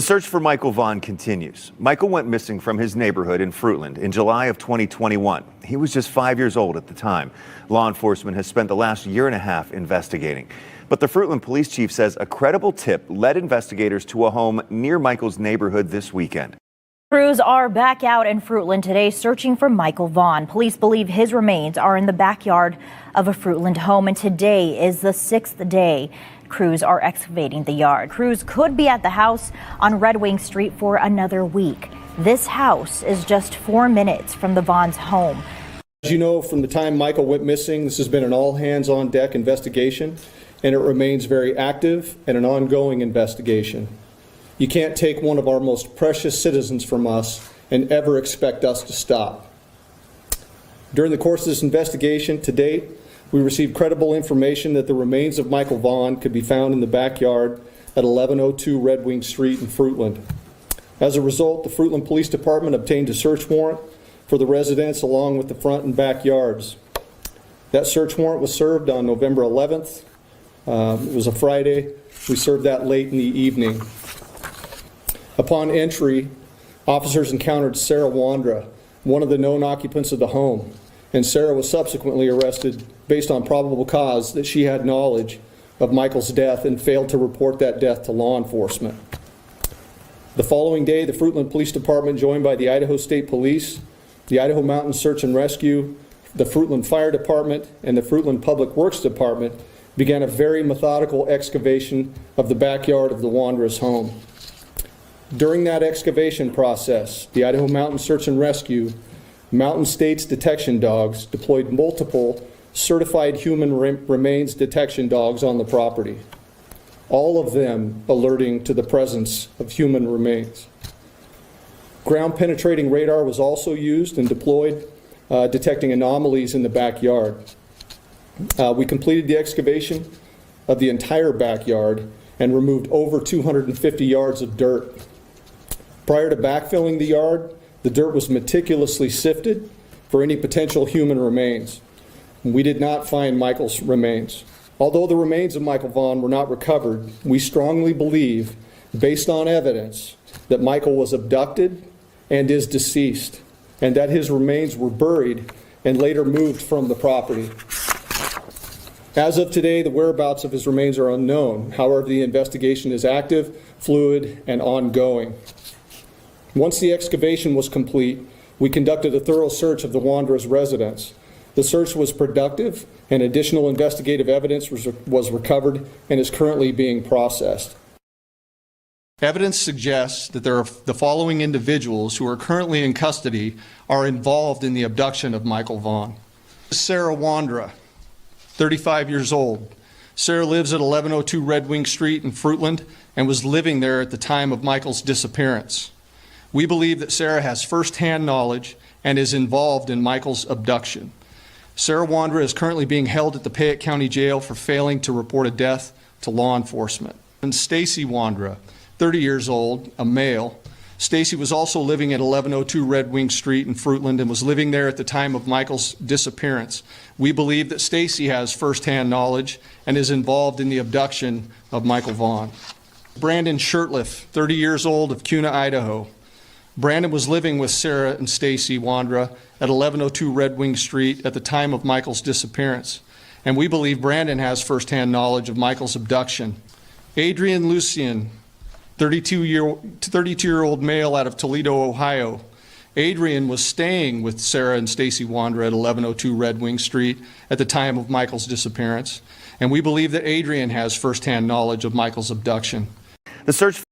The search for Michael Vaughn continues. Michael went missing from his neighborhood in Fruitland in July of 2021. He was just 5 years old at the time. Law enforcement has spent the last year and a half investigating. But the Fruitland police chief says a credible tip led investigators to a home near Michael's neighborhood this weekend. Crews are back out in Fruitland today searching for Michael Vaughn. Police believe his remains are in the backyard of a Fruitland home, and today is the sixth day crews are excavating the yard. Crews could be at the house on Red Wing Street for another week. This house is just 4 minutes from the Vaughn's home. As you know, from the time Michael went missing, this has been an all-hands-on-deck investigation, and it remains very active and an ongoing investigation. You can't take one of our most precious citizens from us and ever expect us to stop. During the course of this investigation to date, we received credible information that the remains of Michael Vaughn could be found in the backyard at 1102 Red Wing Street in Fruitland. As a result, the Fruitland Police Department obtained a search warrant for the residence along with the front and backyards. That search warrant was served on November 11th. It was a Friday. We served that late in the evening. Upon entry, officers encountered Stacey Wondra, one of the known occupants of the home, and Sarah was subsequently arrested based on probable cause that she had knowledge of Michael's death and failed to report that death to law enforcement. The following day, the Fruitland Police Department, joined by the Idaho State Police, the Idaho Mountain Search and Rescue, the Fruitland Fire Department, and the Fruitland Public Works Department, began a very methodical excavation of the backyard of the Wondras' home. During that excavation process, the Idaho Mountain Search and Rescue, Mountain States detection dogs deployed multiple certified human remains detection dogs on the property, all of them alerting to the presence of human remains. Ground penetrating radar was also used and deployed, detecting anomalies in the backyard. We completed the excavation of the entire backyard and removed over 250 yards of dirt. Prior to backfilling the yard, the dirt was meticulously sifted for any potential human remains. We did not find Michael's remains. Although the remains of Michael Vaughn were not recovered, we strongly believe, based on evidence, that Michael was abducted and is deceased, and that his remains were buried and later moved from the property. As of today, the whereabouts of his remains are unknown. However, the investigation is active, fluid, and ongoing. Once the excavation was complete, we conducted a thorough search of the Wondras' residence. The search was productive, and additional investigative evidence was recovered and is currently being processed. Evidence suggests that the following individuals who are currently in custody are involved in the abduction of Michael Vaughn. Stacey Wondra, 35 years old. Sarah lives at 1102 Red Wing Street in Fruitland and was living there at the time of Michael's disappearance. We believe that Sarah has firsthand knowledge and is involved in Michael's abduction. Stacey Wondra is currently being held at the Payette County Jail for failing to report a death to law enforcement. And Stacey Wondra, 30 years old, a male. Stacey was also living at 1102 Red Wing Street in Fruitland and was living there at the time of Michael's disappearance. We believe that Stacey has firsthand knowledge and is involved in the abduction of Michael Vaughn. Brandon Shirtliff, 30 years old, of Kuna, Idaho. Brandon was living with Sarah and Stacey Wondra at 1102 Red Wing Street at the time of Michael's disappearance, and we believe Brandon has firsthand knowledge of Michael's abduction. Adrian Lucian, 32-year-old male out of Toledo, Ohio. Adrian was staying with Sarah and Stacey Wondra at 1102 Red Wing Street at the time of Michael's disappearance, and we believe that Adrian has firsthand knowledge of Michael's abduction. The search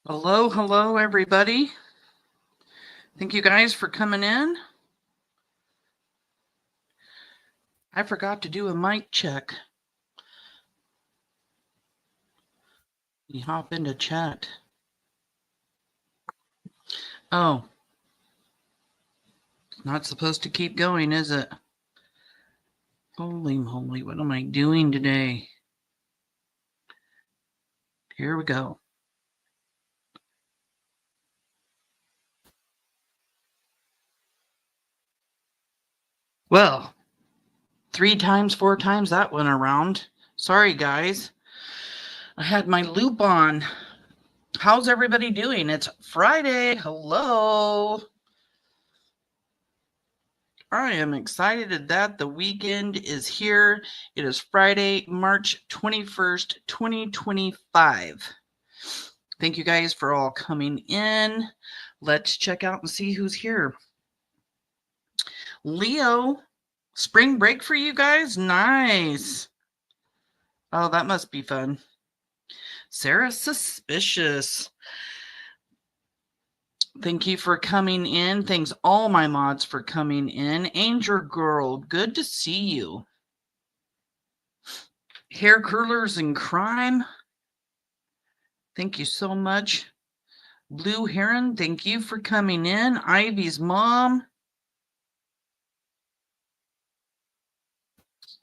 Hello, hello, everybody. Thank you guys for coming in. I forgot to do a mic check. You hop into chat. Oh, it's not supposed to keep going, is it? Holy moly, what am I doing today? Here we go. Well, 3 times, 4 times that went around. Sorry, guys. I had my loop on. How's everybody doing? It's Friday. Hello. I am excited that the weekend is here. It is Friday, March 21st, 2025. Thank you guys for all coming in. Let's check out and see who's here. Leo, spring break for you guys? Nice. Oh, that must be fun. Sarah, suspicious. Thank you for coming in. Thanks all my mods for coming in. Angel Girl, good to see you. Hair curlers and crime. Thank you so much. Blue Heron, thank you for coming in. Ivy's mom.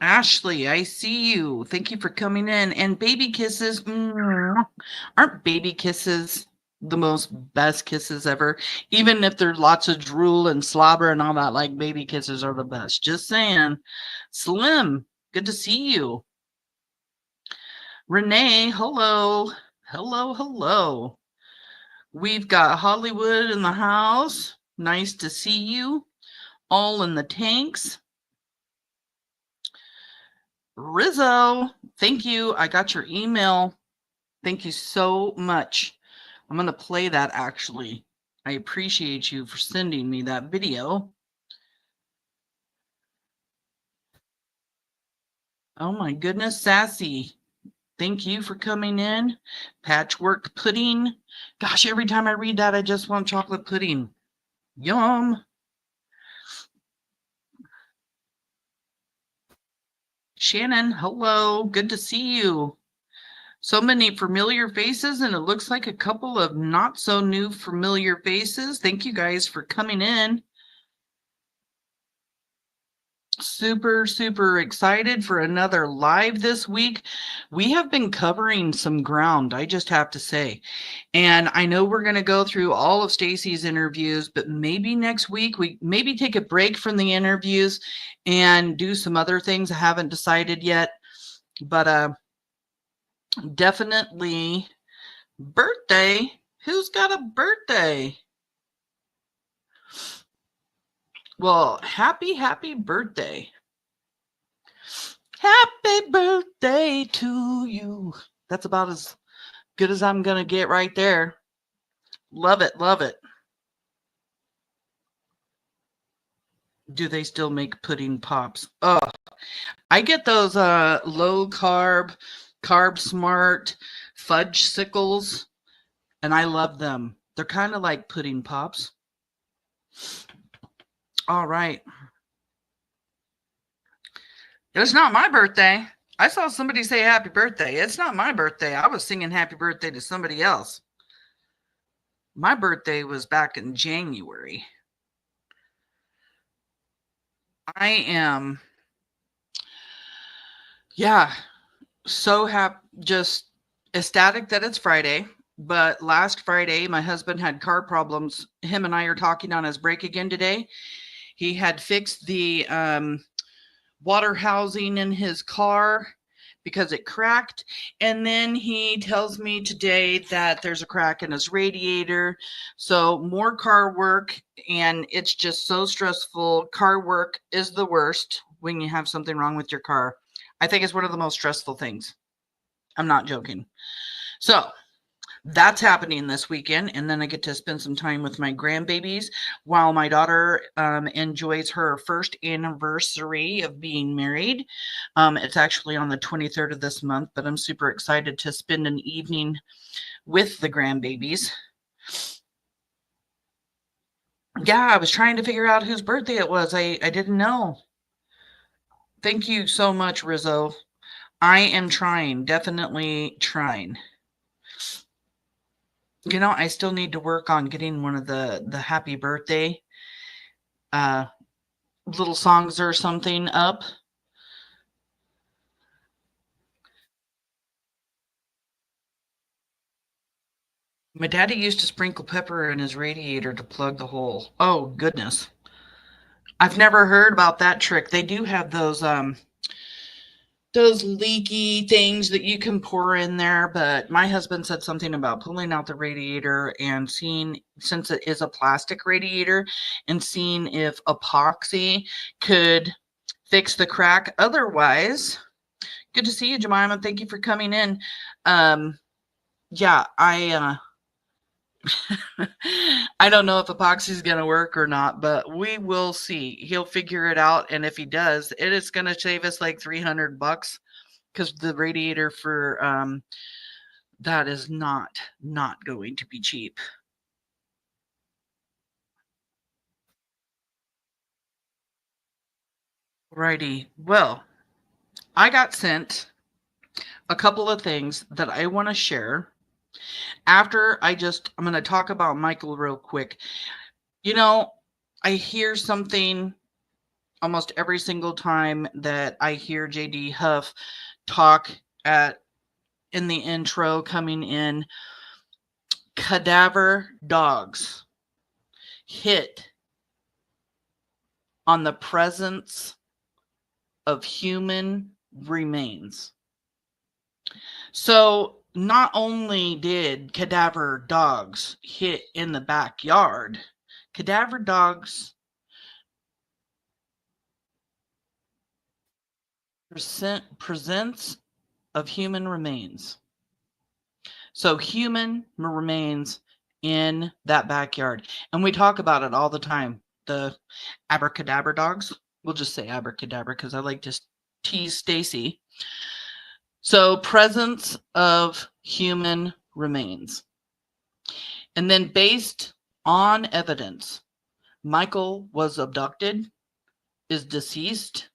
Ashley, I see you. Thank you for coming in. And baby kisses. Aren't baby kisses the most best kisses ever? Even if there's lots of drool and slobber and all that, like baby kisses are the best. Just saying. Slim, good to see you. Renee, hello. Hello, hello. We've got Hollywood in the house. Nice to see you. All in the tanks. Rizzo, thank you. I got your email. Thank you so much. I'm going to play that actually. I appreciate you for sending me that video. Oh my goodness, Sassy. Thank you for coming in. Patchwork pudding. Gosh, every time I read that, I just want chocolate pudding. Yum. Shannon, hello. Good to see you. So many familiar faces, and it looks like a couple of not so new familiar faces. Thank you guys for coming in. Super, super excited for another live this week. We have been covering some ground, I just have to say. And I know we're going to go through all of Stacey's interviews, but maybe next week we maybe take a break from the interviews and do some other things. I haven't decided yet, but definitely birthday. Who's got a birthday? Well, happy birthday. Happy birthday to you. That's about as good as I'm going to get right there. Love it, love it. Do they still make pudding pops? Oh, I get those low carb, carb smart fudge sickles, and I love them. They're kind of like pudding pops. All right. It's not my birthday. I saw somebody say happy birthday. It's not my birthday. I was singing happy birthday to somebody else. My birthday was back in January. I am, so happy, just ecstatic that it's Friday. But last Friday, my husband had car problems. Him and I are talking on his break again today. He had fixed the water housing in his car because it cracked. And then he tells me today that there's a crack in his radiator. So more car work, and it's just so stressful. Car work is the worst when you have something wrong with your car. I think it's one of the most stressful things. I'm not joking. So that's happening this weekend, and then I get to spend some time with my grandbabies while my daughter enjoys her first anniversary of being married. It's actually on the 23rd of this month, but I'm super excited to spend an evening with the grandbabies. Yeah, I was trying to figure out whose birthday it was. I didn't know. Thank you so much, Rizzo. I am trying, definitely trying. You know, I still need to work on getting one of the happy birthday little songs or something up. My daddy used to sprinkle pepper in his radiator to plug the hole. Oh, goodness. I've never heard about that trick. They do have those leaky things that you can pour in there, but my husband said something about pulling out the radiator and seeing, since it is a plastic radiator, and seeing if epoxy could fix the crack. Otherwise, good to see you, Jemima. Thank you for coming in. Yeah, I don't know if epoxy is going to work or not, but we will see. He'll figure it out, and if he does, it is going to save us like $300 because the radiator for that is not going to be cheap. Righty. Well, I got sent a couple of things that I want to share. After I'm going to talk about Michael real quick. You know, I hear something almost every single time that I hear JD Huff talk in the intro coming in. Cadaver dogs hit on the presence of human remains. So not only did cadaver dogs hit in the backyard, cadaver dogs presents of human remains. So human remains in that backyard. And we talk about it all the time. The abracadabra dogs. We'll just say abracadabra because I like to tease Stacey. So presence of human remains. And then based on evidence, Michael was abducted, is deceased,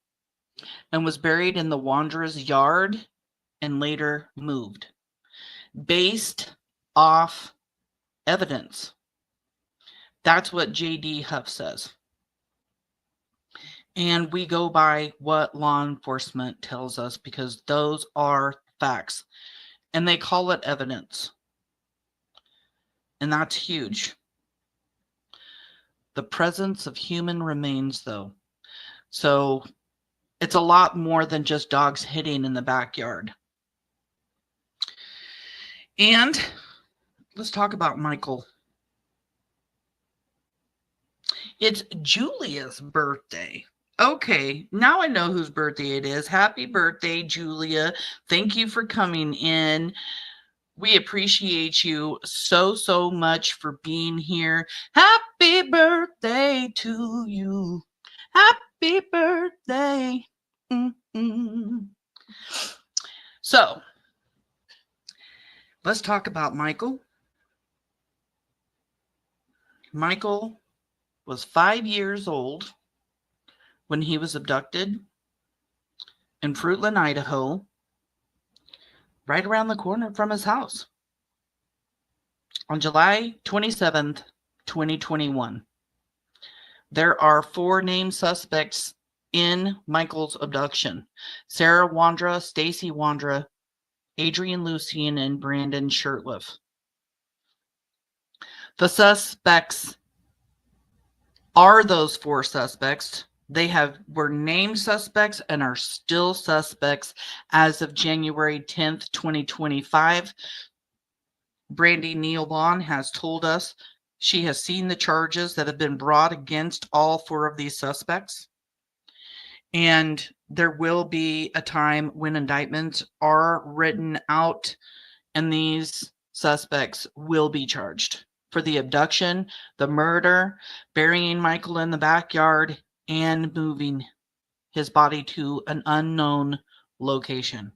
and was buried in the Wandra's yard and later moved. Based off evidence. That's what JD Huff says. And we go by what law enforcement tells us because those are facts. And they call it evidence. And that's huge. The presence of human remains, though. So it's a lot more than just dogs hitting in the backyard. And let's talk about Michael. It's Julia's birthday. Okay, now I know whose birthday it is. Happy birthday, Julia. Thank you for coming in. We appreciate you so much for being here. Happy birthday to you. Happy birthday. So, let's talk about Michael. Michael was 5 years old when he was abducted in Fruitland, Idaho, right around the corner from his house on July 27th, 2021. There are 4 named suspects in Michael's abduction: Sarah Wondra, Stacey Wondra, Adrian Lucien, and Brandon Shirtliff. The suspects are those 4 suspects. They were named suspects and are still suspects as of January 10th, 2025. Brandy Nealbaugh has told us she has seen the charges that have been brought against all 4 of these suspects. And there will be a time when indictments are written out and these suspects will be charged for the abduction, the murder, burying Michael in the backyard, and moving his body to an unknown location.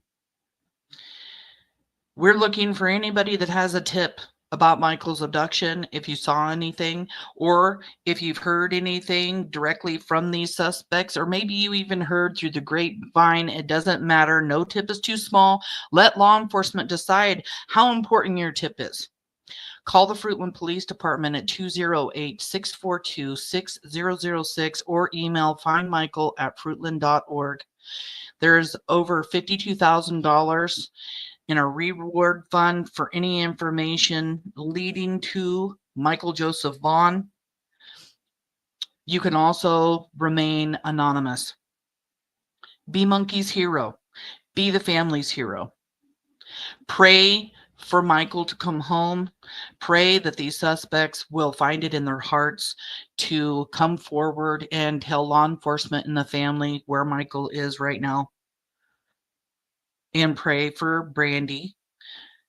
We're looking for anybody that has a tip about Michael's abduction, if you saw anything, or if you've heard anything directly from these suspects, or maybe you even heard through the grapevine. It doesn't matter. No tip is too small. Let law enforcement decide how important your tip is. Call the Fruitland Police Department at 208-642-6006 or email findmichael@fruitland.org. There's over $52,000 in a reward fund for any information leading to Michael Joseph Vaughn. You can also remain anonymous. Be Monkey's hero. Be the family's hero. Pray for Michael to come home. Pray that these suspects will find it in their hearts to come forward and tell law enforcement and the family where Michael is right now. And pray for Brandy.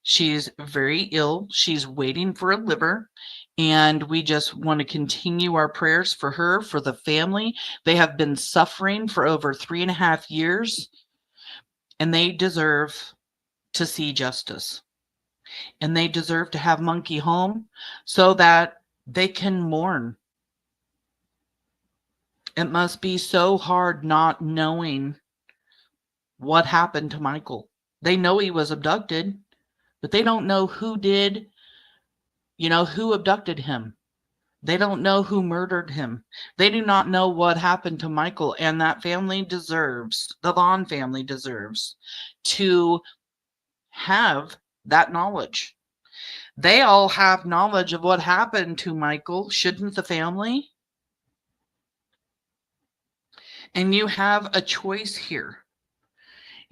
She's very ill. She's waiting for a liver. And we just want to continue our prayers for her, for the family. They have been suffering for over 3.5 years, and they deserve to see justice. And they deserve to have Monkey home so that they can mourn. It must be so hard not knowing what happened to Michael. They know he was abducted, but they don't know who did, who abducted him. They don't know who murdered him. They do not know what happened to Michael, and that family deserves, the Vaughn family deserves, to have that knowledge. They all have knowledge of what happened to Michael, shouldn't the family? And you have a choice here.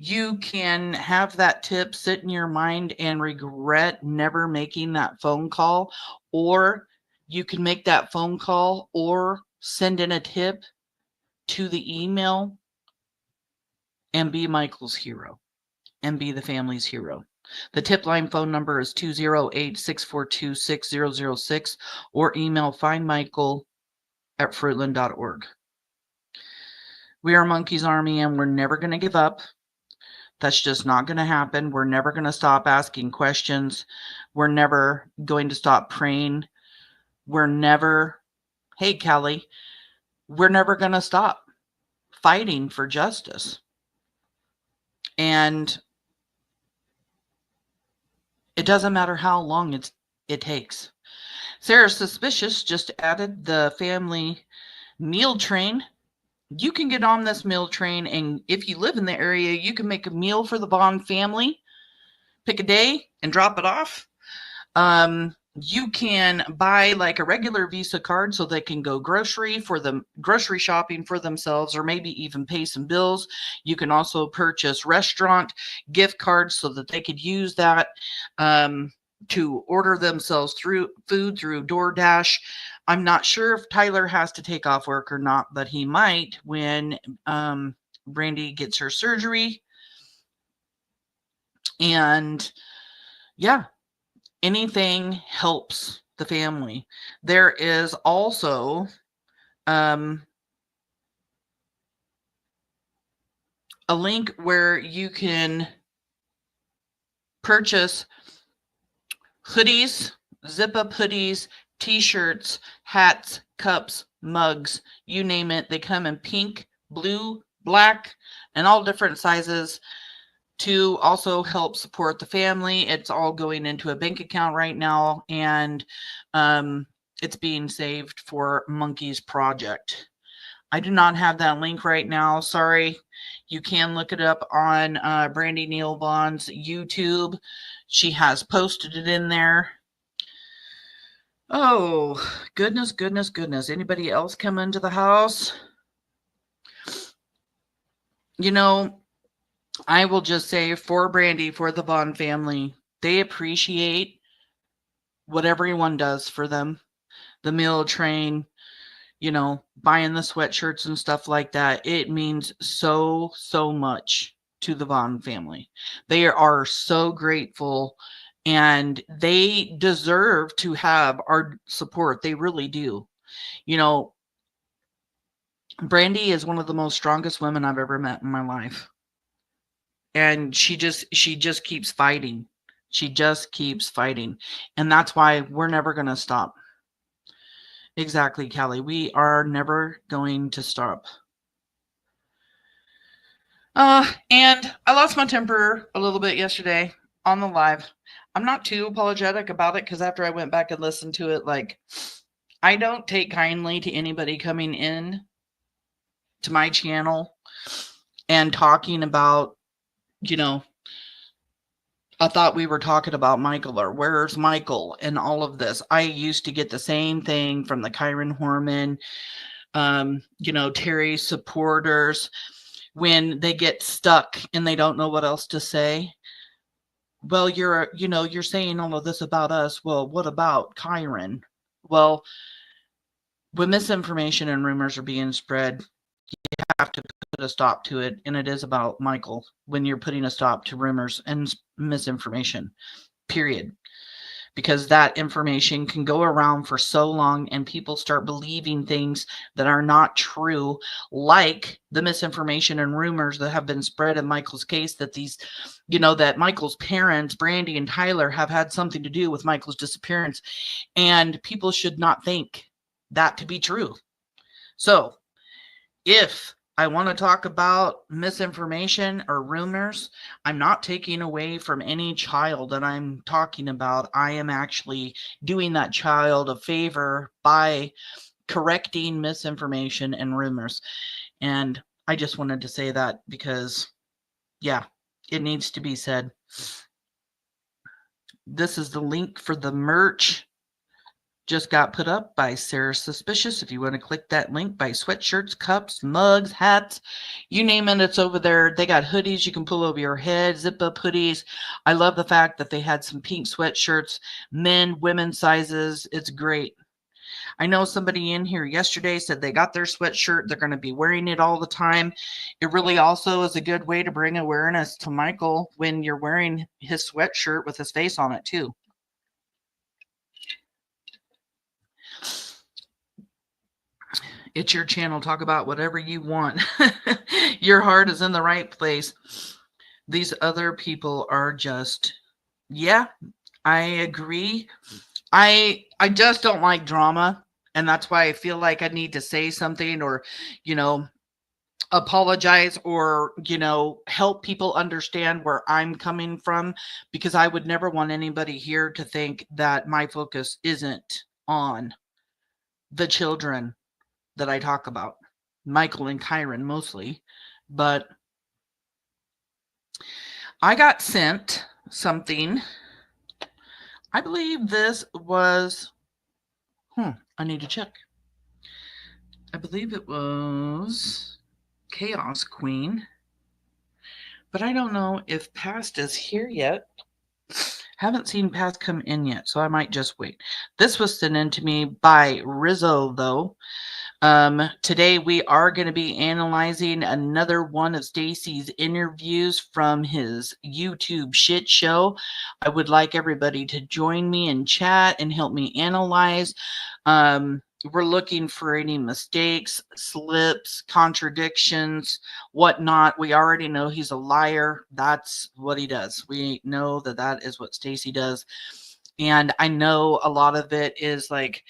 You can have that tip sit in your mind and regret never making that phone call, or you can make that phone call or send in a tip to the email and be Michael's hero and be the family's hero. The tip line phone number is 208-642-6006 or email findmichael@fruitland.org. We are Monkey's Army, and we're never going to give up. That's just not going to happen. We're never going to stop asking questions. We're never going to stop praying. We're never, hey, Kelly, we're never going to stop fighting for justice. And it doesn't matter how long it takes. Sarah Suspicious just added the family meal train. You can get on this meal train, and if you live in the area, you can make a meal for the Vaughn family, pick a day and drop it off. You can buy like a regular Visa card so they can go grocery shopping for themselves, or maybe even pay some bills. You can also purchase restaurant gift cards so that they could use that to order themselves food through DoorDash. I'm not sure if Tyler has to take off work or not, but he might when Brandy gets her surgery. And yeah, anything helps the family. There is also a link where you can purchase hoodies, zip-up hoodies, t-shirts, hats, cups, mugs, you name it. They come in pink, blue, black, and all different sizes to also help support the family. It's all going into a bank account right now, and it's being saved for Monkey's project. I do not have that link right now. Sorry. You can look it up on Brandy Neal Vaughn's YouTube. She has posted it in there. Oh, goodness, goodness, goodness. Anybody else come into the house? I will just say for Brandy, for the Vaughn family, they appreciate what everyone does for them. The meal train, buying the sweatshirts and stuff like that. It means so, so much to the Vaughn family. They are so grateful, and they deserve to have our support. They really do. Brandy is one of the most strongest women I've ever met in my life. And she just keeps fighting She just keeps fighting. And that's why we're never going to stop. Exactly, Callie. We are never going to stop. And I lost my temper a little bit yesterday on the live. I'm not too apologetic about it because after I went back and listened to it, like, I don't take kindly to anybody coming in to my channel and talking about, you know, I thought we were talking about Michael or where's Michael and all of this. I used to get the same thing from the Kyron Horman, you know, Terry supporters when they get stuck and they don't know what else to say. Well, you're saying all of this about us. Well, what about Kyron? Well, when misinformation and rumors are being spread, you have to put a stop to it. And it is about Michael when you're putting a stop to rumors and misinformation, period. Because that information can go around for so long and people start believing things that are not true, like the misinformation and rumors that have been spread in Michael's case that these, you know, that Michael's parents, Brandy and Tyler, have had something to do with Michael's disappearance. And people should not think that to be true. So if I want to talk about misinformation or rumors, I'm not taking away from any child that I'm talking about. I am actually doing that child a favor by correcting misinformation and rumors. And I just wanted to say that because, yeah, it needs to be said. This is the link for the merch. Just got put up by Sarah Suspicious. If you want to click that link, buy sweatshirts, cups, mugs, hats, you name it, it's over there. They got hoodies you can pull over your head, zip up hoodies. I love the fact that they had some pink sweatshirts, men, women sizes. It's great. I know somebody in here yesterday said they got their sweatshirt. They're going to be wearing it all the time. It really also is a good way to bring awareness to Michael when you're wearing his sweatshirt with his face on it too. It's your channel. Talk about whatever you want. Your heart is in the right place. These other people are just, yeah, I agree. I just don't like drama. And that's why I feel like I need to say something or, you know, apologize or, you know, help people understand where I'm coming from, because I would never want anybody here to think that my focus isn't on the children that I talk about, Michael and Kyron mostly. But I got sent something. I believe this was, I need to check. I believe it was Chaos Queen, but I don't know if Past is here yet. Haven't seen Past come in yet, so I might just wait. This was sent in to me by Rizzo, though. Today we are going to be analyzing another one of Stacey's interviews from his YouTube shit show. I would like everybody to join me in chat and help me analyze. We're looking for any mistakes, slips, contradictions, whatnot. We already know he's a liar. That's what he does. We know that that is what Stacey does. And I know a lot of it is like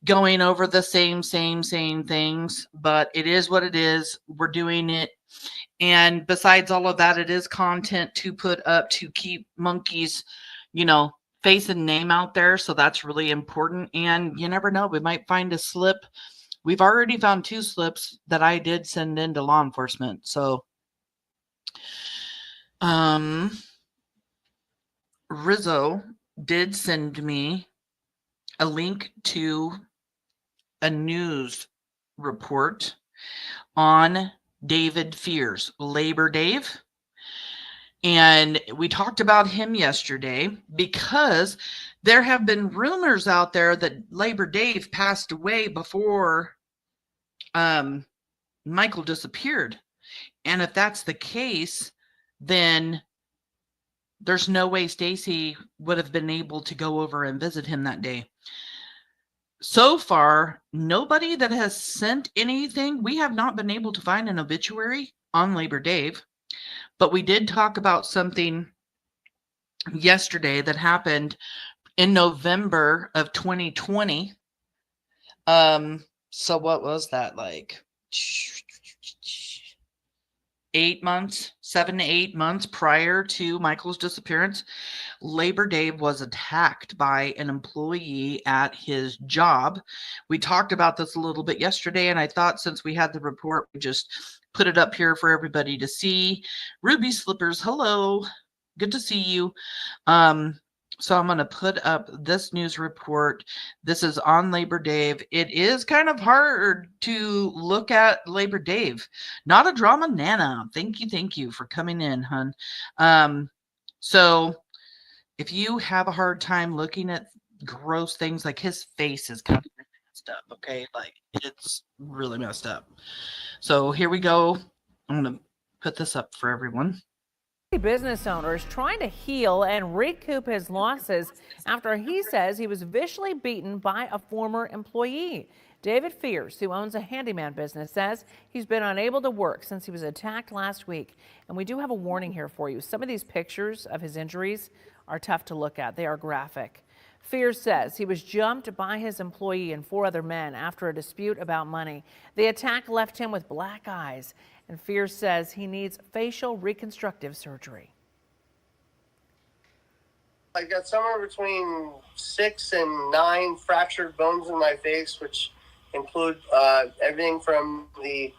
going over the same things, but it is what it is. We're doing it. And besides all of that, it is content to put up to keep Monkey's, you know, face and name out there. So that's really important. And you never know, we might find a slip. We've already found 2 slips that I did send into law enforcement. So, Rizzo did send me a link to a news report on David Fears, Labor Dave. And we talked about him yesterday because there have been rumors out there that Labor Dave passed away before Michael disappeared. And if that's the case, then there's no way Stacey would have been able to go over and visit him that day. So far, nobody that has sent anything. We have not been able to find an obituary on Labor Dave, but we did talk about something yesterday that happened in November of 2020. So what was that, like 8 months, 7 to 8 months prior to Michael's disappearance? Labor Dave was attacked by an employee at his job. We talked about this a little bit yesterday, and I thought since we had the report, we just put it up here for everybody to see. Ruby Slippers, hello. Good to see you. So I'm going to put up this news report. This is on Labor Dave. It is kind of hard to look at Labor Dave. Not a drama Nana. Thank you for coming in, hun. So if you have a hard time looking at gross things, like his face is kind of messed up, okay? Like it's really messed up. So here we go. I'm going to put this up for everyone. Business owner is trying to heal and recoup his losses after he says he was viciously beaten by a former employee. David Fears, who owns a handyman business, says he's been unable to work since he was attacked last week. And we do have a warning here for you. Some of these pictures of his injuries are tough to look at. They are graphic. Fears says he was jumped by his employee and 4 other men after a dispute about money. The attack left him with black eyes, and Fears says he needs facial reconstructive surgery. I got somewhere between 6 and 9 fractured bones in my face, which include everything from the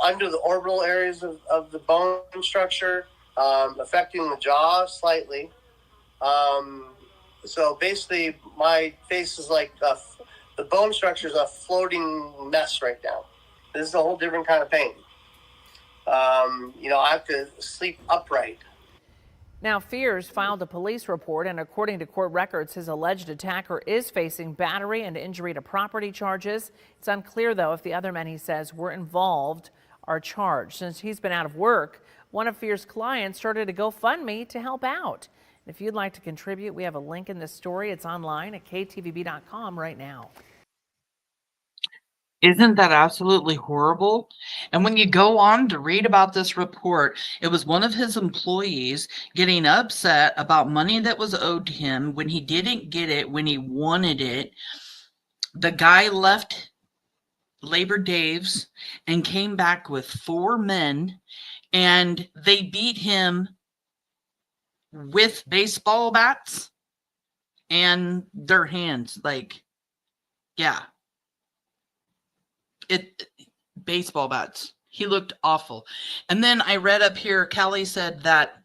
under the orbital areas of the bone structure, affecting the jaw slightly. So basically, my face is like the bone structure is a floating mess right now. This is a whole different kind of pain. I have to sleep upright. Now, Fears filed a police report, and according to court records, his alleged attacker is facing battery and injury to property charges. It's unclear, though, if the other men he says were involved are charged. Since he's been out of work, one of Fears' clients started a GoFundMe to help out. If you'd like to contribute, we have a link in this story. It's online at ktvb.com right now. Isn't that absolutely horrible? And when you go on to read about this report, it was one of his employees getting upset about money that was owed to him when he didn't get it, when he wanted it. The guy left Labor Dave's and came back with 4 men, and they beat him with baseball bats and their hands. Like, yeah. Baseball bats. He looked awful. And then I read up here, Callie said that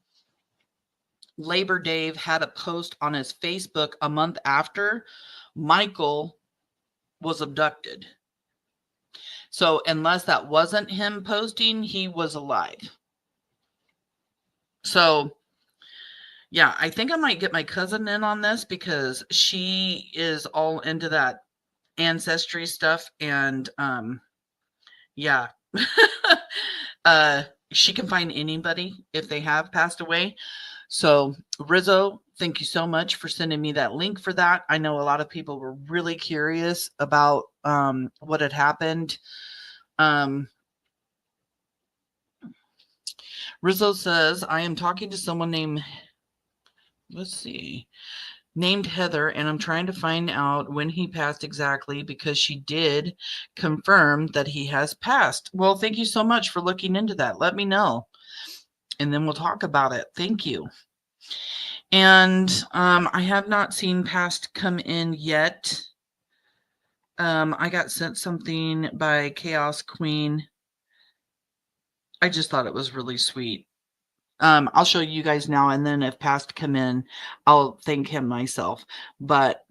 Labor Dave had a post on his Facebook a month after Michael was abducted. So unless that wasn't him posting, he was alive. So yeah, I think I might get my cousin in on this because she is all into that ancestry stuff, and yeah. She can find anybody if they have passed away. So Rizzo, thank you so much for sending me that link for that. I know a lot of people were really curious about what had happened. Rizzo says, I am talking to someone named, named Heather, and I'm trying to find out when he passed exactly because she did confirm that he has passed. Well, thank you so much for looking into that. Let me know, and then we'll talk about it. Thank you. And I have not seen past come in yet. I got sent something by Chaos Queen. I just thought it was really sweet. I'll show you guys now, and then if past come in, I'll thank him myself. But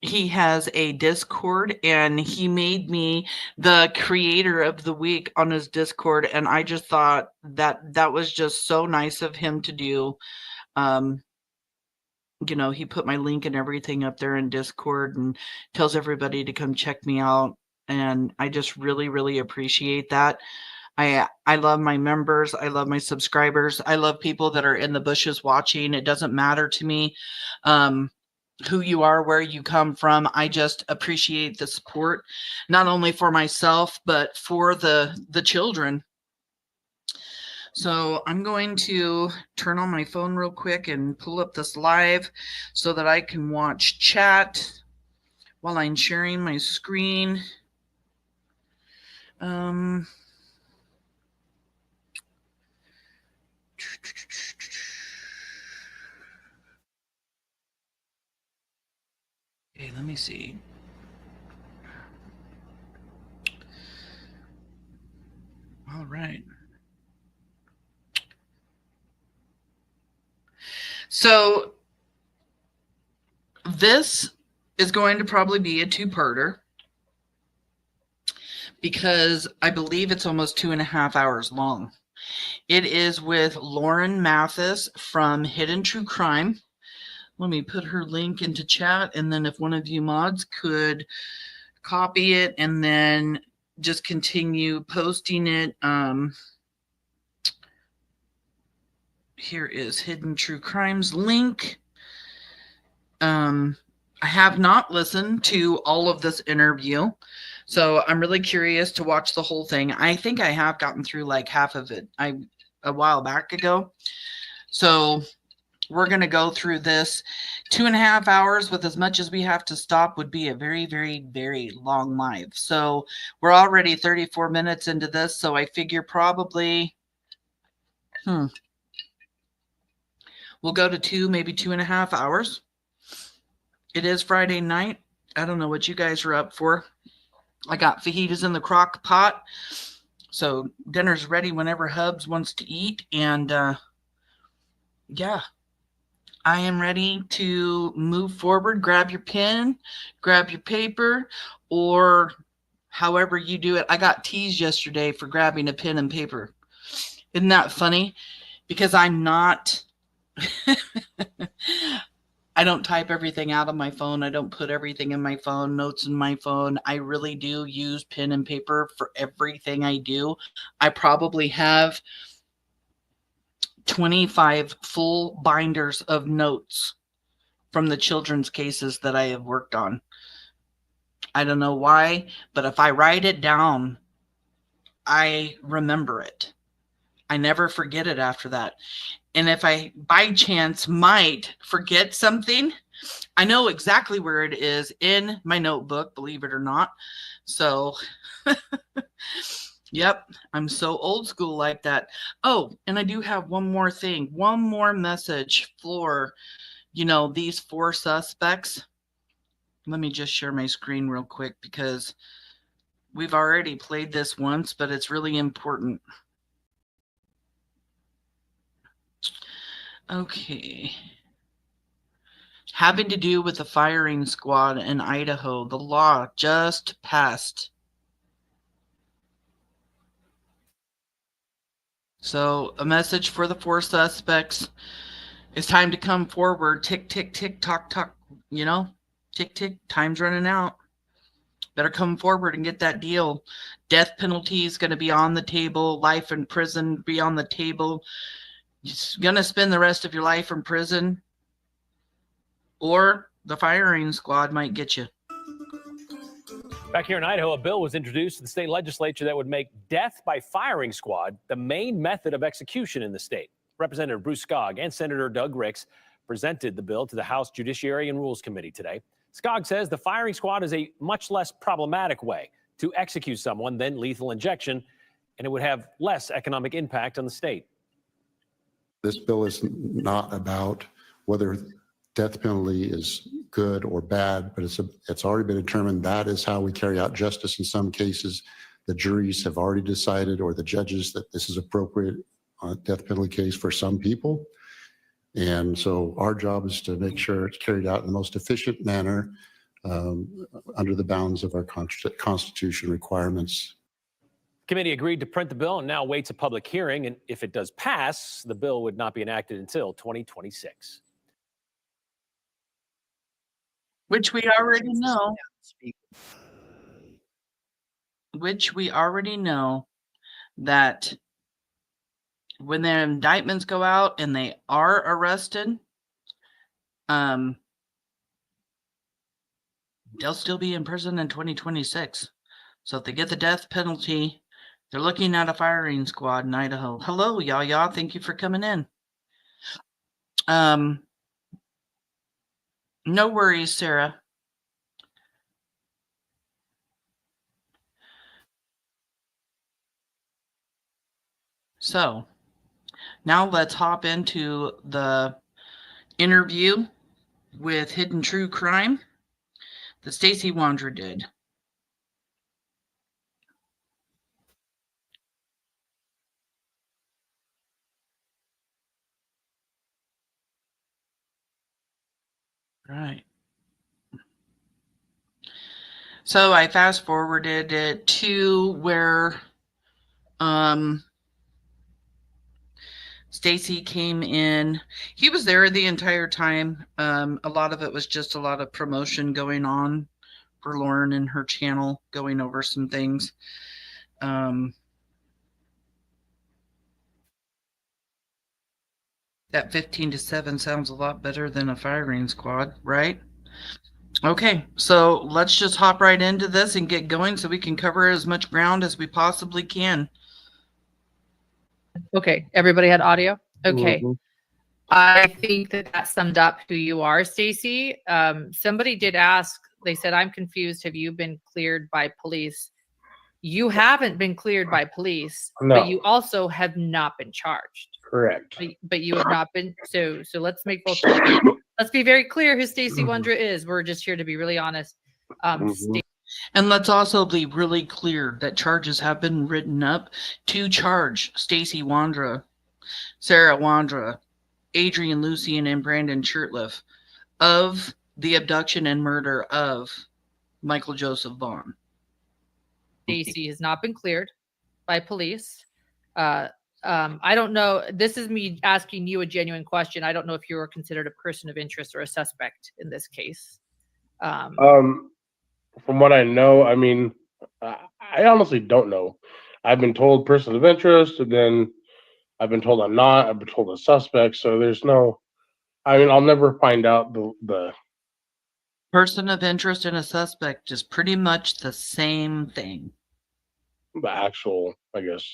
he has a Discord, and he made me the creator of the week on his Discord, and I just thought that that was just so nice of him to do. He put my link and everything up there in Discord and tells everybody to come check me out, and I just really, really appreciate that. I love my members. I love my subscribers. I love people that are in the bushes watching. It doesn't matter to me who you are, where you come from. I just appreciate the support, not only for myself, but for the children. So I'm going to turn on my phone real quick and pull up this live so that I can watch chat while I'm sharing my screen. Okay, let me see. All right. So this is going to probably be a two-parter because I believe it's almost 2.5 hours long. It is with Lauren Mathis from Hidden True Crime. Let me put her link into chat, and then if one of you mods could copy it and then just continue posting it. Here is Hidden True Crimes link. I have not listened to all of this interview, so I'm really curious to watch the whole thing. I think I have gotten through like half of it a while back ago. So we're going to go through this 2.5 hours with as much as we have to stop would be a very, very, very long live. So we're already 34 minutes into this. So I figure probably, we'll go to 2, maybe 2.5 hours. It is Friday night. I don't know what you guys are up for. I got fajitas in the crock pot. So dinner's ready whenever Hubs wants to eat. And yeah, I am ready to move forward. Grab your pen, grab your paper, or however you do it. I got teased yesterday for grabbing a pen and paper. Isn't that funny? Because I'm not... I don't type everything out on my phone. I don't put everything in my phone, notes in my phone. I really do use pen and paper for everything I do. I probably have 25 full binders of notes from the children's cases that I have worked on. I don't know why, but if I write it down, I remember it. I never forget it after that. And if I, by chance, might forget something, I know exactly where it is in my notebook, believe it or not. So, yep, I'm so old school like that. Oh, and I do have one more thing, one more message for, these 4 suspects. Let me just share my screen real quick because we've already played this once, but it's really important. Okay. Having to do with the firing squad in Idaho, the law just passed. So a message for the 4 suspects. It's time to come forward. Tick, tick, tick, tock, tock. Tick, tick. Time's running out. Better come forward and get that deal. Death penalty is going to be on the table. Life in prison be on the table. You're going to spend the rest of your life in prison, or the firing squad might get you. Back here in Idaho, a bill was introduced to the state legislature that would make death by firing squad the main method of execution in the state. Representative Bruce Skog and Senator Doug Ricks presented the bill to the House Judiciary and Rules Committee today. Skog says the firing squad is a much less problematic way to execute someone than lethal injection, and it would have less economic impact on the state. This bill is not about whether death penalty is good or bad, but it's already been determined that is how we carry out justice in some cases. The juries have already decided, or the judges, that this is appropriate on a death penalty case for some people. And so our job is to make sure it's carried out in the most efficient manner under the bounds of our Constitution requirements. Committee agreed to print the bill and now waits a public hearing. And if it does pass, the bill would not be enacted until 2026. Which we already know. Which we already know that when their indictments go out and they are arrested, they'll still be in prison in 2026. So if they get the death penalty, They're looking at a firing squad in Idaho. Hello, Yaya. Thank you for coming in. No worries, Sarah. So now let's hop into the interview with Hidden True Crime that Stacey Wondra did. Right. So I fast forwarded it to where Stacey came in. He was there the entire time. A lot of it was just a lot of promotion going on for Lauren and her channel, going over some things. That 15 to 7 sounds a lot better than a firing squad, right? Okay, so let's just hop right into this and get going so we can cover as much ground as we possibly can. Okay, everybody had audio? Okay. I think that summed up who you are, Stacey. Somebody did ask, they said, I'm confused. Have you been cleared by police? You haven't been cleared by police, but you also have not been charged. Correct. But you have not been. So let's make both. Let's be very clear who Stacey Wondra is. We're just here to be really honest. And let's also be really clear that charges have been written up to charge Stacey Wondra, Sarah Wondra, Adrian Lucian, and Brandon Shurtleff of the abduction and murder of Michael Joseph Vaughn. Stacey has not been cleared by police. I don't know. This is me asking you a genuine question. I don't know if you are considered a person of interest or a suspect in this case. From what I know, I mean, I honestly don't know. I've been told person of interest, and then I've been told I'm not. I've been told a suspect. So there's no. I mean, I'll never find out the person of interest and a suspect is pretty much the same thing. The actual, I guess,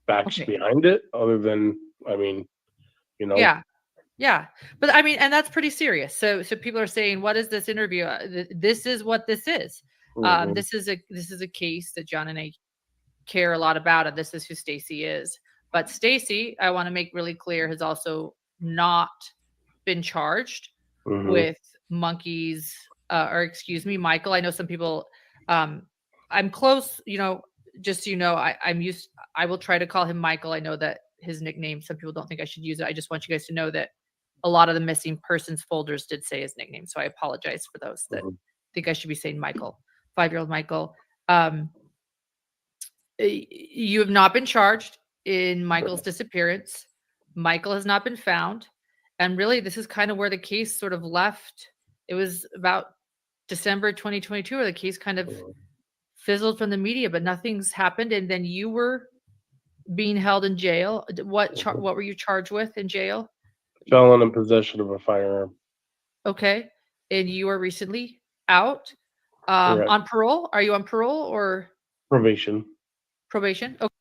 facts behind it, other than, I mean, you know. Yeah. But I mean, and that's pretty serious. So people are saying, what is this interview? This is what this is. This is a case that John and I care a lot about, and this is who Stacey is. But Stacey, I want to make really clear, has also not been charged with monkeys, or excuse me, Michael. I know some people, I'm close, just so you know, I will try to call him Michael. I know that his nickname, some people don't think I should use it. I just want you guys to know that a lot of the missing persons folders did say his nickname. So I apologize for those that think I should be saying Michael, 5-year-old Michael. You have not been charged in Michael's disappearance. Michael has not been found. And really, this is kind of where the case sort of left. It was about December 2022 where the case kind of fizzled from the media, but nothing's happened. And then you were being held in jail. What were you charged with in jail? Felon in possession of a firearm. Okay. And you are recently out on parole. Are you on parole or probation? Probation. Okay.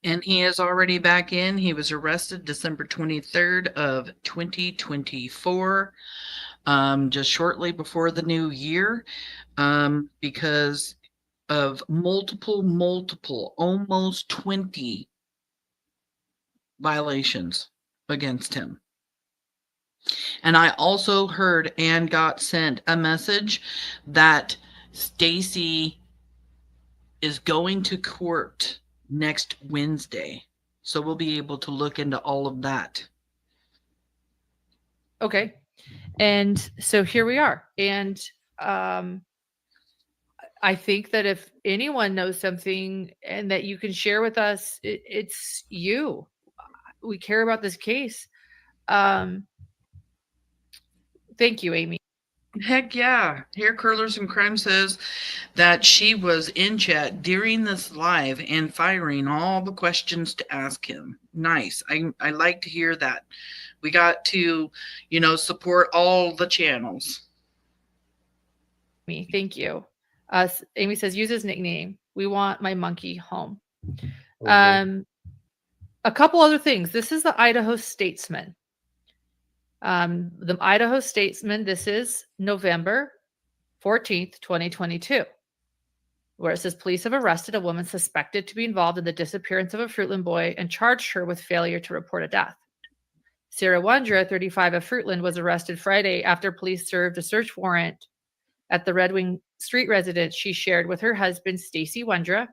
And he is already back in. He was arrested December 23rd of 2024, just shortly before the new year, because of multiple, almost 20 violations against him. And I also heard and got sent a message that Stacey is going to court next Wednesday. So we'll be able to look into all of that. Okay. And so here we are. And I think that if anyone knows something and that you can share with us, it's you. We care about this case. Thank you, Amy. Heck yeah. Hair Curlers and Crime says that she was in chat during this live and firing all the questions to ask him. Nice. I like to hear that. We got to, support all the channels. Thank you. Amy says, use his nickname. We want my monkey home. A couple other things. This is the Idaho Statesman. The Idaho Statesman, this is November 14th, 2022, where it says police have arrested a woman suspected to be involved in the disappearance of a Fruitland boy and charged her with failure to report a death. Sarah Wondra, 35 of Fruitland, was arrested Friday after police served a search warrant at the Red Wing Street residence she shared with her husband, Stacey Wondra,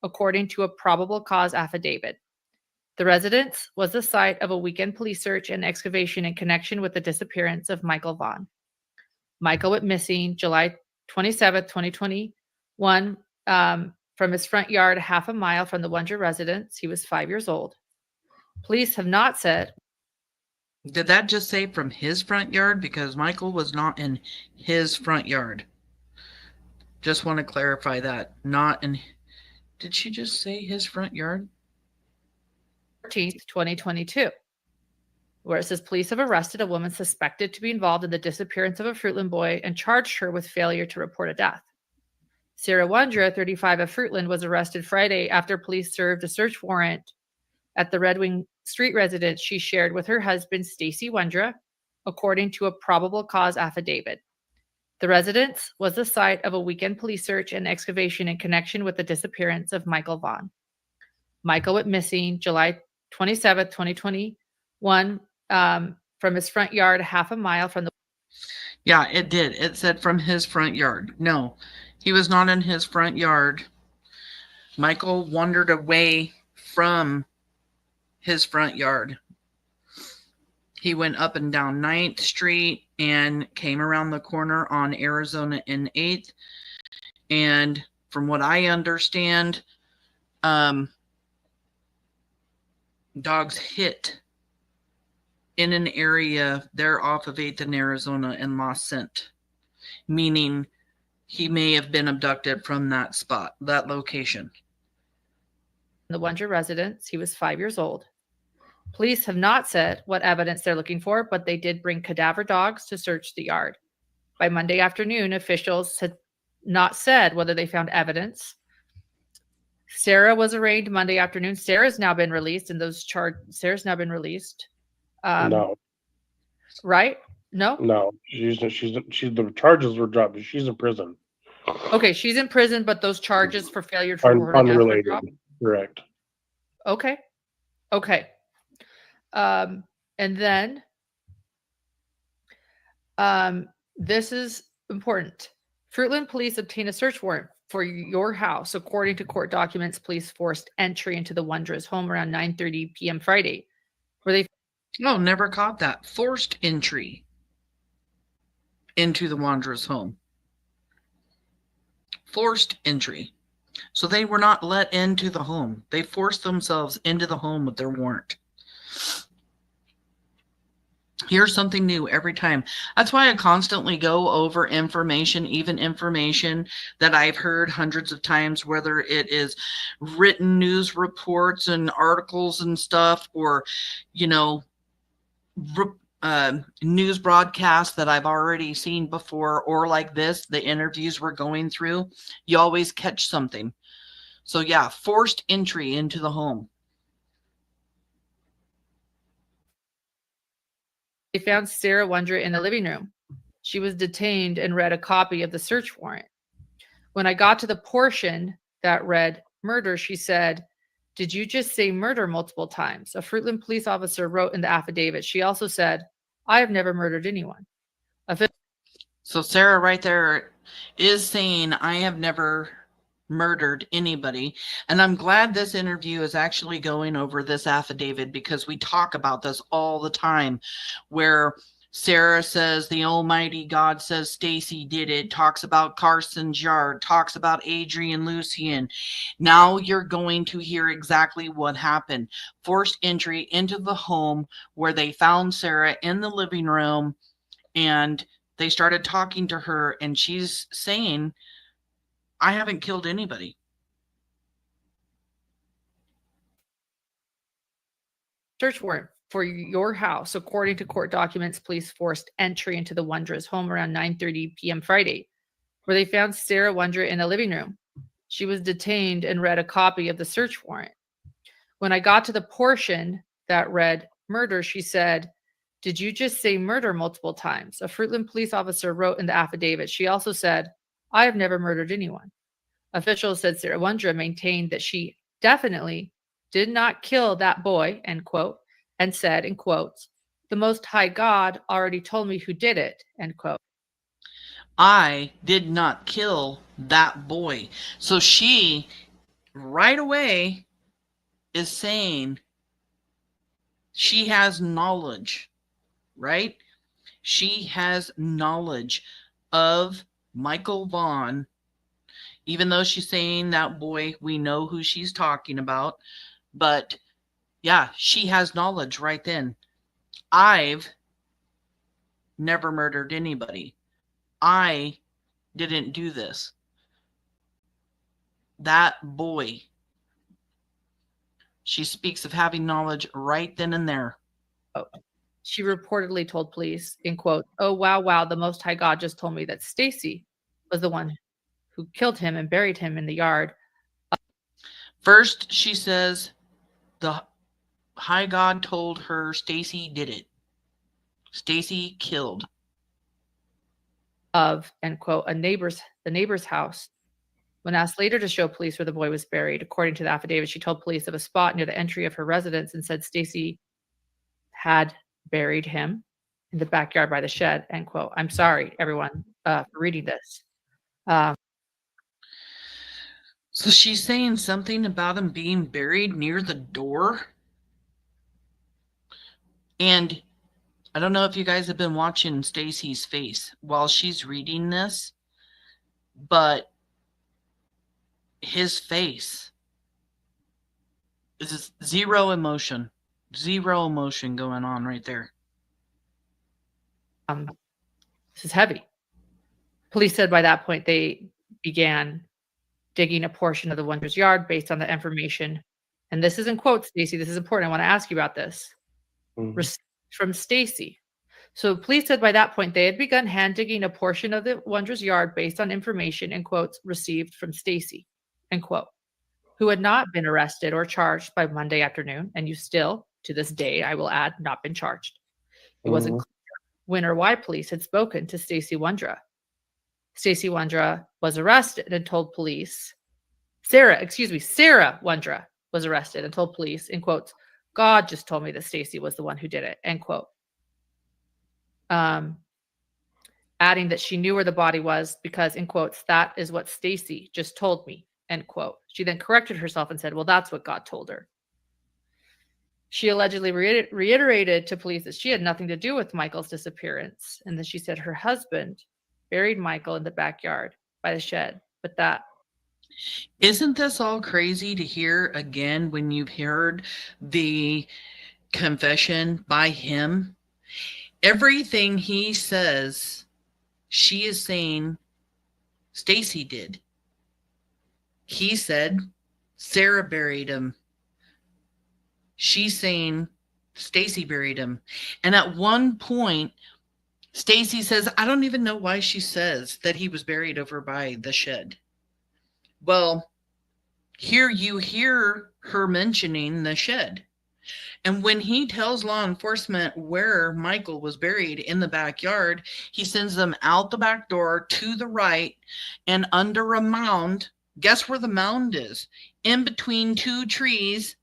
according to a probable cause affidavit. The residence was the site of a weekend police search and excavation in connection with the disappearance of Michael Vaughn. Michael went missing July 27, 2021, from his front yard, half a mile from the Wondra residence. He was 5 years old. Police have not said. Did that just say from his front yard? Because Michael was not in his front yard. Just want to clarify that. Not in. Did she just say his front yard? 14th, 2022, where it says police have arrested a woman suspected to be involved in the disappearance of a Fruitland boy and charged her with failure to report a death. Sarah Wondra, 35 of Fruitland, was arrested Friday after police served a search warrant at the Red Wing Street residence she shared with her husband, Stacey Wondra, according to a probable cause affidavit. The residence was the site of a weekend police search and excavation in connection with the disappearance of Michael Vaughn. Michael went missing July 27, 2021, from his front yard, half a mile from the. Yeah, it did. It said from his front yard. No, he was not in his front yard. Michael wandered away from his front yard. He went up and down 9th Street and came around the corner on Arizona and 8th. And from what I understand, dogs hit in an area there off of 8th and Arizona and lost scent, meaning he may have been abducted from that spot, that location. The Wondra residence. He was 5 years old. Police have not said what evidence they're looking for, but they did bring cadaver dogs to search the yard. By Monday afternoon, officials had not said whether they found evidence. Sarah was arraigned Monday afternoon. Sarah's now been released, and Sarah's now been released. No. Right? No? No. She's the charges were dropped. She's in prison. Okay, she's in prison, but those charges for failure to report a death were Unrelated. dropped? Correct. Okay. And then this is important. Fruitland police obtained a search warrant for your house. According to court documents, police forced entry into the Wondra's home around 9:30 p.m. Friday, where they never caught that. Forced entry into the Wondra's home. Forced entry. So they were not let into the home. They forced themselves into the home with their warrant. Here's something new every time. That's why I constantly go over information, even information that I've heard hundreds of times, whether it is written news reports and articles and stuff, or, news broadcasts that I've already seen before, or like this, the interviews we're going through. You always catch something. So yeah, forced entry into the home. They found Sarah Wondra in the living room. She was detained and read a copy of the search warrant. When I got to the portion that read murder, she said, "Did you just say murder multiple times?" A Fruitland police officer wrote in the affidavit. She also said, "I have never murdered anyone." So Sarah right there is saying, I have never murdered anybody. And I'm glad this interview is actually going over this affidavit, because we talk about this all the time, where Sarah says the Almighty God says Stacey did it, talks about Carson's yard, talks about Adrian Lucian. Now you're going to hear exactly what happened. Forced entry into the home where they found Sarah in the living room, and they started talking to her, and she's saying, I haven't killed anybody. Search warrant for your house. According to court documents, police forced entry into the Wondra's home around 9:30 p.m. Friday, where they found Sarah Wondra in the living room. She was detained and read a copy of the search warrant. When I got to the portion that read murder, she said, "Did you just say murder multiple times?" A Fruitland police officer wrote in the affidavit. She also said, "I have never murdered anyone." Officials said Sarah Wondra maintained that she definitely did not kill that boy, end quote, and said, in quotes, "The Most High God already told me who did it," end quote. I did not kill that boy. So she right away is saying she has knowledge, right? She has knowledge of Michael Vaughn, even though she's saying that boy, we know who she's talking about. But yeah, she has knowledge right then. I've never murdered anybody. I didn't do this. That boy. She speaks of having knowledge right then and there. She reportedly told police, in quote, "Oh, wow, the Most High God just told me that Stacey was the one who killed him and buried him in the yard." First, she says the High God told her Stacey did it. Stacey killed. Of, end quote, the neighbor's house. When asked later to show police where the boy was buried, according to the affidavit, she told police of a spot near the entry of her residence and said Stacey had buried him in the backyard by the shed, end quote. I'm sorry, everyone, for reading this. So she's saying something about him being buried near the door. And I don't know if you guys have been watching Stacey's face while she's reading this, but his face is zero emotion going on right there. This is heavy. Police said by that point they began digging a portion of the Wondra's yard based on the information. And this is in quotes, Stacey. This is important. I want to ask you about this. From Stacey. So police said by that point they had begun hand digging a portion of the Wondra's yard based on information, in quotes, received from Stacey, end quote, who had not been arrested or charged by Monday afternoon, and you still, to this day, I will add, not been charged. It wasn't clear when or why police had spoken to Stacey Wondra. Stacey Wondra was arrested and told police, Sarah Wondra was arrested and told police, in quotes, "God just told me that Stacey was the one who did it," end quote. Adding that she knew where the body was because, in quotes, "that is what Stacey just told me," end quote. She then corrected herself and said, "Well, that's what God told her." She allegedly reiterated to police that she had nothing to do with Michael's disappearance, and that she said her husband buried Michael in the backyard by the shed, but that. Isn't this all crazy to hear again when you've heard the confession by him? Everything he says, she is saying Stacey did. He said Sarah buried him. She's saying Stacey buried him. And at one point, Stacey says, I don't even know why she says that he was buried over by the shed. Well, here you hear her mentioning the shed. And when he tells law enforcement where Michael was buried in the backyard, he sends them out the back door to the right and under a mound. Guess where the mound is? In between two trees.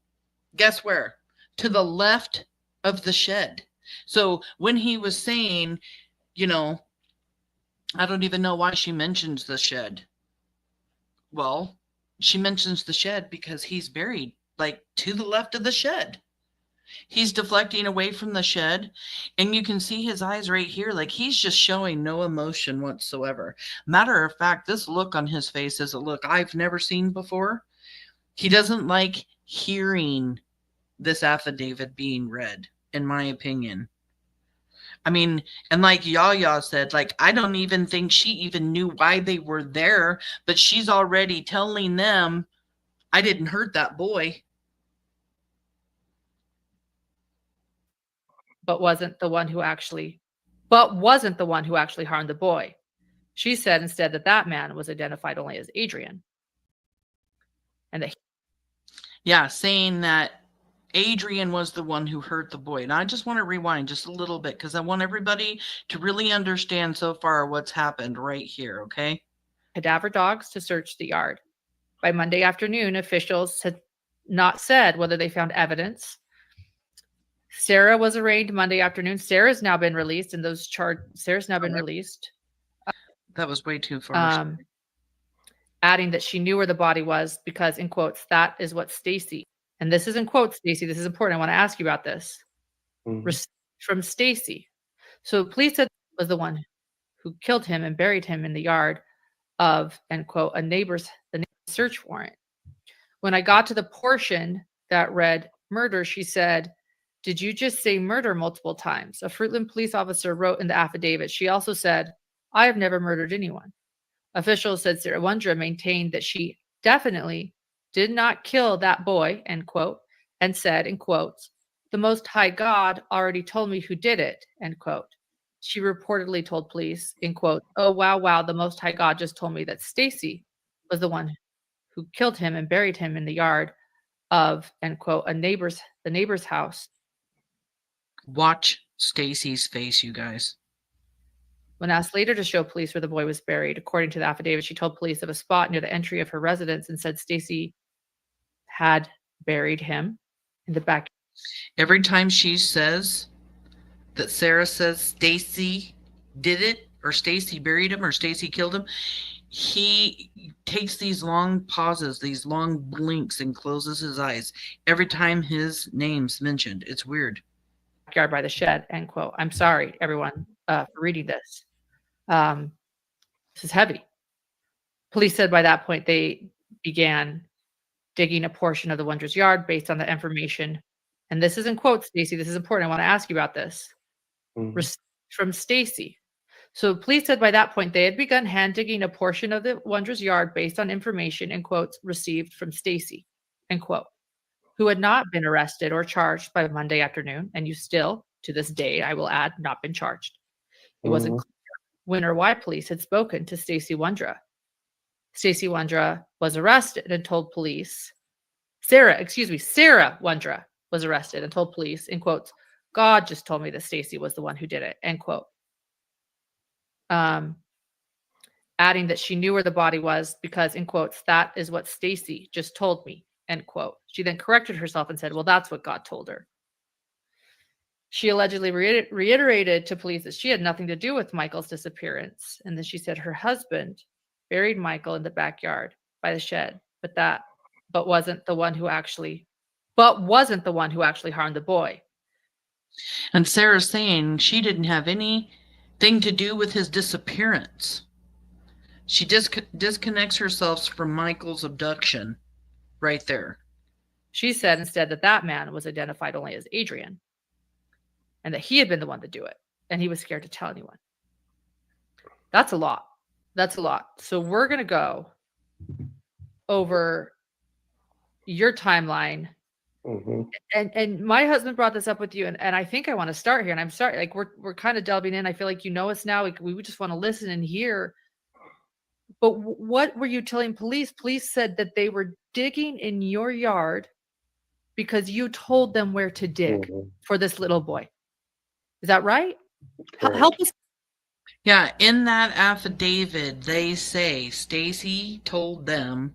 Guess where? To the left of the shed. So when he was saying, you know, I don't even know why she mentions the shed. Well, she mentions the shed because he's buried like to the left of the shed. He's deflecting away from the shed, and you can see his eyes right here. Like he's just showing no emotion whatsoever. Matter of fact, this look on his face is a look I've never seen before. He doesn't like hearing this affidavit being read, in my opinion. I mean, and like Yaya said, like, I don't even think she even knew why they were there, but she's already telling them, I didn't hurt that boy. But wasn't the one who actually harmed the boy. She said instead that man was identified only as Adrian. and that Yeah, saying that Adrian was the one who hurt the boy. And I just want to rewind just a little bit because I want everybody to really understand so far what's happened right here, okay? cadaver dogs to search the yard. By Monday afternoon, officials had not said whether they found evidence. Sarah was arraigned Monday afternoon. Sarah's now been released, and Sarah's now been released. That was way too far. Adding that she knew where the body was because, in quotes, that is what Stacey, and this is in quotes, Stacey, this is important. I want to ask you about this. From Stacey. So police said was the one who killed him and buried him in the yard of, end quote, the neighbor's search warrant. When I got to the portion that read murder, she said, "Did you just say murder multiple times?" A Fruitland police officer wrote in the affidavit. She also said, "I have never murdered anyone." Officials said Stacey Wondra maintained that she definitely did not kill that boy, end quote, and said, in quotes, "The Most High God already told me who did it," end quote. She reportedly told police, in quote, "Oh, wow, the Most High God just told me that Stacey was the one who killed him and buried him in the yard of," end quote, the neighbor's house. Watch Stacey's face, you guys. When asked later to show police where the boy was buried, according to the affidavit, she told police of a spot near the entry of her residence and said Stacey had buried him in the back. Every time she says that Sarah says Stacey did it, or Stacey buried him, or Stacey killed him, he takes these long pauses, these long blinks, and closes his eyes every time his name's mentioned. It's weird. Backyard by the shed, end quote. I'm sorry, everyone, for reading this. This is heavy. Police said by that point they began digging a portion of the Wondra's yard based on the information. And this is in quotes, Stacey. This is important. I want to ask you about this. From Stacey. So police said by that point they had begun hand digging a portion of the Wondra's yard based on information, in quotes, received from Stacey, end quote, who had not been arrested or charged by Monday afternoon, and you still, to this day, I will add, not been charged. It wasn't clear when or why police had spoken to Stacey Wondra. Stacey Wondra was arrested and told police, Sarah Wondra was arrested and told police, in quotes, "God just told me that Stacey was the one who did it," end quote. Adding that she knew where the body was because, in quotes, "that is what Stacey just told me," end quote. She then corrected herself and said, "Well, that's what God told her." She allegedly reiterated to police that she had nothing to do with Michael's disappearance. And then she said her husband buried Michael in the backyard by the shed, but wasn't the one who actually harmed the boy. And Sarah's saying she didn't have anything to do with his disappearance. She disconnects herself from Michael's abduction right there. She said instead that man was identified only as Adrian and that he had been the one to do it. And he was scared to tell anyone. That's a lot. That's a lot. So we're going to go over your timeline. And my husband brought this up with you, and I think I want to start here. And I'm sorry, like we're kind of delving in. I feel like you know us now. We just want to listen and hear. But what were you telling police? Police said that they were digging in your yard because you told them where to dig for this little boy. Is that right? Help us. Yeah, in that affidavit, they say Stacey told them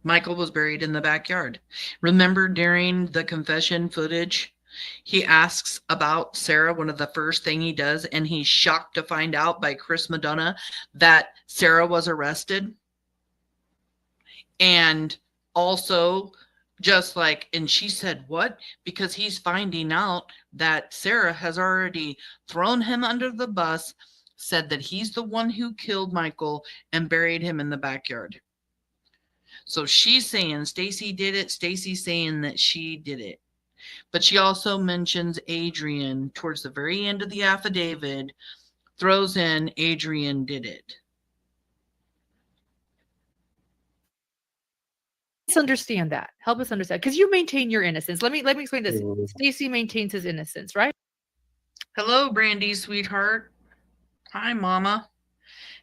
Michael was buried in the backyard. Remember during the confession footage, he asks about Sarah, one of the first thing he does, and he's shocked to find out by Chris Madonna that Sarah was arrested. And also and she said, what? Because he's finding out that Sarah has already thrown him under the bus, said that he's the one who killed Michael and buried him in the backyard. So she's saying Stacey did it. Stacey's saying that she did it. But she also mentions Adrian towards the very end of the affidavit, throws in Adrian did it. Understand that. Help us understand, because you maintain your innocence. Let me explain this. Stacey maintains his innocence, right? Hello, Brandy, sweetheart. Hi, Mama.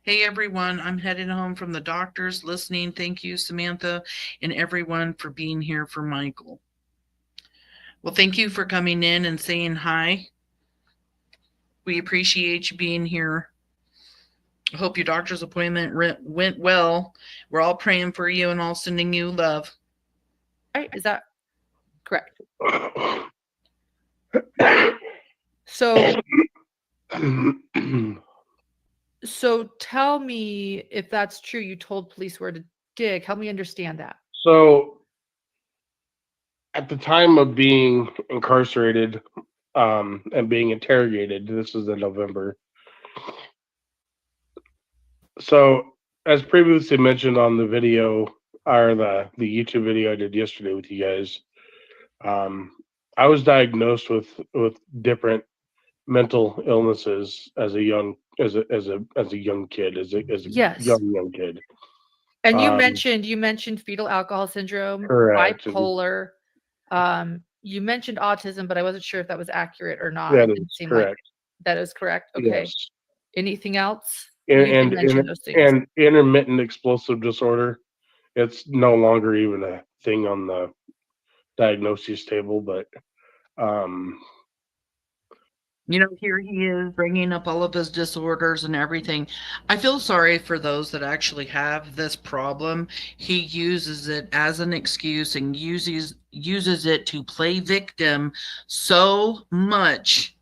Hey everyone, I'm heading home from the doctors listening. Thank you, Samantha, and everyone for being here for Michael. Well, thank you for coming in and saying hi. We appreciate you being here. I hope your doctor's appointment went well. We're all praying for you and all sending you love. Right? Is that correct? So, so tell me if that's true. You told police where to dig. Help me understand that. So, at the time of being incarcerated and being interrogated, this is in November. So, as previously mentioned on the video, or the YouTube video I did yesterday with you guys, I was diagnosed with different mental illnesses as a young kid, as a Yes. young kid. And you mentioned fetal alcohol syndrome, Correct. bipolar. You mentioned autism, but I wasn't sure if that was accurate or not. That It didn't is seem correct. like that is correct. Okay. Yes. Anything else? You did mention those things. And intermittent explosive disorder. It's no longer even a thing on the diagnosis table, but you know, here he is bringing up all of his disorders and everything. I feel sorry for those that actually have this problem. He uses it as an excuse and uses it to play victim so much.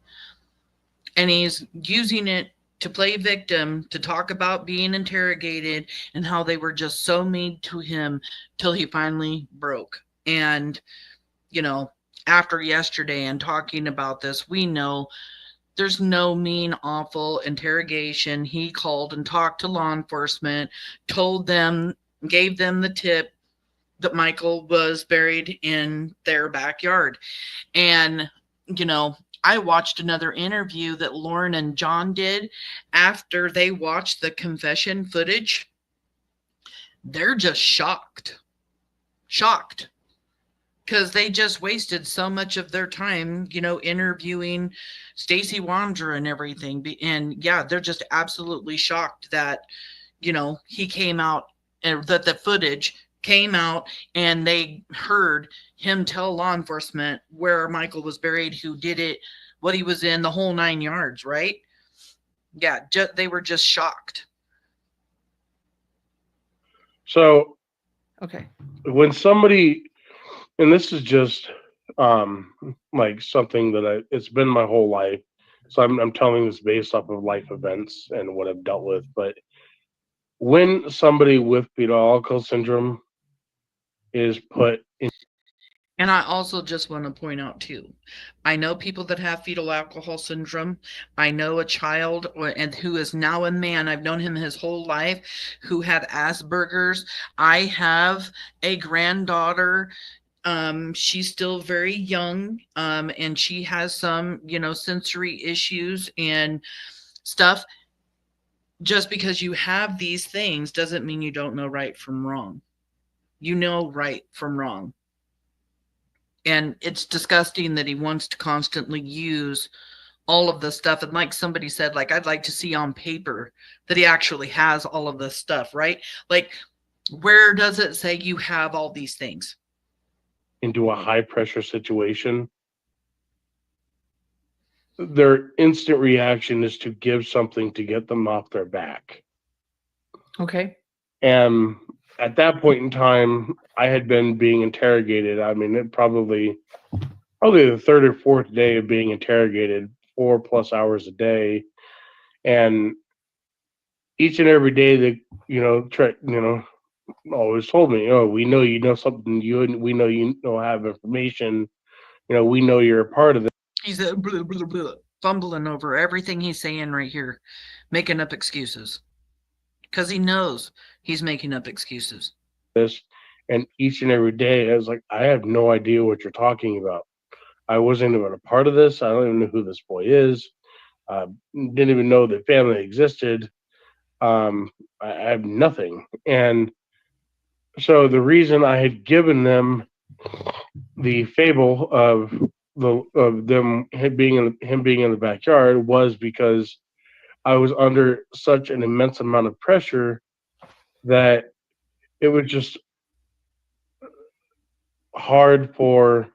And he's using it to play victim, to talk about being interrogated and how they were just so mean to him till he finally broke. And, you know, after yesterday and talking about this, we know there's no mean, awful interrogation. He called and talked to law enforcement, told them, gave them the tip that Michael was buried in their backyard. And, you know, I watched another interview that Lauren and John did after they watched the confession footage. They're just shocked. Because they just wasted so much of their time, you know, interviewing Stacey Wondra and everything. And yeah, they're just absolutely shocked that, you know, he came out and that the footage came out and they heard him tell law enforcement where Michael was buried, who did it, what he was in, the whole 9 yards, right? Yeah, they were just shocked. so Okay. when somebody, and this is just like something that it's been my whole life, so I'm telling this based off of life events and what I've dealt with. But when somebody with fetal alcohol syndrome is put in, And I also just want to point out too, I know people that have fetal alcohol syndrome. I know a child and who is now a man. I've known him his whole life who had Asperger's. I have a granddaughter. She's still very young, and she has some, you know, sensory issues and stuff. Just because you have these things doesn't mean you don't know right from wrong. You know right from wrong. And it's disgusting that he wants to constantly use all of this stuff. And like somebody said, like, I'd like to see on paper that he actually has all of this stuff, right? Like, where does it say you have all these things? into a high pressure situation, their instant reaction is to give something to get them off their back. Okay. And at that point in time, I had been being interrogated. I mean, it probably the third or fourth day of being interrogated, 4+ hours a day, and each and every day they, always told me, "Oh, we know you know something. We know you have information. We know you're a part of it." He's blah, blah, blah, fumbling over everything he's saying right here, making up excuses because he knows he's making up excuses. And each and every day, I was like, I have no idea what you're talking about. I wasn't even a part of this. I don't even know who this boy is. Didn't even know the family existed. I have nothing. And so the reason I had given them the fable of them being in the backyard was because I was under such an immense amount of pressure that it was just hard for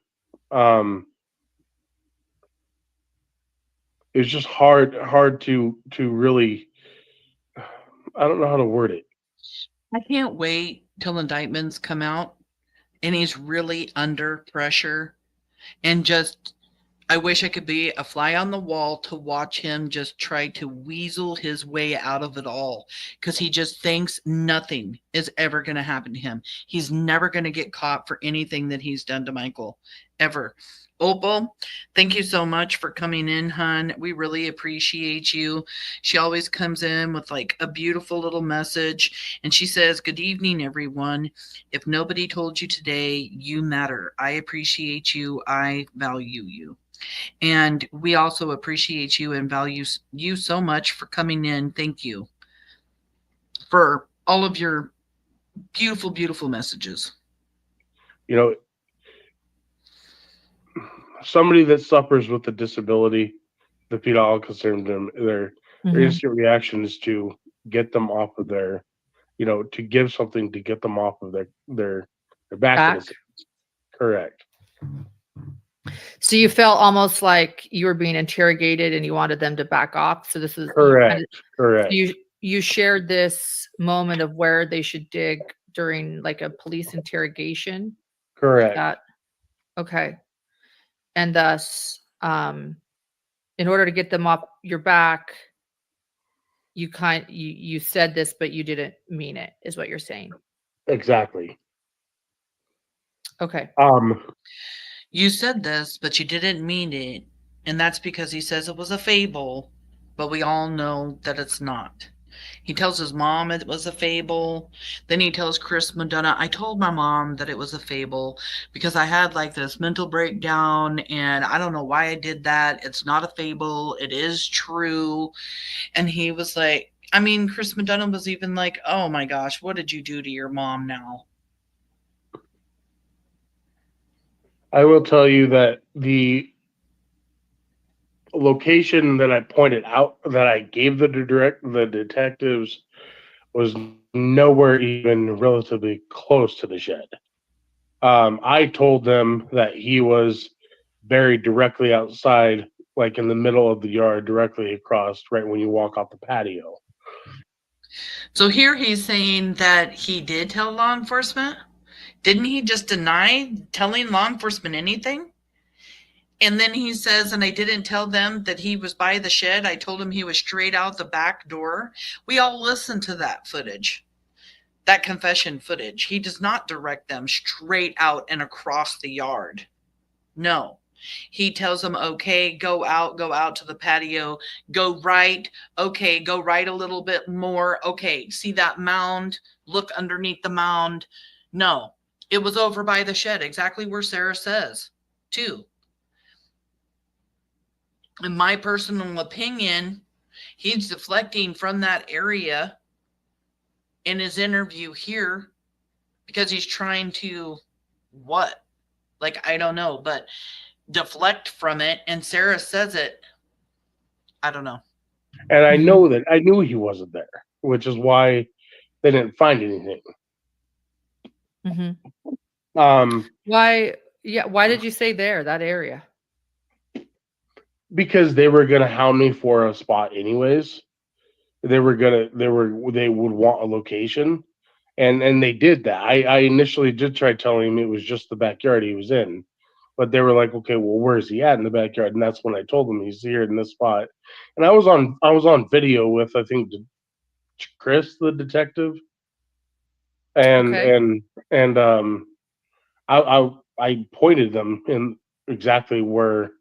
it was just hard to really, I don't know how to word it. I can't wait till indictments come out and he's really under pressure, and just I wish I could be a fly on the wall to watch him just try to weasel his way out of it all, because he just thinks nothing is ever going to happen to him. He's never going to get caught for anything that he's done to Michael, ever. Opal, thank you so much for coming in, hon. We really appreciate you. She always comes in with like a beautiful little message, and she says, "Good evening, everyone. If nobody told you today, you matter. I appreciate you. I value you." And we also appreciate you and value you so much for coming in. Thank you for all of your beautiful, beautiful messages. You know, somebody that suffers with a disability, the people all concerned them, their instant reaction is to get them off of their, to give something to get them off of their back. Correct. So you felt almost like you were being interrogated and you wanted them to back off. So this is correct. Correct. You shared this moment of where they should dig during like a police interrogation. Correct. Okay. And thus, in order to get them off your back, you said this, but you didn't mean it, is what you're saying. Exactly. Okay. You said this, but you didn't mean it. And that's because he says it was a fable, but we all know that it's not. He tells his mom it was a fable. Then he tells Chris Madonna, "I told my mom that it was a fable because I had like this mental breakdown and I don't know why I did that. It's not a fable. It is true." And he was like, Chris Madonna was even like, "Oh my gosh, what did you do to your mom now?" I will tell you that the location that I pointed out, that I gave the detectives, was nowhere even relatively close to the shed. I told them that he was buried directly outside, like in the middle of the yard, directly across, right when you walk off the patio. So here he's saying that he did tell law enforcement. Didn't he just deny telling law enforcement anything? And then he says, "And I didn't tell them that he was by the shed. I told him he was straight out the back door." We all listened to that footage, that confession footage. He does not direct them straight out and across the yard. No. He tells them, "Okay, go out to the patio, go right. Okay, go right a little bit more. Okay, see that mound? Look underneath the mound." No, it was over by the shed, exactly where Sarah says, too. In my personal opinion, he's deflecting from that area in his interview here because he's trying to, what? Like, I don't know, but deflect from it. And Sarah says it. I don't know. And I knew he wasn't there, which is why they didn't find anything. Why did you say that area? Because they were gonna hound me for a spot anyways. They would want a location, and they did that. I initially did try telling him it was just the backyard he was in, but they were like, "Okay, well, where's he at in the backyard?" And that's when I told them he's here in this spot. And I was on video with, I think, Chris, the detective, and I pointed them in exactly where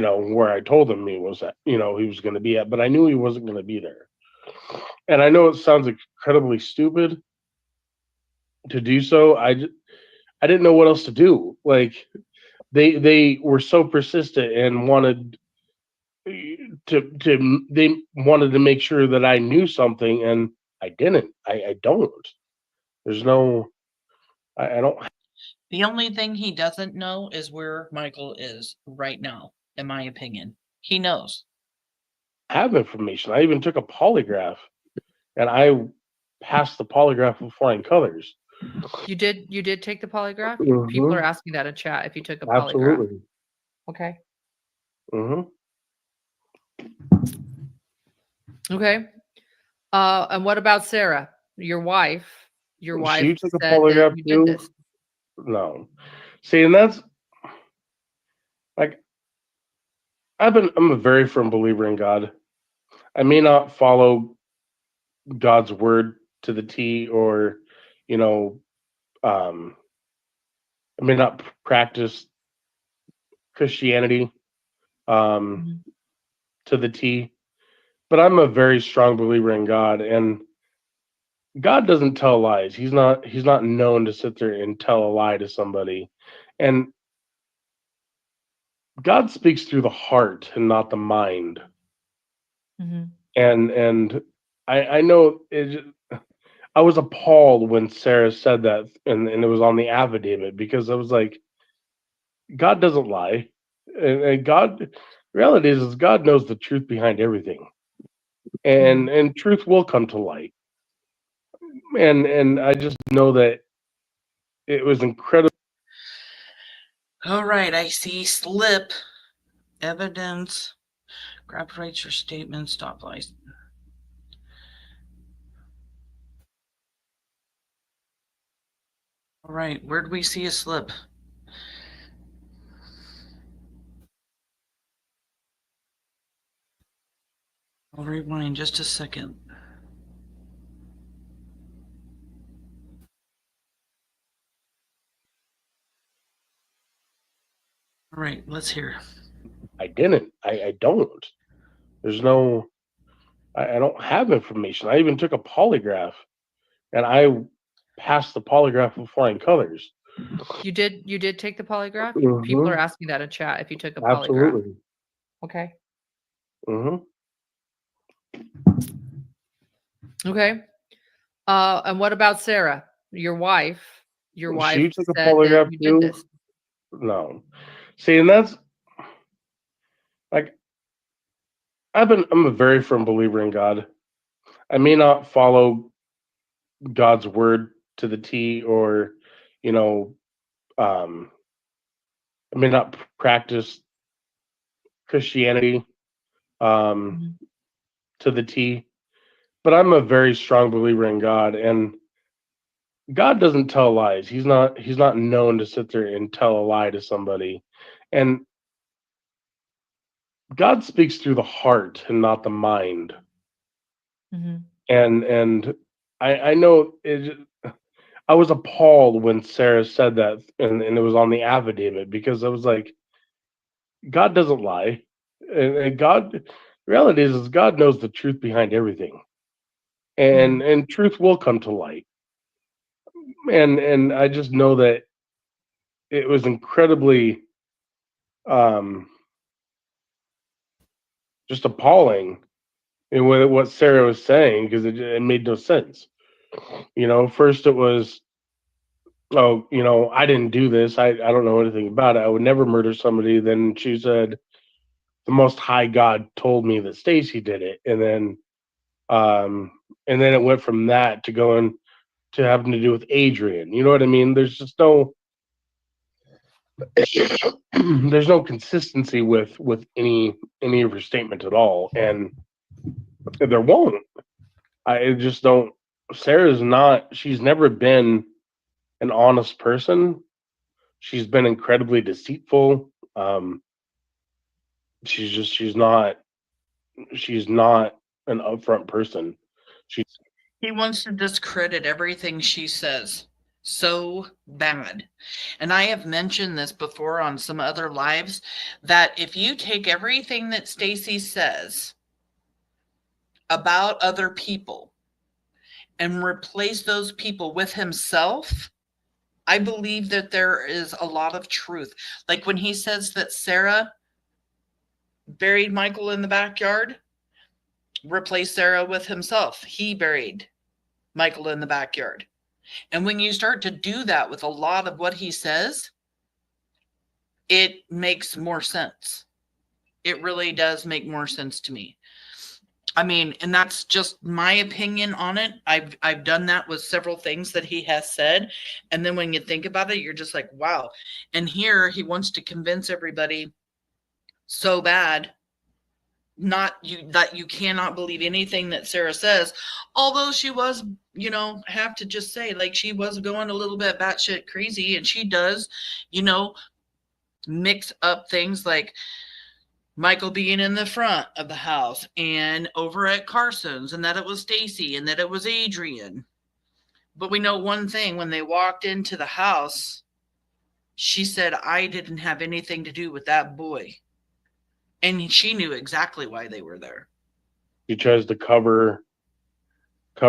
where I told him he was at, he was going to be at, but I knew he wasn't going to be there. And I know it sounds incredibly stupid to do so. I didn't know what else to do. Like, they were so persistent and wanted they wanted to make sure that I knew something, and I didn't. I don't. There's no, I don't. The only thing he doesn't know is where Michael is right now, in my opinion. He knows. have information. I even took a polygraph, and I passed the polygraph with flying colors. You did take the polygraph? People are Mhm. asking that in chat if you took a polygraph. Absolutely. Okay. Mhm. Okay. And what about Sarah, your wife? Your wife She took a said that polygraph you did too. this. No. See, and that's like I'm a very firm believer in God. I may not follow God's word to the T, or you know, I may not practice Christianity Mhm. to the T, but I'm a very strong believer in God, and God doesn't tell lies. He's not known to sit there and tell a lie to somebody. And God speaks through the heart and not the mind. Mhm. And I know I was appalled when Sarah said that, and it was on the affidavit, because I was like, God doesn't lie. And God, reality is God knows the truth behind everything. And truth will come to light. And I just know that it was incredible. All right, I see slip, evidence, grab rights or statements, stop lies. All right, where do we see a slip? I'll rewind just a second. All right, let's hear. I didn't. I don't. There's no. I don't have information. I even took a polygraph, and I passed the polygraph with flying colors. You did take the polygraph? People are Mhm. asking that in chat if you took a polygraph. Absolutely. Okay. Mhm. Okay. And what about Sarah, your wife? Your wife She took a said that polygraph you did too. this. No. See, and that's like I'm a very firm believer in God. I may not follow God's word to the T, or you know, um, I may not practice Christianity um, Mhm. to the T, but I'm a very strong believer in God, and God doesn't tell lies. He's not known to sit there and tell a lie to somebody. And God speaks through the heart and not the mind. Mhm. And I know I was appalled when Sarah said that, and it was on the affidavit, because I was like, God doesn't lie. And God, reality is God knows the truth behind everything. And truth will come to light. And I just know that it was incredibly um just appalling in what Sarah was saying, because it made no sense. First it was, oh, I didn't do this. I don't know anything about it. I would never murder somebody. Then she said, the Most High God told me that Stacey did it. And then it went from that to going to having to do with Adrian. You know what I mean? There's just no, there's no consistency with any of her statements at all, and there won't. I just don't. Sarah's not. She's never been an honest person. She's been incredibly deceitful. She's not an upfront person. She He wants to discredit everything she says so bad. And I have mentioned this before on some other lives, that if you take everything that Stacey says about other people and replace those people with himself, I believe that there is a lot of truth. Like when he says that Sarah buried Michael in the backyard, replace Sarah with himself. He buried Michael in the backyard. And when you start to do that with a lot of what he says, it makes more sense. It really does make more sense to me. I mean, and that's just my opinion on it. I've done that with several things that he has said. And then when you think about it, you're just like, wow. And here he wants to convince everybody so bad not you that you cannot believe anything that Sarah says, although she was, I have to just say, like, she was going a little bit batshit crazy, and she does, mix up things like Michael being in the front of the house and over at Carson's, and that it was Stacey and that it was Adrian. But we know one thing: when they walked into the house, she said, I didn't have anything to do with that boy. And she knew exactly why they were there. She tries to cover she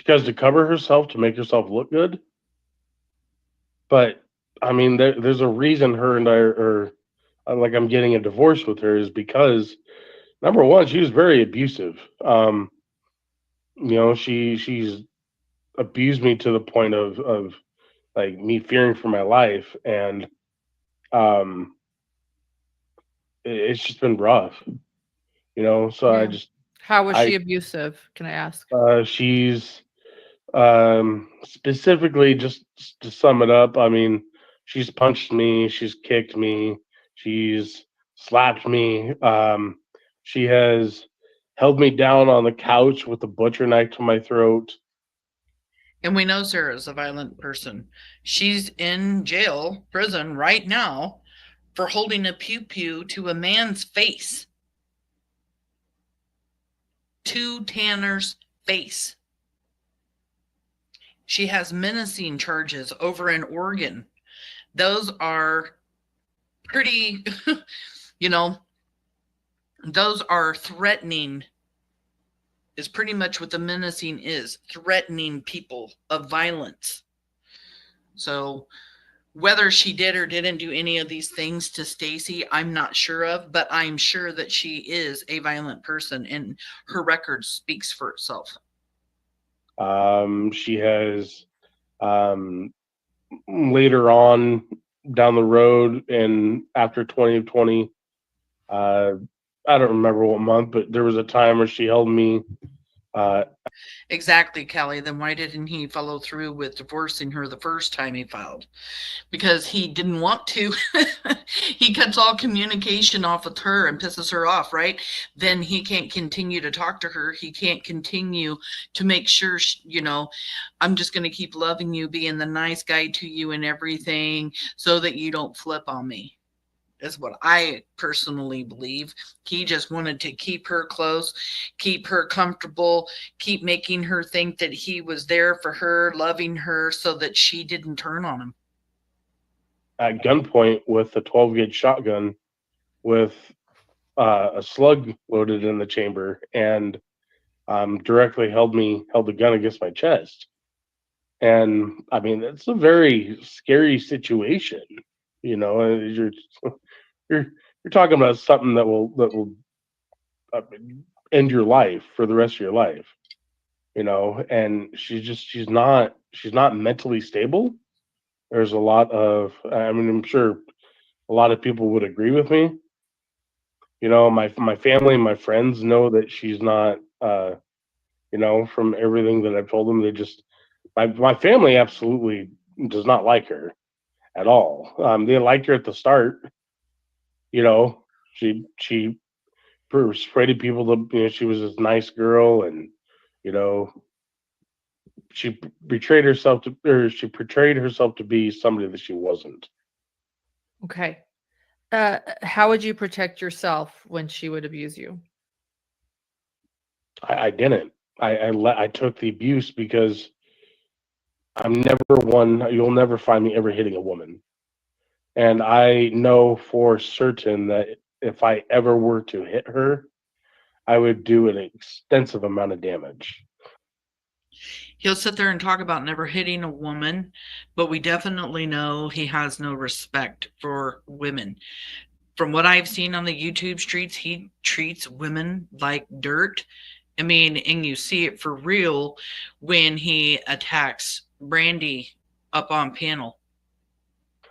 tries to cover herself to make herself look good. But I mean, there's a reason her and I are like, I'm getting a divorce with her, is because, number one, she was very abusive. She's abused me to the point of like me fearing for my life, and it's just been rough, so Yeah. How was she abusive? Can I ask? She's specifically, just to sum it up, I mean, she's punched me, she's kicked me, she's slapped me. She has held me down on the couch with a butcher knife to my throat. And we know Sarah's a violent person. She's in jail, prison right now for holding a pew-pew to a man's face. To Tanner's face. She has menacing charges over in Oregon. Those are pretty, those are threatening, is pretty much what the menacing is, threatening people of violence. So whether she did or didn't do any of these things to Stacey, I'm not sure of, but I'm sure that she is a violent person, and her record speaks for itself. She has, later on down the road, and after 2020, I don't remember what month, but there was a time where she held me. Exactly, Kelly. Then why didn't he follow through with divorcing her the first time he filed? Because he didn't want to. He cuts all communication off with her and pisses her off, right? Then he can't continue to talk to her. He can't continue to make sure, I'm just going to keep loving you, being the nice guy to you and everything, so that you don't flip on me. Is what I personally believe. He just wanted to keep her close, keep her comfortable, keep making her think that he was there for her, loving her, so that she didn't turn on him. At gunpoint with a 12-gauge shotgun with a slug loaded in the chamber, and directly held the gun against my chest. And I mean, it's a very scary situation. You're talking about something that will end your life for the rest of your life. And she's not mentally stable. There's a lot of, I'm sure a lot of people would agree with me. My family and my friends know that she's not, from everything that I've told them, they just, my family absolutely does not like her at all. They liked her at the start. She persuaded people to, she was this nice girl, and she portrayed herself to be somebody that she wasn't. Okay. How would you protect yourself when she would abuse you? I didn't. I took the abuse because I'm never one. You'll never find me ever hitting a woman. And I know for certain that if I ever were to hit her, I would do an extensive amount of damage. He'll sit there and talk about never hitting a woman, but we definitely know he has no respect for women. From what I've seen on the YouTube streets, he treats women like dirt. I mean, and you see it for real when he attacks Brandy up on panel.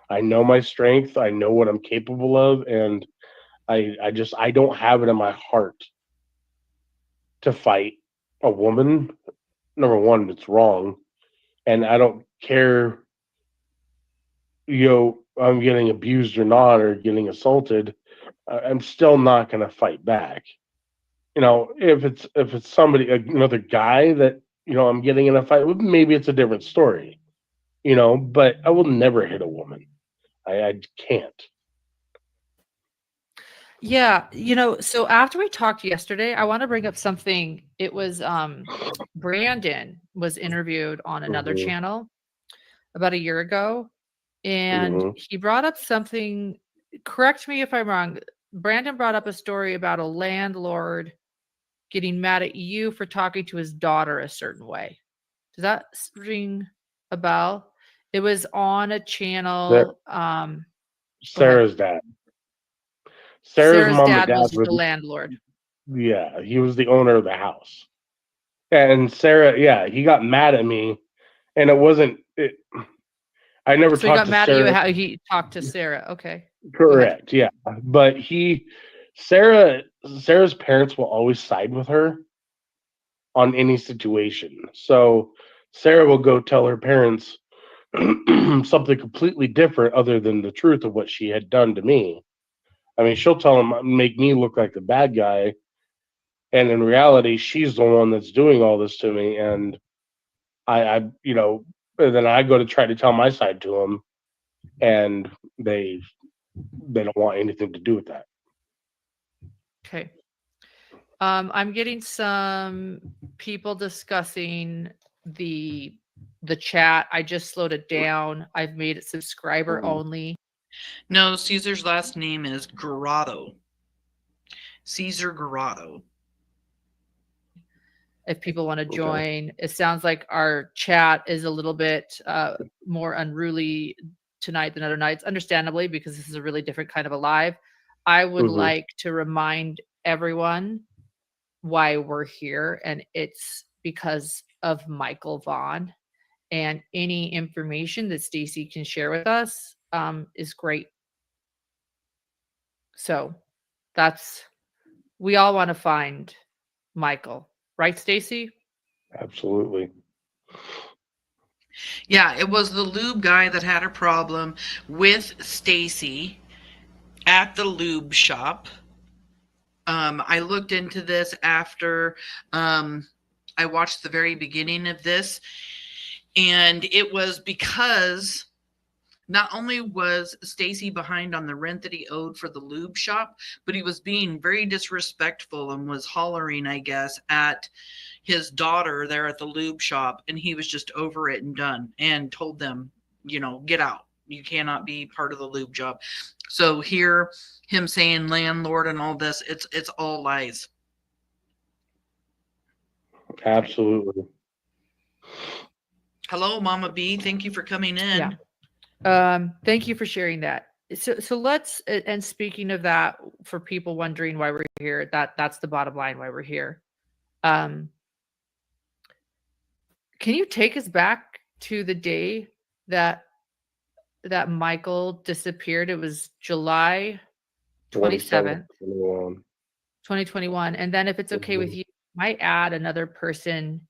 I know my strength. I know what I'm capable of, and I don't have it in my heart to fight a woman. Number one, it's wrong. And I don't care, I'm getting abused or not, or getting assaulted. I'm still not going to fight back. If it's somebody, another guy that, I'm getting in a fight with, maybe it's a different story, but I will never hit a woman. I can't. Yeah, so after we talked yesterday, I want to bring up something. It was Brandon was interviewed on another Mhm. channel about a year ago, and Mhm. he brought up something. Correct me if I'm wrong. Brandon brought up a story about a landlord getting mad at you for talking to his daughter a certain way. Does that ring a bell? It was on a channel. Go ahead. Sarah's dad. Sarah's Sarah's mom and dad dad was were, the landlord. yeah, he was the owner of the house. And Sarah, yeah, he got mad at me, and it wasn't. I never So he talked got to mad at you Sarah. how he talked to Sarah. Okay. Go ahead. Correct, yeah, but Sarah's parents will always side with her on any situation. So Sarah will go tell her parents something completely different other than the truth of what she had done to me. I mean, she'll tell them, make me look like the bad guy, and in reality, she's the one that's doing all this to me. And and then I go to try to tell my side to them, and they don't want anything to do with that. Okay. I'm getting some people discussing the chat. I just slowed it down. I've made it subscriber only. No, Caesar's last name is Grotto. Caesar Grotto. If people want to join, it sounds like our chat is a little bit more unruly tonight than other nights, understandably, because this is a really different kind of a live. I would like to remind everyone why we're here, and it's because of Michael Vaughn, and any information that Stacey can share with us is great. So we all want to find Michael, right, Stacey? Absolutely. Yeah, it was the lube guy that had a problem with Stacey at the lube shop. I looked into this after I watched the very beginning of this, and it was because not only was Stacey behind on the rent that he owed for the lube shop, but he was being very disrespectful and was hollering, I guess, at his daughter there at the lube shop, and he was just over it and done and told them, get out. You cannot be part of the lube job. So here, him saying landlord and all this, it's all lies. Absolutely. Hello, Mama B. Thank you for coming in. Yeah. Thank you for sharing that. So let's, and speaking of that, for people wondering why we're here, that's the bottom line why we're here. Can you take us back to the day that Michael disappeared? It was July 27th, 2021. And then if it's okay with you, I might add another person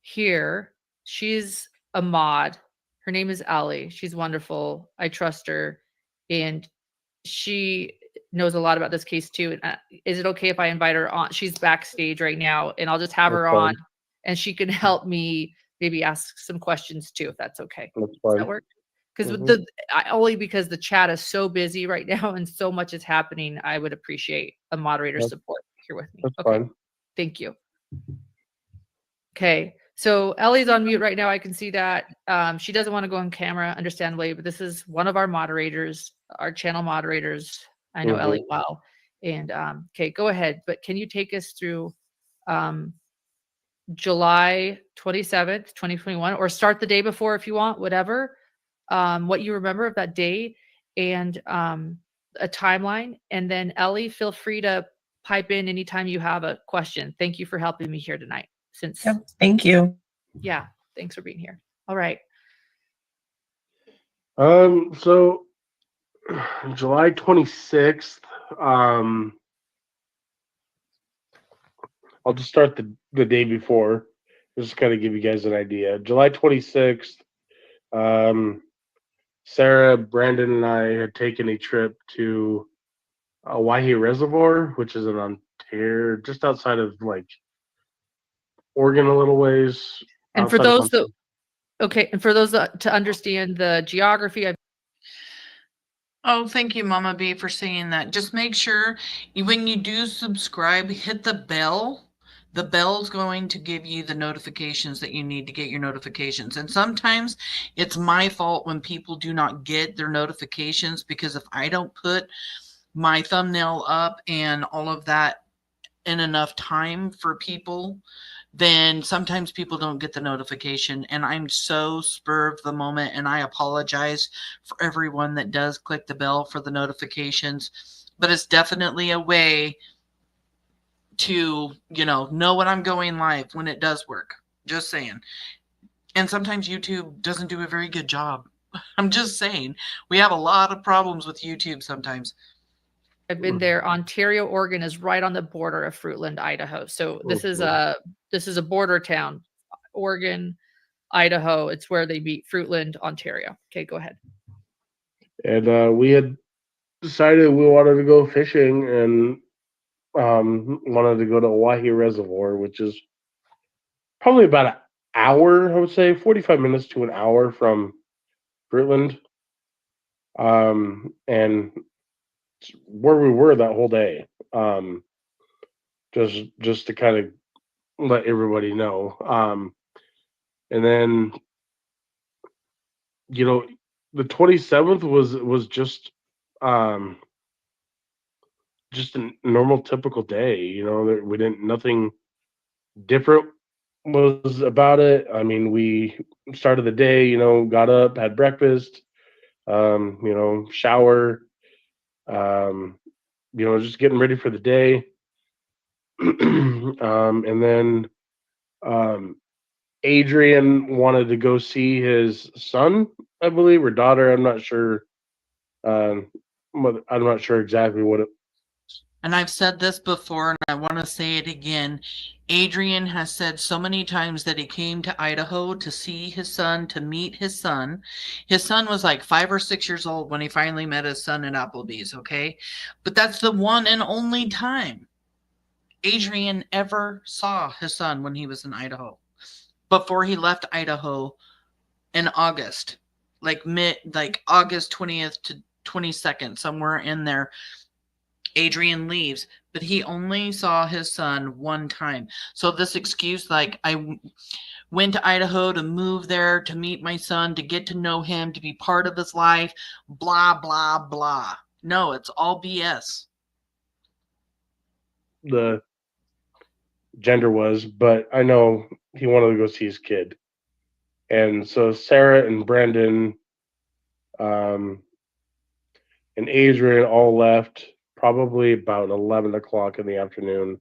here. She's a mod. Her name is Ellie. She's wonderful. I trust her. And she knows a lot about this case too. And is it okay if I invite her on? She's backstage right now, and I'll just have her on, and she can help me maybe ask some questions too, if that's okay. That's fine. Does that work? Because only because the chat is so busy right now and so much is happening, I would appreciate a moderator support here with me. That's fine. Thank you. Okay. So Ellie's on mute right now. I can see that. She doesn't want to go on camera, understandably, but this is one of our moderators, our channel moderators. I know Ellie well. And okay, go ahead. But can you take us through July 27th, 2021, or start the day before if you want, whatever, what you remember of that day, and a timeline. And then Ellie, feel free to pipe in anytime you have a question. Thank you for helping me here tonight. Thank you. Yeah, thanks for being here. All right. So July 26th, I'll just start the day before, just to kind of give you guys an idea. July 26th, Sarah, Brandon, and I had taken a trip to Owyhee Reservoir, which is in Ontario, just outside of like Oregon, a little ways. And for outside of those that, Ontario. okay, and for those that, to understand the geography, Oh, thank you, Mama B, for saying that. Just make sure when you do subscribe, hit the bell. The bell's going to give you the notifications that you need to get your notifications. And sometimes it's my fault when people do not get their notifications, because if I don't put my thumbnail up and all of that in enough time for people, then sometimes people don't get the notification. And I'm so spur of the moment, and I apologize for everyone that does click the bell for the notifications. But it's definitely a way to, know when I'm going live, when it does work. Just saying. And sometimes YouTube doesn't do a very good job. I'm just saying. We have a lot of problems with YouTube sometimes. I've been there. Ontario, Oregon is right on the border of Fruitland, Idaho. So this is a border town. Oregon, Idaho. It's where they meet. Fruitland, Ontario. Okay, go ahead. And we had decided we wanted to go fishing and wanted to go to Owyhee Reservoir, which is probably about an hour, I would say, 45 minutes to an hour from Fruitland. And where we were that whole day, just to kind of let everybody know. And then, the 27th was just a normal, typical day. We didn't, nothing different was about it. I mean, we started the day, got up, had breakfast, shower, just getting ready for the day. And then Adrian wanted to go see his son, I believe, or daughter. I'm not sure. I'm not sure exactly what it. And I've said this before, and I want to say it again. Adrian has said so many times that he came to Idaho to see his son, to meet his son. His son was like 5 or 6 years old when he finally met his son at Applebee's, okay? But that's the one and only time Adrian ever saw his son, when he was in Idaho, before he left Idaho in August, like August 20th to 22nd, somewhere in there. Adrian leaves, but he only saw his son one time. So this excuse, like, I went to Idaho to move there, to meet my son, to get to know him, to be part of his life, blah, blah, blah. No, it's all BS. The gender was, but I know he wanted to go see his kid. And so Sarah and Brandon and Adrian all left probably about 11 o'clock in the afternoon,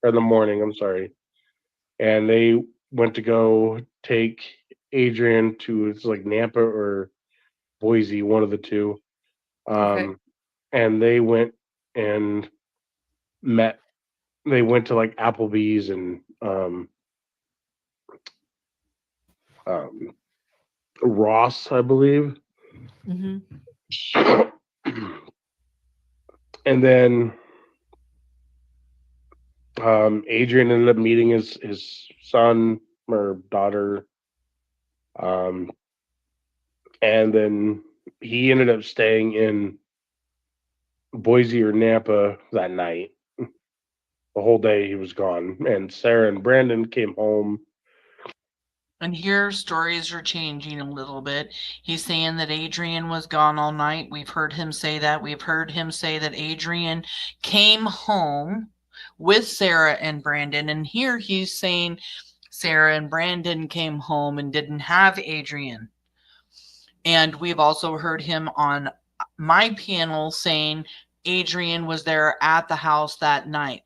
or in the morning, I'm sorry. And they went to go take Adrian to, it's like Nampa or Boise, one of the two. Okay. And they went and met, they went to like Applebee's and Ross, I believe. Mm-hmm. And then Adrian ended up meeting his son or daughter. And then he ended up staying in Boise or Nampa that night. The whole day he was gone. And Sarah and Brandon came home. And here stories are changing a little bit. He's saying that Adrian was gone all night. We've heard him say that. We've heard him say that Adrian came home with Sarah and Brandon. And here he's saying Sarah and Brandon came home and didn't have Adrian. And we've also heard him on my panel saying Adrian was there at the house that night.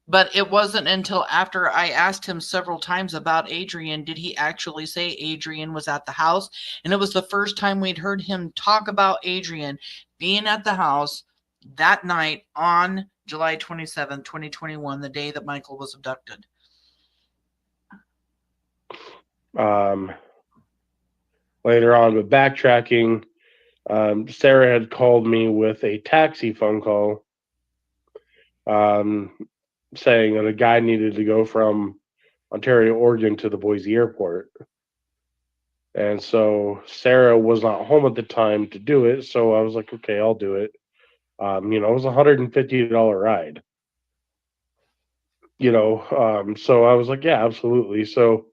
But it wasn't until after I asked him several times about Adrian did he actually say Adrian was at the house. And it was the first time we'd heard him talk about Adrian being at the house that night on July 27th, 2021, the day that Michael was abducted? Later on, but backtracking, Sarah had called me with a taxi phone call, saying that a guy needed to go from Ontario, Oregon to the Boise airport. And so Sarah was not home at the time to do it. So I was like, okay, I'll do it. It was a $150 ride. So I was like, yeah, absolutely. So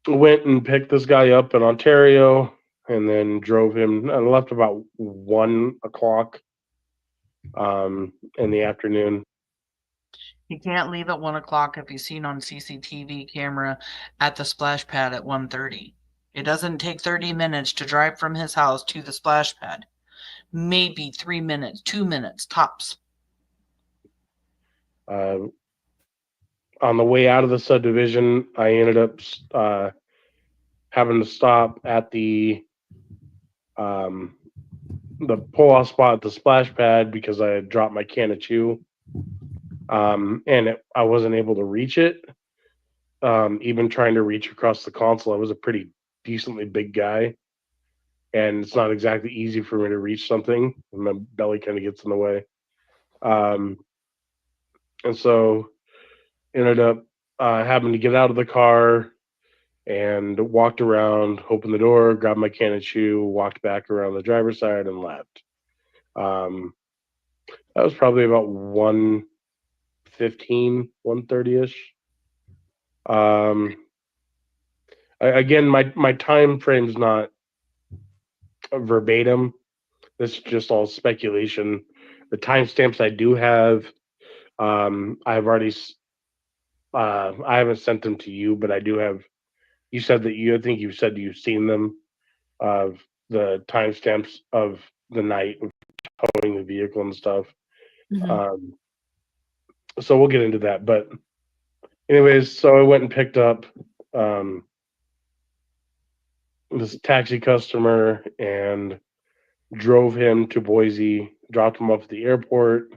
went and picked this guy up in Ontario and then drove him. I left about 1 o'clock in the afternoon. He can't leave at 1 o'clock if he's seen on CCTV camera at the splash pad at 1:30. It doesn't take 30 minutes to drive from his house to the splash pad. Maybe 3 minutes, 2 minutes tops. On the way out of the subdivision, I ended up having to stop at the pull-off spot at the splash pad because I had dropped my can of chew, and I wasn't able to reach it. Even trying to reach across the console, I was a pretty decently big guy, and it's not exactly easy for me to reach something. And my belly kind of gets in the way, and so ended up having to get out of the car and walked around, opened the door, grabbed my can of chew, walked back around the driver's side, and left. That was probably about 1:15, 1:30-ish. Again, my time frame's not verbatim. This is just all speculation. The timestamps I do have, I've already, I haven't sent them to you, but I do have. You said that I think you said you've seen them, of the timestamps of the night of towing the vehicle and stuff. Mm-hmm. So we'll get into that. But anyways, so I went and picked up this taxi customer and drove him to Boise, dropped him off at the airport.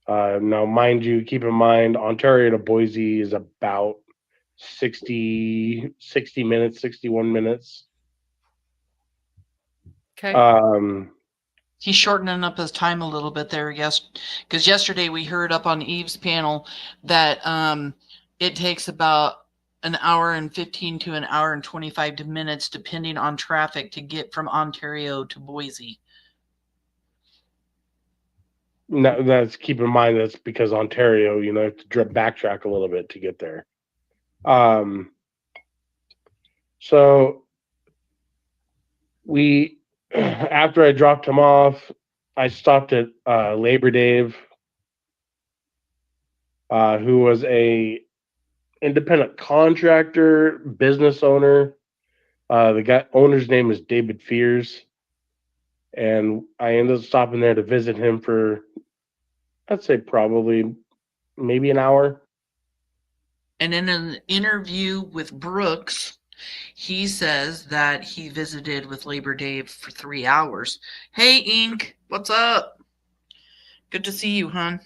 Now, mind you, keep in mind, Ontario to Boise is about 60 minutes, 61 minutes. Okay. He's shortening up his time a little bit there, yes, because yesterday we heard up on Eve's panel that it takes about an hour and 15 to an hour and 25 minutes, depending on traffic, to get from Ontario to Boise. No, that's keep in mind that's because Ontario, you have to backtrack a little bit to get there. So we, after I dropped him off, I stopped at Labor Dave, who was a independent contractor, business owner. The owner's name is David Fears, and I ended up stopping there to visit him for, I'd say probably maybe an hour. And in an interview with Brooks, he says that he visited with Labor Dave for 3 hours. Hey, Ink, what's up? Good to see you, hon.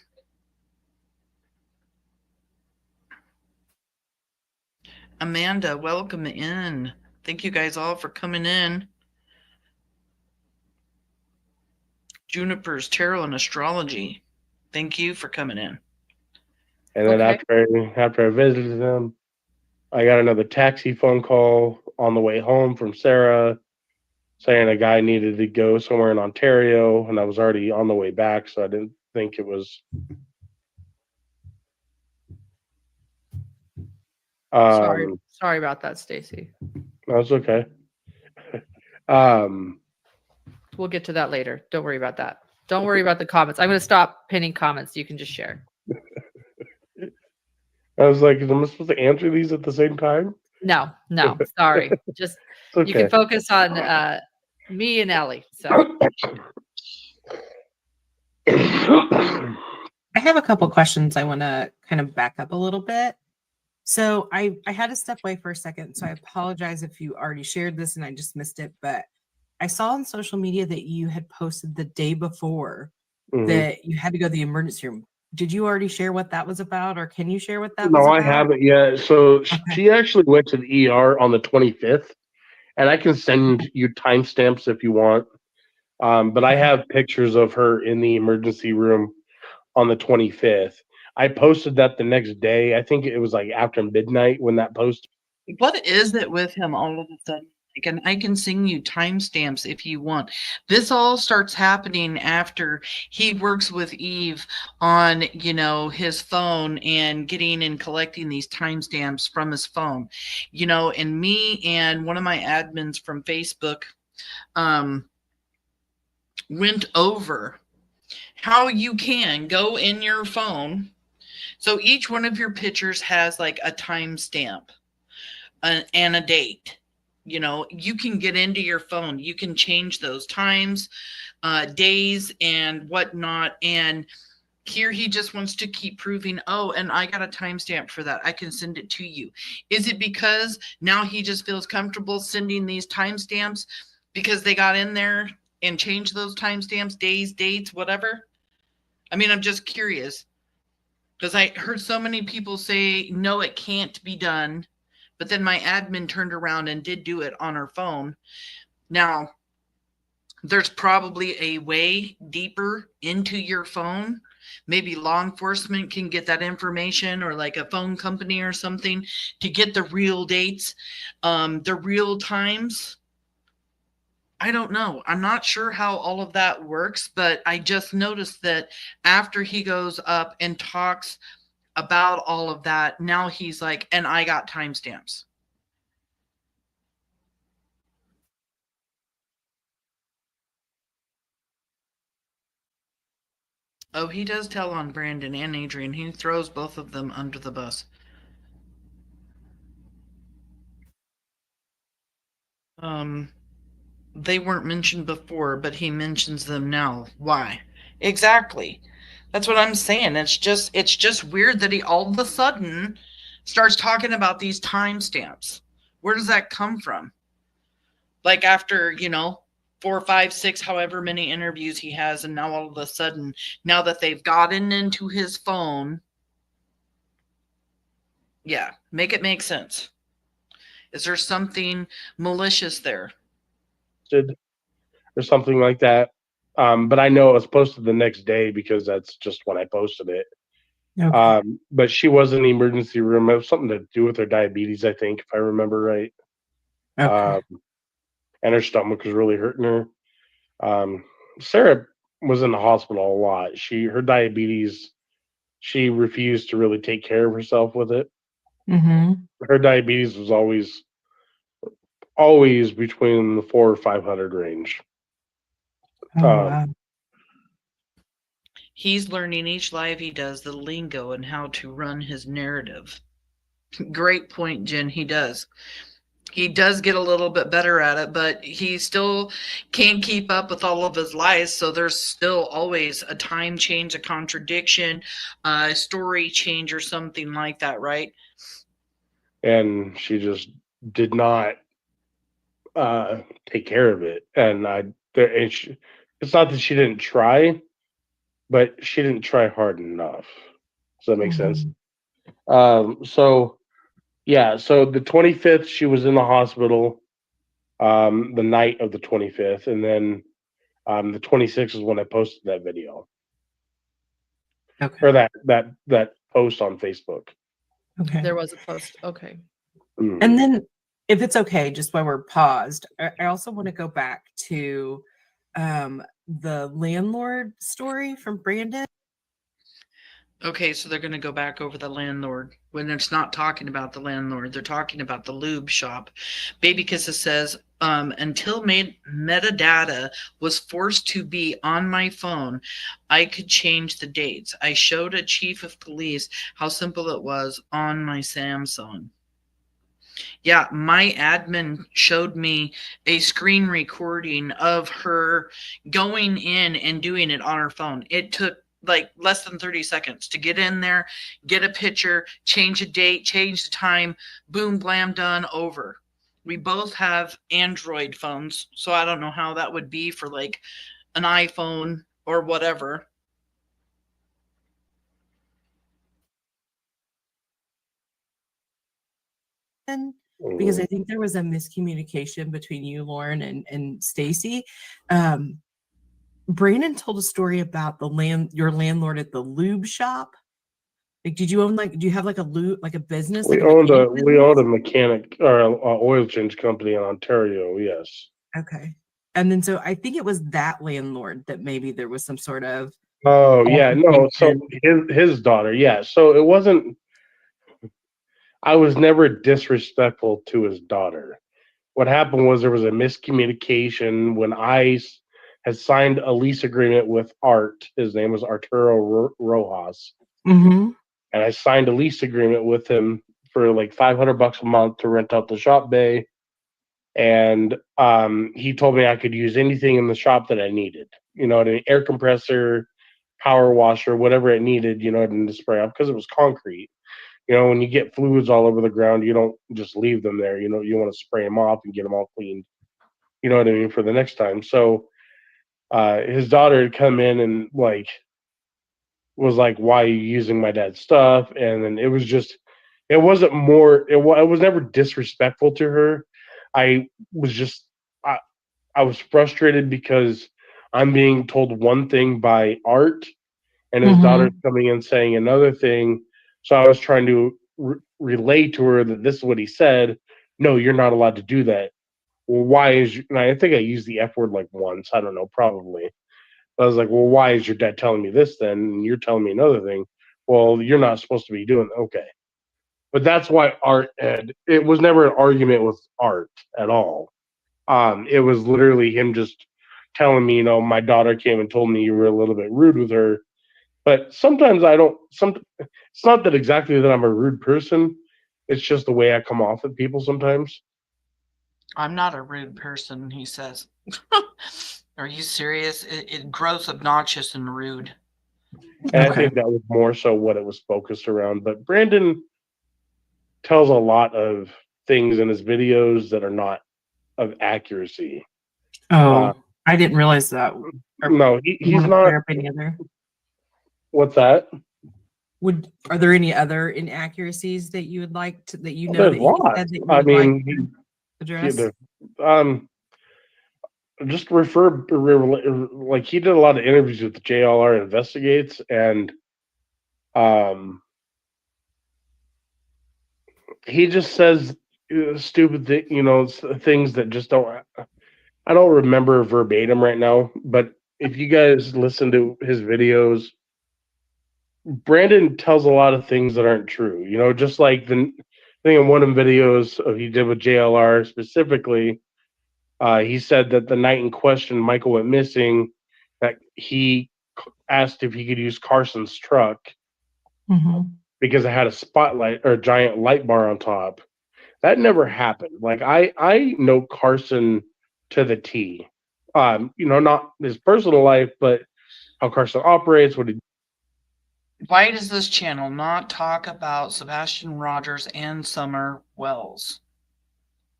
Amanda, welcome in. Thank you guys all for coming in. Juniper's Tarot and Astrology. Thank you for coming in. And then after I visited him, I got another taxi phone call on the way home from Sarah saying a guy needed to go somewhere in Ontario, and I was already on the way back, so I didn't think it was. Sorry about that, Stacey. That's okay. We'll get to that later. Don't worry about that. Don't worry about the comments. I'm going to stop pinning comments. You can just share. I was like, am I supposed to answer these at the same time? No, sorry. Just okay. You can focus on me and Ellie. So I have a couple questions. I want to kind of back up a little bit. So I had to step away for a second, so I apologize if you already shared this and I just missed it. But I saw on social media that you had posted the day before Mhm. that you had to go to the emergency room. Did you already share what that was about, or can you share what that was No, I about? haven't yet. So Okay. she actually went to the ER on the 25th, and I can send you timestamps if you want. But I have pictures of her in the emergency room on the 25th. I posted that the next day. I think it was like after midnight when that post. What is it with him all of a sudden? Like, I can sing you timestamps if you want. This all starts happening after he works with Eve on, you know, his phone and getting and collecting these timestamps from his phone. You know, and me and one of my admins from Facebook went over how you can go in your phone. So each one of your pictures has like a timestamp and a date. You know, you can get into your phone, you can change those times, days, and whatnot. And here he just wants to keep proving, oh, and I got a timestamp for that, I can send it to you. Is it because now he just feels comfortable sending these timestamps because they got in there and changed those timestamps, days, dates, whatever? I mean, I'm just curious because I heard so many people say, no, it can't be done. But then my admin turned around and did do it on her phone. Now, there's probably a way deeper into your phone. Maybe law enforcement can get that information, or like a phone company or something, to get the real dates, the real times. I don't know. I'm not sure how all of that works, but I just noticed that after he goes up and talks about all of that, now he's like, and I got timestamps. Oh, he does tell on Brandon and Adrian. He throws both of them under the bus. They weren't mentioned before, but he mentions them now. Why? Exactly. That's what I'm saying. It's just weird that he all of a sudden starts talking about these timestamps. Where does that come from? Like after, you know, 4, 5, 6, however many interviews he has, and now all of a sudden, now that they've gotten into his phone, yeah, make it make sense. Is there something malicious there? Or something like that. But I know it was posted the next day because that's just when I posted it. Okay. But she was in the emergency room. It was something to do with her diabetes, I think, if I remember right. Okay. And her stomach was really hurting her. Sarah was in the hospital a lot. Her diabetes, she refused to really take care of herself with it. Mm-hmm. Her diabetes was always between the 400 or 500 range. Oh, wow. He's learning each live he does the lingo and how to run his narrative. Great point, Jen. He does. He does get a little bit better at it, but he still can't keep up with all of his lies. So there's still always a time change, a contradiction, a story change, or something like that, right? And she just did not take care of it. And it's not that she didn't try, but she didn't try hard enough. Does that make sense? So the 25th, she was in the hospital, the night of the 25th. And then the 26th is when I posted that video. Okay. Or that post on Facebook. Okay. There was a post. Okay. Mm. And then, if it's okay, just while we're paused, I also want to go back to the landlord story from Brandon. Okay, so they're going to go back over the landlord when it's not talking about the landlord. They're talking about the lube shop. Baby Kisses says, until metadata was forced to be on my phone, I could change the dates. I showed a chief of police how simple it was on my Samsung. Yeah, my admin showed me a screen recording of her going in and doing it on her phone. It took like less than 30 seconds to get in there, get a picture, change a date, change the time, boom, blam, done, over. We both have Android phones, so I don't know how that would be for like an iPhone or whatever. Because I think there was a miscommunication between you, Lauren, and Stacey. Brandon told a story about your landlord at the lube shop. Like, did you own do you have like a lube, like a business? We like owned a mechanic or a oil change company in Ontario. Yes. Okay. And then so I think it was that landlord that maybe there was some sort of. Oh yeah, no. So his daughter, yeah. So it wasn't. I was never disrespectful to his daughter. What happened was there was a miscommunication when I had signed a lease agreement with Art. His name was Arturo Rojas. Mm-hmm. And I signed a lease agreement with him for like $500 a month to rent out the shop bay. And he told me I could use anything in the shop that I needed. You know, an air compressor, power washer, whatever it needed, you know, to spray up because it was concrete. You know, when you get fluids all over the ground, you don't just leave them there. You know, you want to spray them off and get them all cleaned. You know what I mean, for the next time. So his daughter had come in and like was like, "Why are you using my dad's stuff?" And then it was just, it wasn't more. It was never disrespectful to her. I was just, I was frustrated because I'm being told one thing by Art, and his daughter's coming in saying another thing. So I was trying to relay to her that this is what he said. No, you're not allowed to do that. Well, why is? And I think I used the F word like once. I don't know, probably. I was like, well, why is your dad telling me this then? And you're telling me another thing. Well, you're not supposed to be doing okay. But that's why Art had. It was never an argument with Art at all. It was literally him just telling me, you know, my daughter came and told me you were a little bit rude with her. But sometimes I don't. It's not that exactly that I'm a rude person. It's just the way I come off at people sometimes. I'm not a rude person, he says. Are you serious? It grows obnoxious and rude. And I think that was more so what it was focused around. But Brandon tells a lot of things in his videos that are not of accuracy. Oh, I didn't realize that. No, he's not. What's that? Are there any other inaccuracies that you would like to, that you know There's that a you lot. said that you I would mean, like to address? Just like he did a lot of interviews with JLR Investigates, and he just says stupid things that just don't. I don't remember verbatim right now, but if you guys listen to his videos, Brandon tells a lot of things that aren't true. You know, just like the thing in one of the videos he did with JLR specifically. He said that the night in question, Michael went missing, that he asked if he could use Carson's truck because it had a spotlight or a giant light bar on top. That never happened. Like I know Carson to the T. You know, not his personal life, but how Carson operates, what he. Why does this channel not talk about Sebastian Rogers and Summer Wells?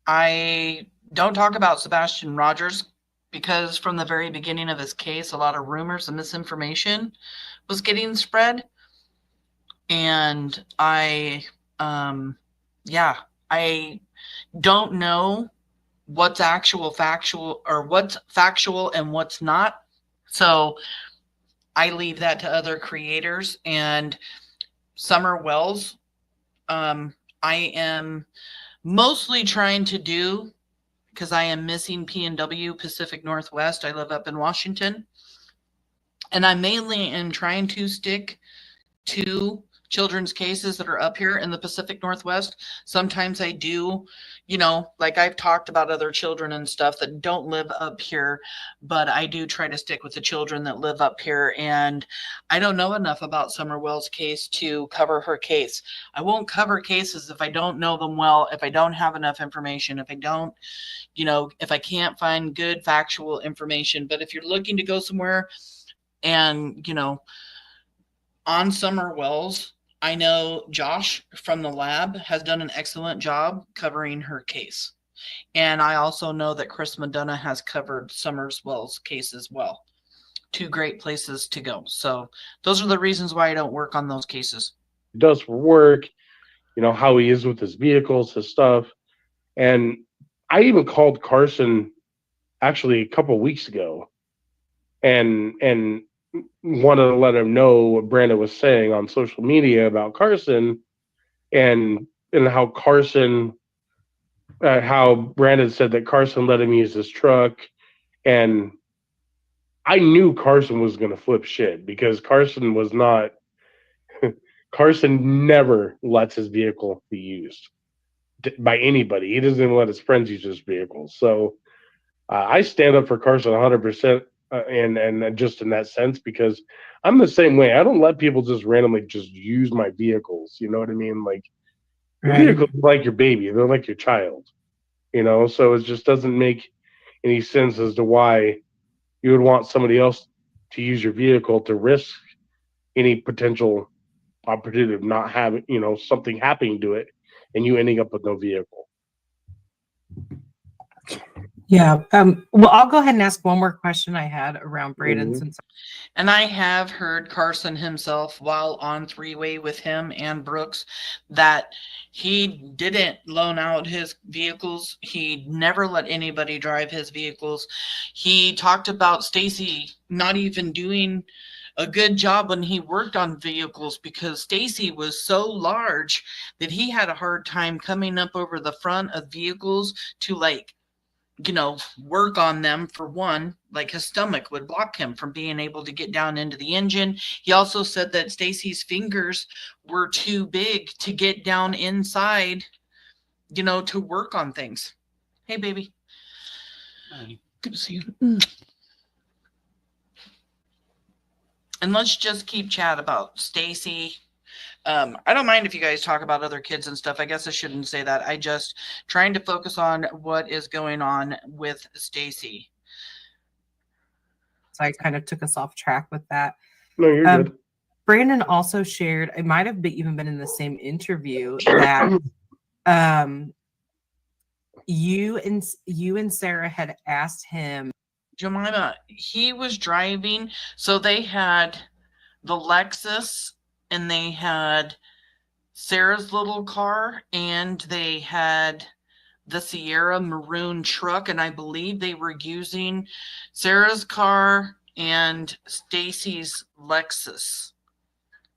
I don't talk about Sebastian Rogers because from the very beginning of his case, a lot of rumors and misinformation was getting spread. And I don't know what's factual or what's factual and what's not. So I leave that to other creators. And Summer Wells, I am mostly trying to do, because I am Missing PNW Pacific Northwest. I live up in Washington. And I mainly am trying to stick to children's cases that are up here in the Pacific Northwest. Sometimes I do, you know, like I've talked about other children and stuff that don't live up here, but I do try to stick with the children that live up here. And I don't know enough about Summer Wells' case to cover her case. I won't cover cases if I don't know them well, if I don't have enough information, if I don't, you know, if I can't find good factual information. But if you're looking to go somewhere and, you know, on Summer Wells, I know Josh from the lab has done an excellent job covering her case. And I also know that Chris Madonna has covered Summerswell's case as well. 2 great places to go. So those are the reasons why I don't work on those cases. He does for work, you know, how he is with his vehicles, his stuff. And I even called Carson actually a couple of weeks ago and wanted to let him know what Brandon was saying on social media about Carson and how Carson how Brandon said that Carson let him use his truck. And I knew Carson was going to flip shit because Carson was not Carson never lets his vehicle be used by anybody. He doesn't even let his friends use his vehicles. So I stand up for Carson 100%, and just in that sense, because I'm the same way. I don't let people just randomly just use my vehicles. You know what I mean? Like your vehicles are like your baby. They're like your child. You know, so it just doesn't make any sense as to why you would want somebody else to use your vehicle to risk any potential opportunity of not having, you know, something happening to it and you ending up with no vehicle. Yeah. Well, I'll go ahead and ask one more question I had around Brandon. Since And I have heard Carson himself while on three-way with him and Brooks that he didn't loan out his vehicles. He never let anybody drive his vehicles. He talked about Stacey not even doing a good job when he worked on vehicles because Stacey was so large that he had a hard time coming up over the front of vehicles to, like, you know, work on them. For one, like his stomach would block him from being able to get down into the engine. He also said that Stacey's fingers were too big to get down inside, you know, to work on things. Hey, baby. Good to see you. And let's just keep chat about Stacey. I don't mind if you guys talk about other kids and stuff. I guess I shouldn't say that. I just trying to focus on what is going on with Stacey. so I kind of took us off track with that. No, you're good. Brandon also shared, it might have even been in the same interview, that you and Sarah had asked him. Jemima, he was driving. So they had the Lexus and they had Sarah's little car and they had the Sierra maroon truck. And I believe they were using Sarah's car and Stacey's Lexus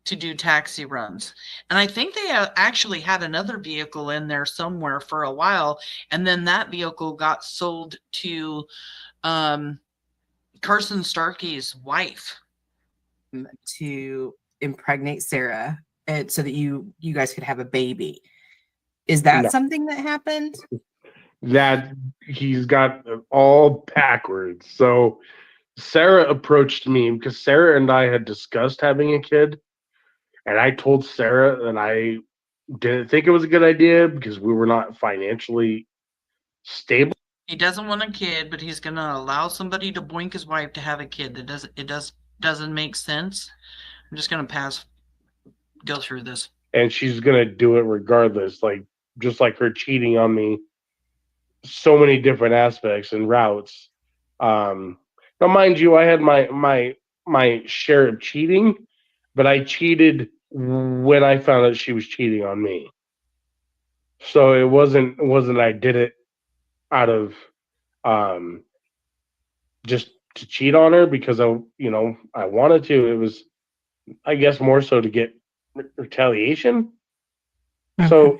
to do taxi runs. And I think they actually had another vehicle in there somewhere for a while. And then that vehicle got sold to Carson Starkey's wife. To impregnate Sarah and so that you guys could have a baby. Is that something that happened? That he's got all backwards. So Sarah approached me because Sarah and I had discussed having a kid. And I told Sarah that I didn't think it was a good idea because we were not financially stable. He doesn't want a kid, but he's going to allow somebody to boink his wife to have a kid. It doesn't make sense. I'm just going to go through this. And she's going to do it regardless, like just like her cheating on me, so many different aspects and routes. Now, mind you, I had my share of cheating, but I cheated when I found out she was cheating on me. So it wasn't I did it out of just to cheat on her because I wanted to. It was, I guess, more so to get retaliation. Okay. So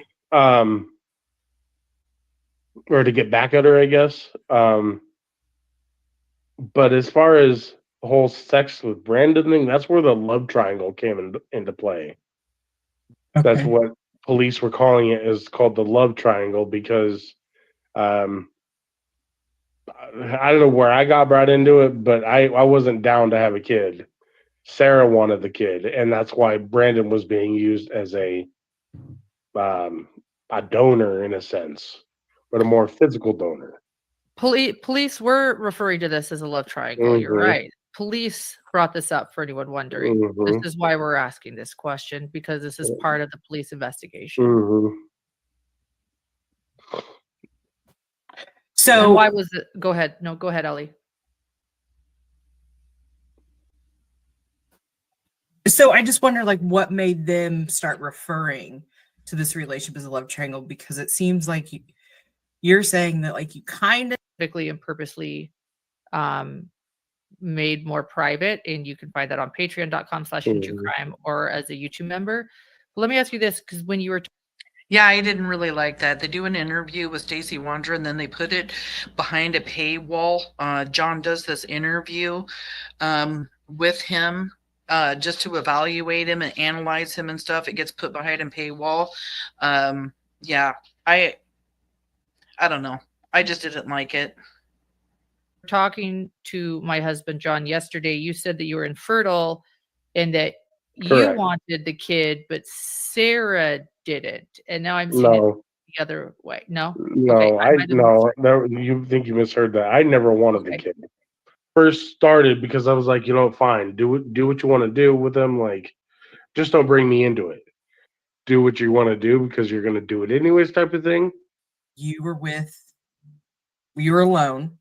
or to get back at her, I guess. But as far as the whole sex with Brandon thing, that's where the love triangle came into play. Okay. That's what police were calling it, is called the love triangle because I don't know where I got brought into it, but I wasn't down to have a kid. Sarah wanted the kid, and that's why Brandon was being used as a donor in a sense, but a more physical donor. Police were referring to this as a love triangle. You're right. Police brought this up for anyone wondering. This is why we're asking this question, because this is part of the police investigation. So why was it? Go ahead. No, go ahead, Ellie. So I just wonder, like, what made them start referring to this relationship as a love triangle? Because it seems like you're saying that, like, you kind of Typically and purposely made more private, and you can find that on patreon.com/inconsistencies or as a YouTube member. But let me ask you this, because when you were Yeah, I didn't really like that. They do an interview with Stacey Wondra and then they put it behind a paywall. John does this interview with him just to evaluate him and analyze him and stuff. It gets put behind a paywall. Yeah, I don't know. I just didn't like it. talking to my husband John yesterday, you said that you were infertile and that you Correct. wanted the kid, but Sarah didn't. And now I'm seeing it No, the other way. No? no, Okay. I might have no. You think you misheard that? I never wanted the Okay. kid. First started because I was like, fine, do what you want to do with them. Like, just don't bring me into it. Do what you want to do because you're going to do it anyways, type of thing. you were alone,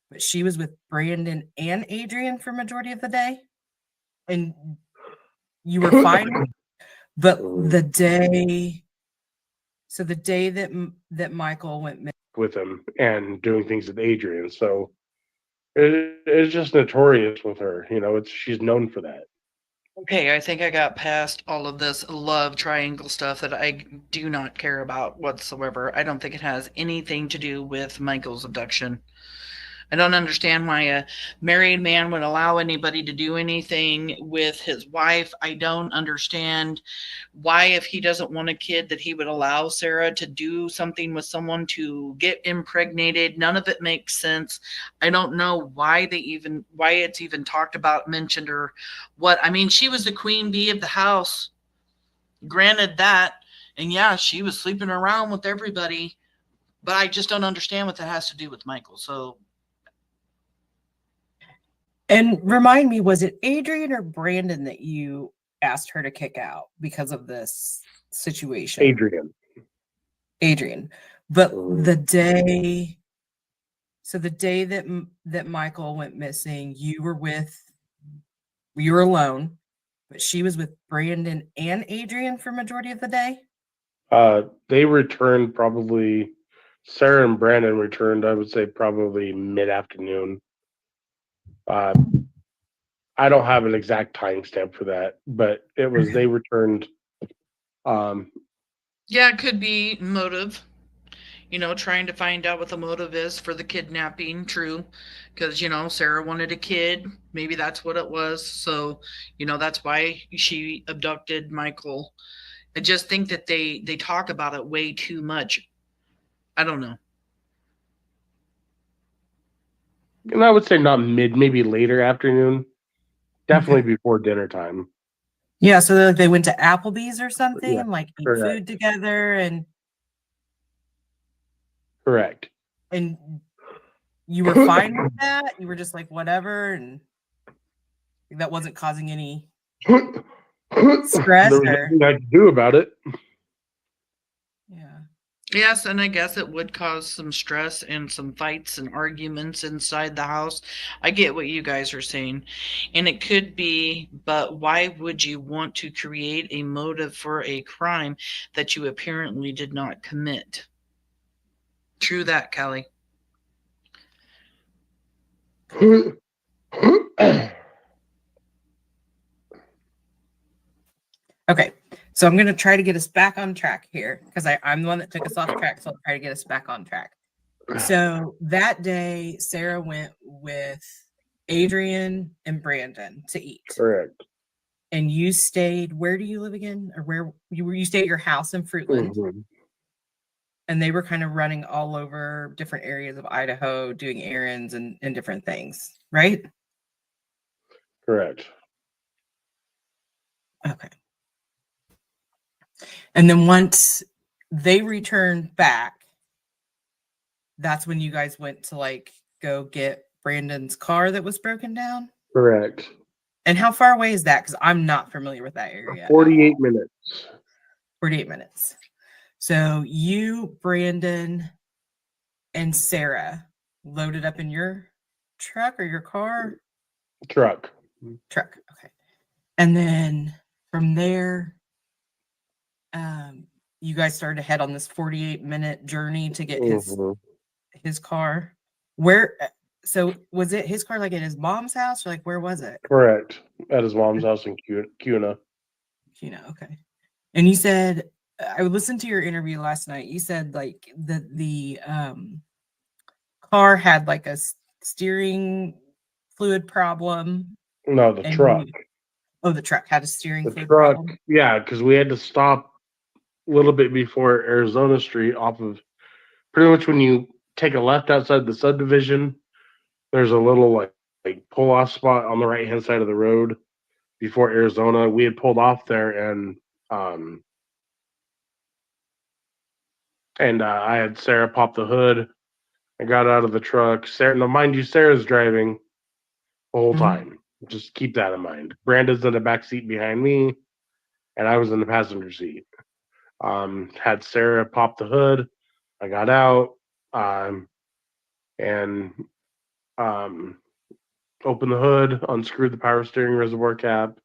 but she was with Brandon and Adrian for majority of the day, and you were fine. But the day that Michael went missing, With him and doing things with Adrian, so it's just notorious with her. She's known for that. Okay, I think I got past all of this love triangle stuff that I do not care about whatsoever. I don't think it has anything to do with Michael's abduction. I don't understand why a married man would allow anybody to do anything with his wife. I don't understand why, if he doesn't want a kid, that he would allow Sarah to do something with someone to get impregnated. None of it makes sense. I don't know why it's even talked about, mentioned, or what. I mean, she was the queen bee of the house. Granted that. And yeah, she was sleeping around with everybody. But I just don't understand what that has to do with Michael. So and remind me, was it Adrian or Brandon that you asked her to kick out because of this situation? Adrian. But the day that Michael went missing, you were alone, but she was with Brandon and Adrian for majority of the day. They returned probably. Sarah and Brandon returned, I would say, probably mid-afternoon. I don't have an exact timestamp for that, but they returned. yeah, it could be motive. Trying to find out what the motive is for the kidnapping. True. Because, Sarah wanted a kid. Maybe that's what it was. So, that's why she abducted Michael. I just think that they talk about it way too much. I don't know. And I would say not maybe later afternoon. Definitely before dinner time. Yeah, so they went to Applebee's or something, Yeah, and like eat correct. food together, and Correct. and you were fine with that. You were just like whatever, and that wasn't causing any stress. There was nothing I could do about it. Yeah. Yes, and I guess it would cause some stress and some fights and arguments inside the house. I get what you guys are saying. And it could be, but why would you want to create a motive for a crime that you apparently did not commit? True that, Kelly. Okay, so I'm going to try to get us back on track here because I'm the one that took us off track, so I'll try to get us back on track. So that day, Sarah went with Adrian and Brandon to eat. Correct. And you stayed, where do you live again? Or where you stayed at your house in Fruitland? Mm-hmm. And they were kind of running all over different areas of Idaho, doing errands and different things, right? Correct. Okay. And then once they returned back, that's when you guys went to like go get Brandon's car that was broken down? Correct. And how far away is that? Because I'm not familiar with that area. 48 minutes. 48 minutes. So you, Brandon, and Sarah loaded up in your truck or your car? Truck. Truck. Okay. And then from there, you guys started to head on this 48-minute journey to get his car. Where? So was it his car like at his mom's house, or like where was it? Correct. At his mom's house in Cuna. Cuna. Okay. And you said, I listened to your interview last night. You said like the car had like a steering fluid problem. No, the truck. The truck had a steering The fluid truck. problem. Yeah, because we had to stop a little bit before Arizona Street off of pretty much when you take a left outside the subdivision, there's a little like pull off spot on the right hand side of the road before Arizona. We had pulled off there and I had Sarah pop the hood. I got out of the truck. Sarah, now mind you, Sarah's driving the whole time. Just keep that in mind. Brandon's in the back seat behind me, and I was in the passenger seat. Had Sarah pop the hood. I got out and opened the hood, unscrewed the power steering reservoir cap,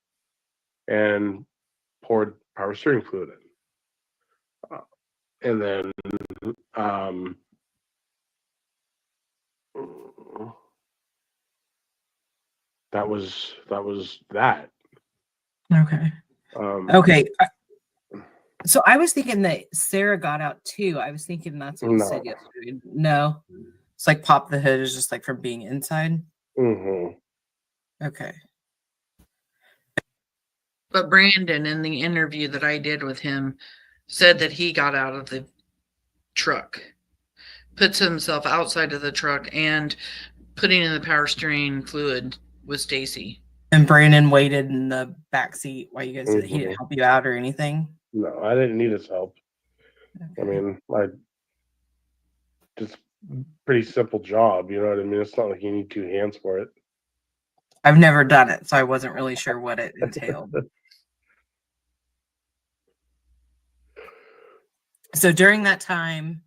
and poured power steering fluid in. And then that was that. Okay. Okay. So I was thinking that Sarah got out too. I was thinking that's what you said yesterday. No. It's like pop the hood is just like from being inside. Okay. But Brandon, in the interview that I did with him, said that he got out of the truck, puts himself outside of the truck, and putting in the power steering fluid with Stacey. And Brandon waited in the back seat while you guys did. He didn't help you out or anything? No, I didn't need his help. Okay. I mean, just pretty simple job, you know what I mean? It's not like you need two hands for it. I've never done it, so I wasn't really sure what it entailed. So during that time,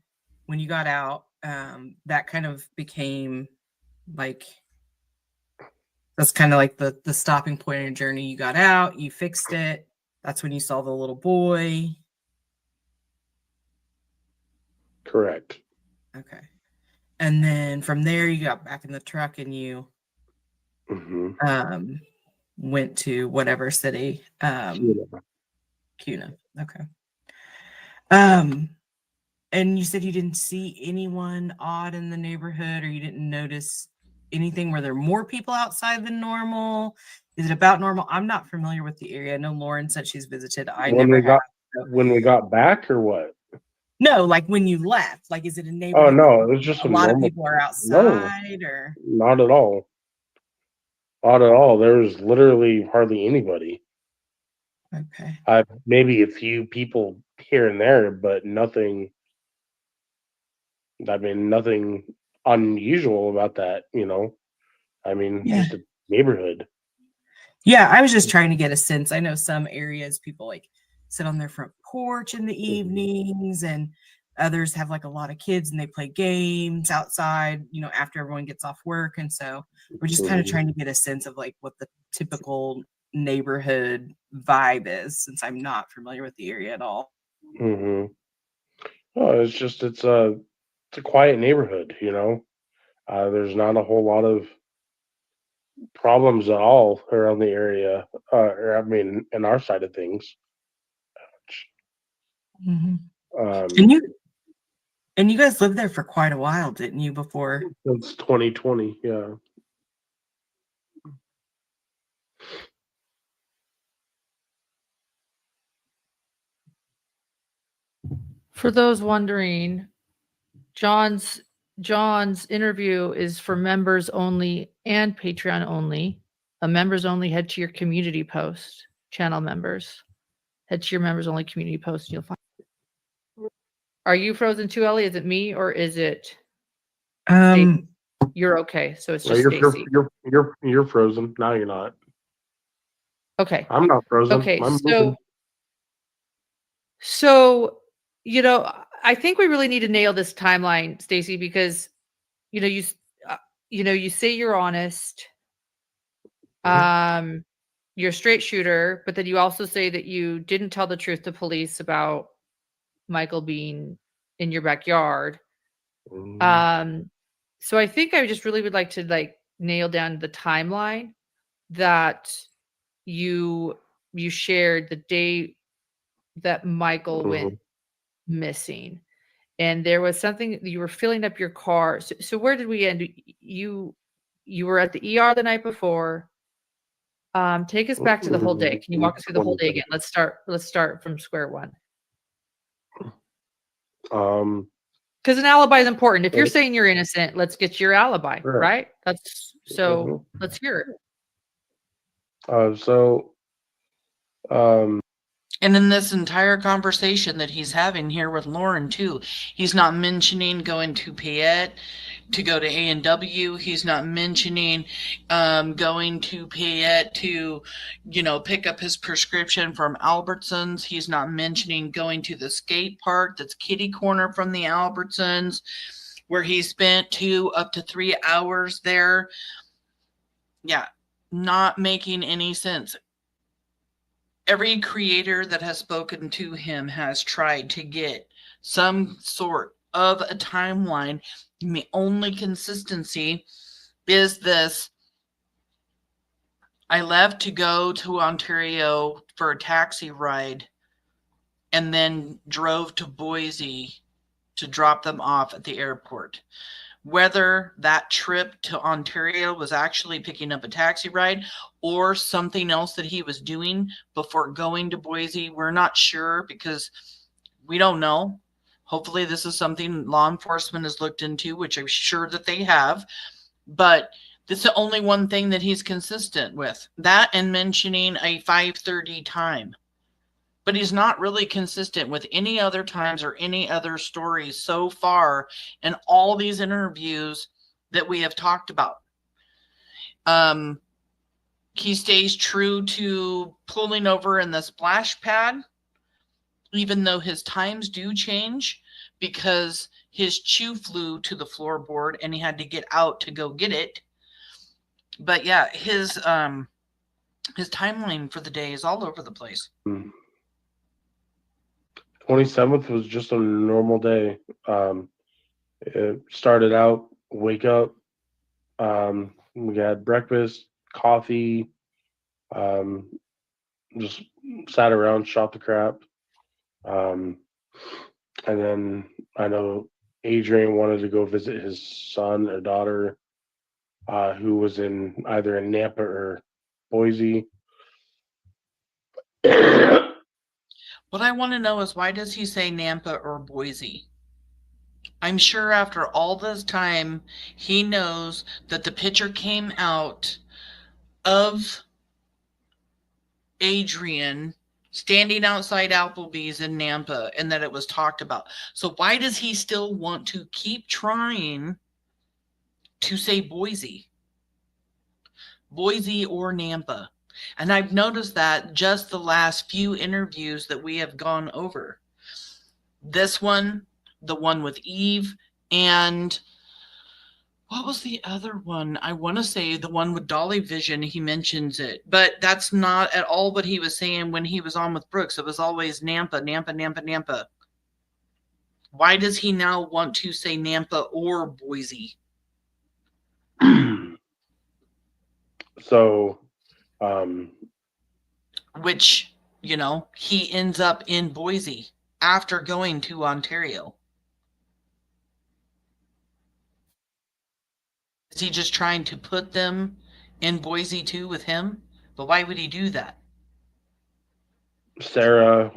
when you got out, that kind of became like, that's kind of like the stopping point in your journey. You got out, you fixed it. That's when you saw the little boy. Correct. Okay. And then from there, you got back in the truck and you went to whatever city. Cuna. Okay. And you said you didn't see anyone odd in the neighborhood, or you didn't notice anything. Were there more people outside than normal? Is it about normal? I'm not familiar with the area. I know Lauren said she's visited. When we got back, or what? No, like when you left. Like, is it a neighborhood? Oh no, it was just a lot of people are outside, or not at all. Not at all. There was literally hardly anybody. Okay. Maybe a few people here and there, but nothing. I mean, nothing unusual about that, you know. I mean, just a neighborhood. Yeah, I was just trying to get a sense. I know some areas people like sit on their front porch in the evenings, and others have like a lot of kids and they play games outside, you know, after everyone gets off work. And so we're just kind of trying to get a sense of like what the typical neighborhood vibe is, since I'm not familiar with the area at all. Oh, it's a quiet neighborhood, you know. There's not a whole lot of problems at all around the area. Or I mean, in our side of things. And you guys lived there for quite a while, didn't you? Before since 2020, yeah. For those wondering, John's interview is for members only and Patreon only. Members only, head to your community post. Channel members, head to your members only community post. You'll find. Are you frozen too, Ellie? Is it me or is it? You're okay. So it's just Stacey. You're frozen. No, you're not. Okay. I'm not frozen. Okay. I'm So, you know, I think we really need to nail this timeline, Stacey, because, you know, you know, you say you're honest. Mm-hmm. You're a straight shooter, but then you also say that you didn't tell the truth to police about Michael being in your backyard. So I think I just really would like to like nail down the timeline that you shared the day that Michael went missing. And there was something you were filling up your car. So where did we end? You were at the ER the night before. Take us back to the whole day. Can you walk us through the whole day again? Let's start from square one. Because an alibi is important. If you're saying you're innocent, let's get your alibi, right? That's so. Let's hear it. And in this entire conversation that he's having here with Lauren too, he's not mentioning going to Payette to go to A&W. He's not mentioning going to Payette to, you know, pick up his prescription from Albertsons. He's not mentioning going to the skate park that's kitty corner from the Albertsons, where he spent 2 up to 3 hours there. Yeah, not making any sense. Every creator that has spoken to him has tried to get some sort of a timeline. The only consistency is this: I left to go to Ontario for a taxi ride and then drove to Boise to drop them off at the airport. Whether that trip to Ontario was actually picking up a taxi ride or something else that he was doing before going to Boise, we're not sure because we don't know. Hopefully this is something law enforcement has looked into, which I'm sure that they have. But this is the only one thing that he's consistent with. That and mentioning a 5:30 time. But he's not really consistent with any other times or any other stories so far in all these interviews that we have talked about. He stays true to pulling over in the splash pad, even though his times do change because his chew flew to the floorboard and he had to get out to go get it. But yeah, his timeline for the day is all over the place. 27th was just a normal day. It started out, wake up. We had breakfast, coffee, just sat around, shot the crap. And then I know Adrian wanted to go visit his son or daughter, who was either in Nampa or Boise. What I want to know is, why does he say Nampa or Boise? I'm sure after all this time, he knows that the picture came out of Adrian standing outside Applebee's in Nampa and that it was talked about. So why does he still want to keep trying to say Boise? Boise or Nampa? And I've noticed that just the last few interviews that we have gone over. This one, the one with Eve, and what was the other one? I want to say the one with Dolly Vision, he mentions it. But that's not at all what he was saying when he was on with Brooks. It was always Nampa, Nampa, Nampa, Nampa. Why does he now want to say Nampa or Boise? So, which, you know, he ends up in Boise after going to Ontario. Is he just trying to put them in Boise too with him? But why would he do that? Sarah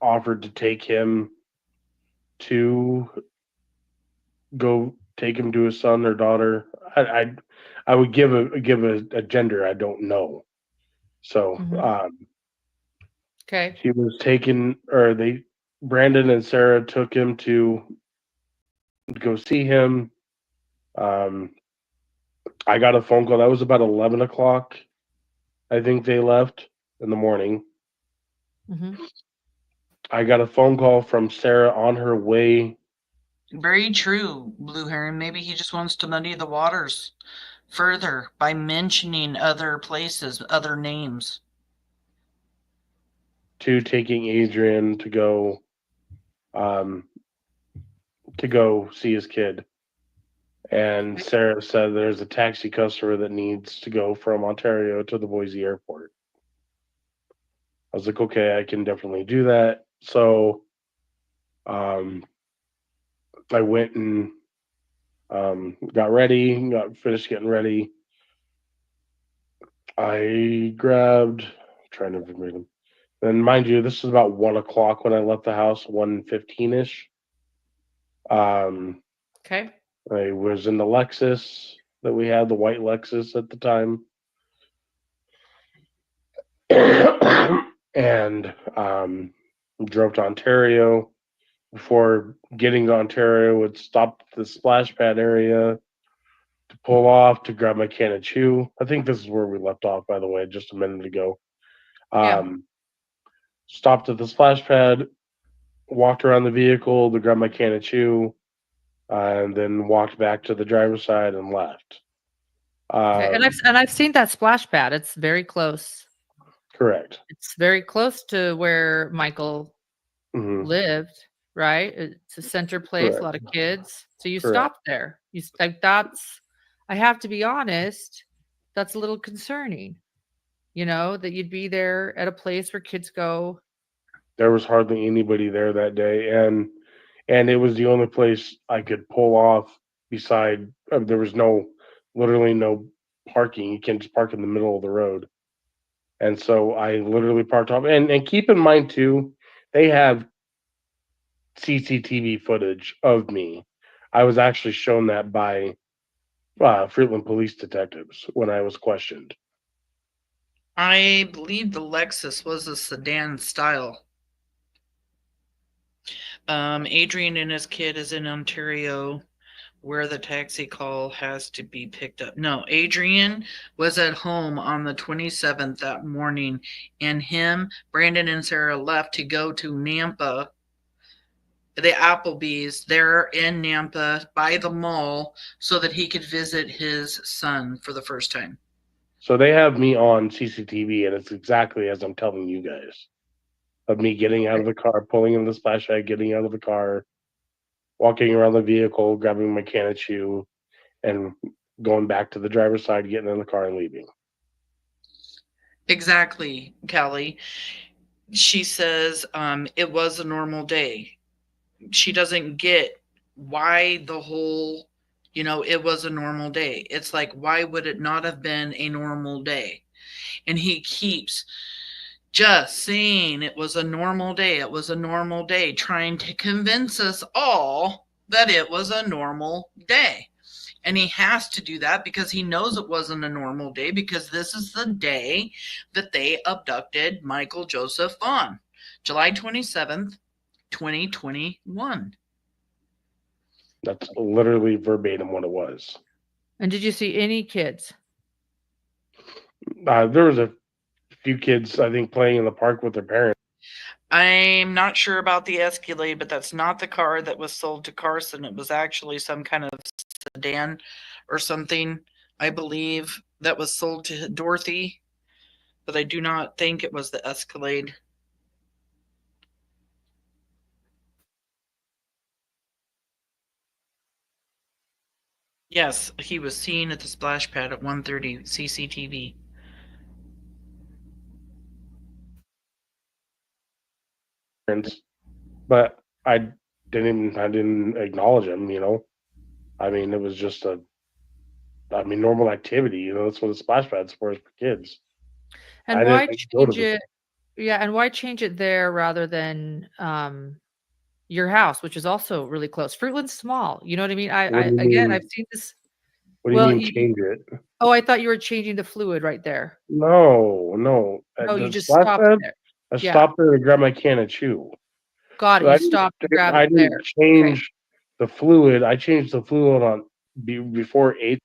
offered to take him to go take him to his son or daughter. I would give a gender I don't know. So okay. He was Brandon and Sarah took him to go see him. I got a phone call. That was about 11 o'clock. I think they left in the morning. I got a phone call from Sarah on her way Very true, Blue Heron. Maybe he just wants to muddy the waters further by mentioning other places, other names. To taking Adrian to go see his kid. And Sarah said there's a taxi customer that needs to go from Ontario to the Boise airport. I was like, okay, I can definitely do that. So I went and got ready, finished getting ready. I grabbed, trying to remember them. And mind you, this was about 1 o'clock when I left the house, 1:15-ish. Okay. I was in the Lexus that we had, the white Lexus at the time. And drove to Ontario. Before getting to Ontario, would stop at the splash pad area to pull off to grab my can of chew. I think this is where we left off, by the way, just a minute ago. Stopped at the splash pad, walked around the vehicle to grab my can of chew, and then walked back to the driver's side and left. Okay. And I've seen that splash pad. It's very close. Correct. It's very close to where Michael lived, right? It's a center place, Correct. a lot of kids. So you Correct. stopped there. You like that's. I have to be honest. That's a little concerning. You know that you'd be there at a place where kids go. There was hardly anybody there that day, and it was the only place I could pull off. Beside, there was literally no parking. You can't just park in the middle of the road. And so I literally parked off. And keep in mind too, they have CCTV footage of me. I was actually shown that by Fruitland police detectives when I was questioned. I believe the Lexus was a sedan style. Adrian and his kid is in Ontario, where the taxi call has to be picked up. No, Adrian was at home on the 27th that morning, and him, Brandon, and Sarah left to go to Nampa, the Applebee's there in Nampa by the mall, so that he could visit his son for the first time. So they have me on CCTV, and it's exactly as I'm telling you guys. Of me getting out of the car, pulling in the splash pad, getting out of the car, walking around the vehicle, grabbing my can of chew, and going back to the driver's side, getting in the car and leaving. Exactly, Callie. She says it was a normal day. She doesn't get why the whole, it was a normal day. It's like, why would it not have been a normal day? And he keeps just saying it was a normal day. It was a normal day, trying to convince us all that it was a normal day. And he has to do that because he knows it wasn't a normal day, because this is the day that they abducted Michael Joseph Vaughn, July 27th, 2021. That's literally verbatim what it was. And did you see any kids? There was a few kids, I think, playing in the park with their parents. I'm not sure about the Escalade, but that's not the car that was sold to Carson. It was actually some kind of sedan or something, I believe, that was sold to Dorothy, but I do not think it was the Escalade. Yes, he was seen at the splash pad at 1:30 CCTV. But I didn't acknowledge him, I mean, it was just normal activity, that's what the splash pad's for kids. And why change it? Yeah, and why change it there rather than your house, which is also really close? Fruitland's small. You know what I mean? I've seen this. What do you mean change it? Oh, I thought you were changing the fluid right there. No. Oh, you just stopped there. I stopped there to grab my can of chew. Got it. You stopped to grab it there. I didn't change the fluid. I changed the fluid on before 8.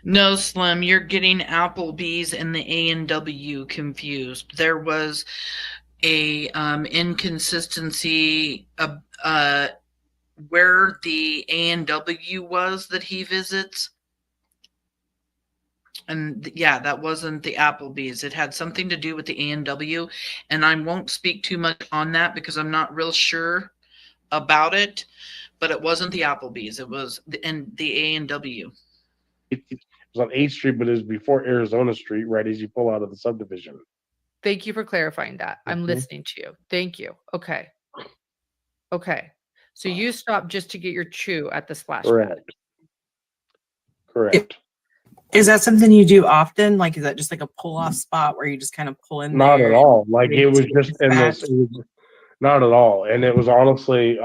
No, Slim, you're getting Applebee's and the A&W confused. There was a inconsistency where the A&W was that he visits. And yeah, that wasn't the Applebee's. It had something to do with the A&W, and I won't speak too much on that because I'm not real sure about it, but it wasn't the Applebee's. It was the A&W. It was on 8th Street, but it was before Arizona Street, right as you pull out of the subdivision. Thank you for clarifying that. I'm Mhm. listening to you. Thank you. Okay. Okay. So you stopped just to get your chew at the splash pad. Correct. Correct. Is that something you do often? Like, is that just like a pull off spot where you just kind of pull in Not there? at all. Like wait it was to get just in this. dispatched? It was, not at all. And it was honestly, it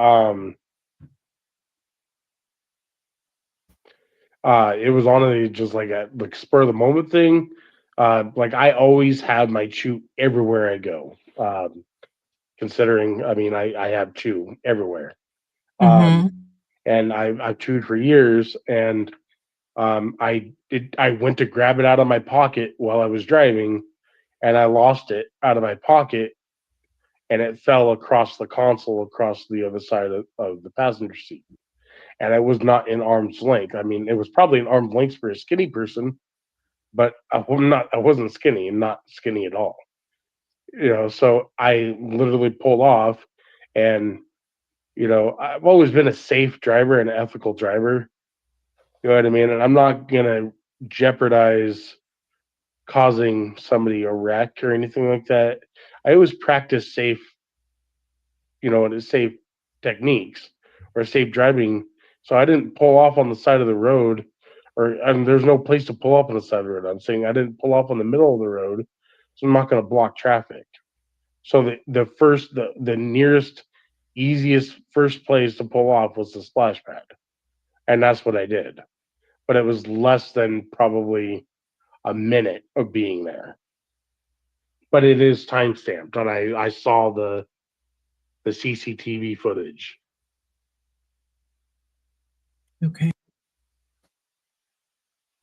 was honestly just like a like spur of the moment thing. Like I always have my chew everywhere I go. Considering, I mean, I have chew everywhere. Mhm. And I've chewed for years, and I went to grab it out of my pocket while I was driving, and I lost it out of my pocket, and it fell across the console across the other side of the passenger seat. And I was not in arm's length. I mean, it was probably an arm's length for a skinny person, but I wasn't skinny, and not skinny at all. You know, so I literally pulled off, and you know, I've always been a safe driver and an ethical driver. You know what I mean? And I'm not gonna jeopardize causing somebody a wreck or anything like that. I always practice safe, you know, and safe techniques or safe driving. So I didn't pull off on the side of the road, and there's no place to pull up on the side of the road. I'm saying I didn't pull off on the middle of the road, so I'm not going to block traffic. So the nearest, easiest first place to pull off was the splash pad, and that's what I did. But it was less than probably a minute of being there. But it is time stamped, and I saw the CCTV footage. Okay.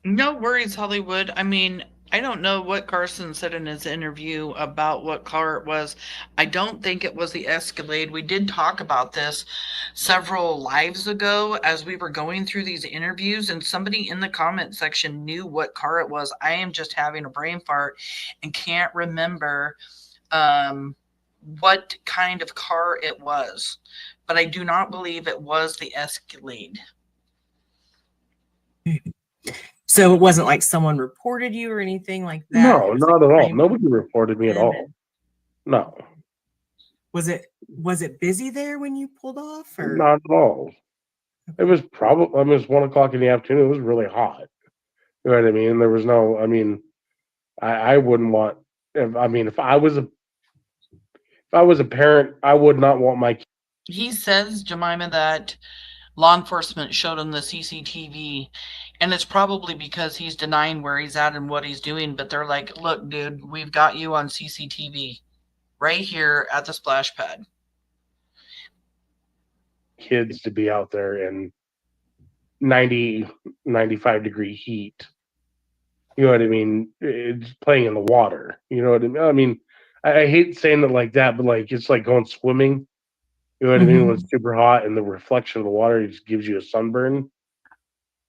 No worries, Hollywood. I mean, I don't know what Carson said in his interview about what car it was. I don't think it was the Escalade. We did talk about this several lives ago as we were going through these interviews, and somebody in the comment section knew what car it was. I am just having a brain fart and can't remember what kind of car it was, but I do not believe it was the Escalade. So it wasn't like someone reported you or anything like that? No, It was not like at all. crime Nobody reported me at all. No, Was it busy there when you pulled off, or? not at all. It was probably, I mean, it was 1 o'clock in the afternoon. It was really hot. You know what I mean? There was no, I mean, I wouldn't want, if I was a parent, I would not want my kid. He says, Jemima, that law enforcement showed him the CCTV, and it's probably because he's denying where he's at and what he's doing, but they're like, look, dude, we've got you on CCTV right here at the splash pad. Kids to be out there in 90, 95-degree heat. You know what I mean? It's playing in the water. You know what I mean? I mean, I hate saying it like that, but like it's like going swimming. You know what I mean? When it's super hot and the reflection of the water just gives you a sunburn.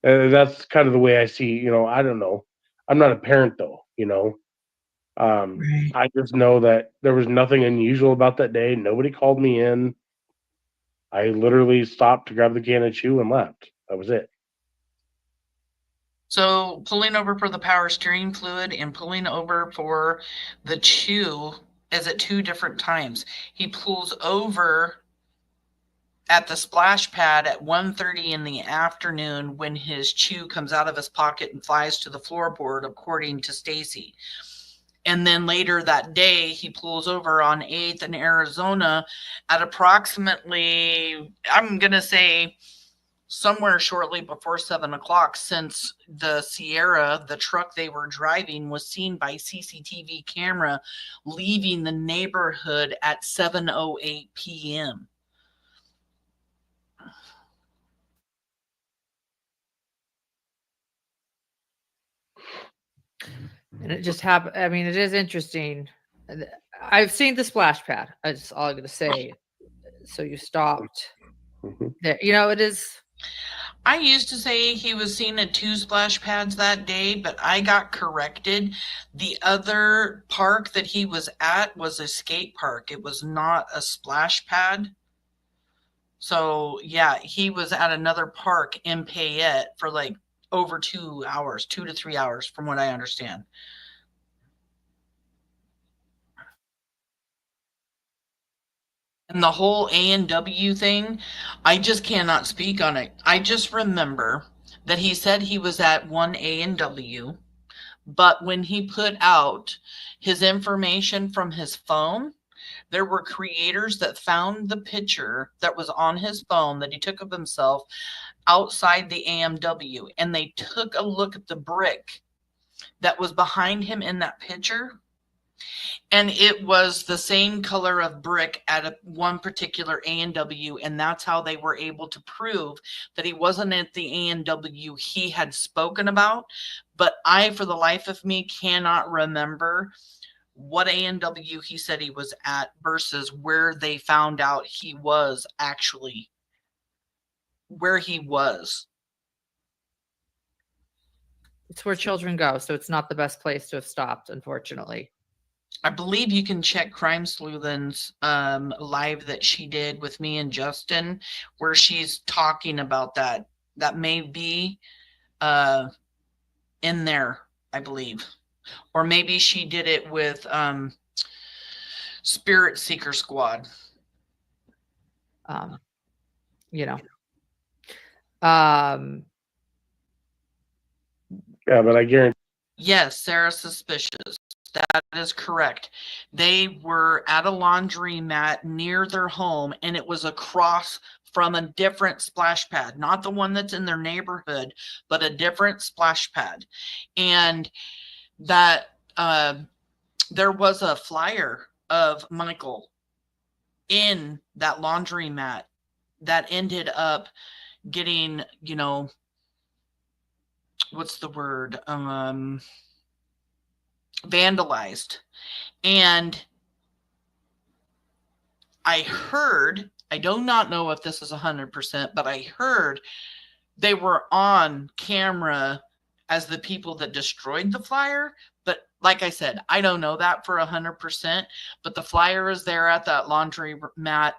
That's kind of the way I see. You know, I don't know. I'm not a parent though. You know, Right. I just know that there was nothing unusual about that day. Nobody called me in. I literally stopped to grab the can of chew and left. That was it. So pulling over for the power steering fluid and pulling over for the chew is at 2 different times. He pulls over at the splash pad at 1:30 in the afternoon when his chew comes out of his pocket and flies to the floorboard, according to Stacey. And then later that day, he pulls over on 8th in Arizona at approximately, I'm going to say, somewhere shortly before 7 o'clock, since the Sierra, the truck they were driving, was seen by CCTV camera leaving the neighborhood at 7:08 p.m. And it just happened. I mean, it is interesting. I've seen the splash pad. That's all I'm going to say. So you stopped You know, it is. I used to say he was seen at 2 splash pads that day, but I got corrected. The other park that he was at was a skate park. It was not a splash pad. So yeah, he was at another park in Payette for like over 2 hours, 2 to 3 hours from what I understand. And the whole A&W thing, I just cannot speak on it. I just remember that he said he was at one A&W, but when he put out his information from his phone, there were creators that found the picture that was on his phone that he took of himself outside the AMW, and they took a look at the brick that was behind him in that picture. And it was the same color of brick at one particular A&W, and that's how they were able to prove that he wasn't at the A&W he had spoken about. But I, for the life of me, cannot remember what A&W he said he was at versus where they found out he was actually, where he was. It's where children go, so it's not the best place to have stopped, unfortunately. I believe you can check Crime Sleuthen's live that she did with me and Justin, where she's talking about that. That may be in there, I believe. Or maybe she did it with Spirit Seeker Squad. You know. Yeah, but I guarantee. Yes, Sarah suspicious. That is correct. They were at a laundromat near their home, and it was across from a different splash pad, not the one that's in their neighborhood, but a different splash pad. And that there was a flyer of Michael in that laundromat that ended up getting, you know, what's the word? Vandalized. And I heard, I do not know if this is 100%, but I heard they were on camera as the people that destroyed the flyer. But like I said, I don't know that for 100%, but the flyer is there at that laundry mat,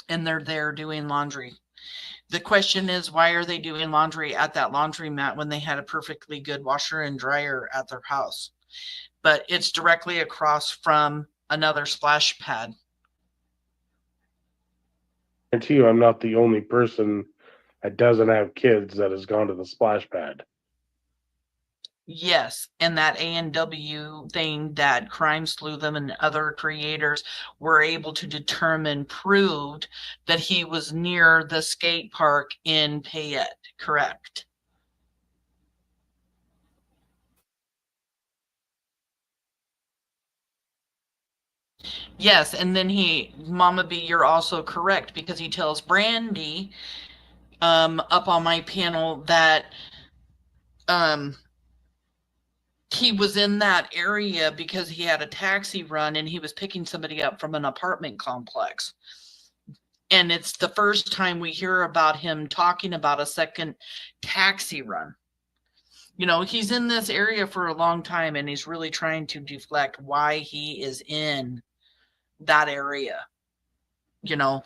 and they're there doing laundry. The question is, why are they doing laundry at that laundry mat when they had a perfectly good washer and dryer at their house? But it's directly across from another splash pad. I guarantee you, I'm not the only person that doesn't have kids that has gone to the splash pad. Yes, and that A&W thing that Crime Sleuthen and other creators were able to determine proved that he was near the skate park in Payette, correct? Yes, and then Mama B, you're also correct, because he tells Brandy up on my panel that he was in that area because he had a taxi run and he was picking somebody up from an apartment complex. And it's the first time we hear about him talking about a second taxi run. You know, he's in this area for a long time, and he's really trying to deflect why he is in that area. You know,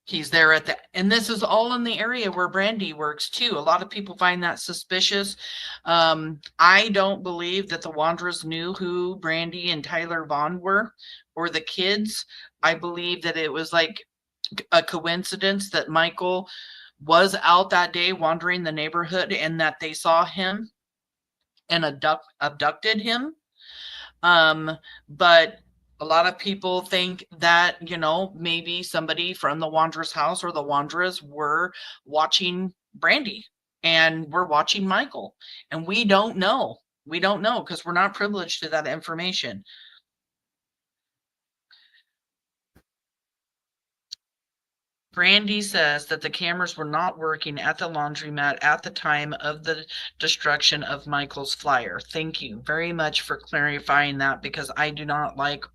he's there at the, and this is all in the area where Brandy works too. A lot of people find that suspicious. I don't believe that the Wondras knew who Brandy and Tyler Vaughn were, or the kids. I believe that it was like a coincidence that Michael was out that day wandering the neighborhood, and that they saw him and abducted him. But a lot of people think that, you know, maybe somebody from the Wondras house or the Wondras were watching Brandy and we're watching Michael. And we don't know. We don't know because we're not privileged to that information. Brandy says that the cameras were not working at the laundromat at the time of the destruction of Michael's flyer. Thank you very much for clarifying that, because I do not like,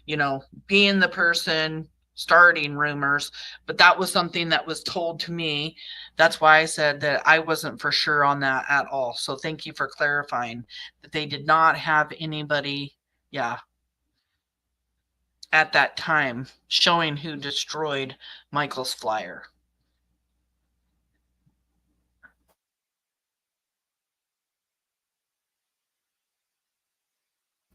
you know, being the person starting rumors, but that was something that was told to me. That's why I said that I wasn't for sure on that at all. So thank you for clarifying that they did not have anybody, at that time showing who destroyed Michael's flyer.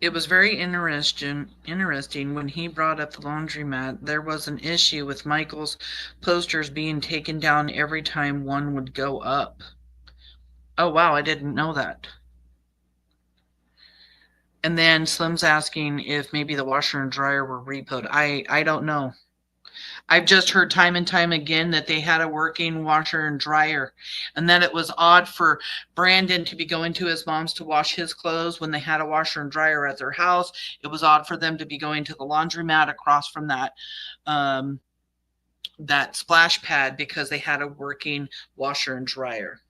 It was very interesting when he brought up the laundromat. There was an issue with Michael's posters being taken down every time one would go up. Oh, wow, I didn't know that. And then Slim's asking if maybe the washer and dryer were repoed. I don't know. I've just heard time and time again that they had a working washer and dryer, and that it was odd for Brandon to be going to his mom's to wash his clothes when they had a washer and dryer at their house. It was odd for them to be going to the laundromat across from that that splash pad because they had a working washer and dryer.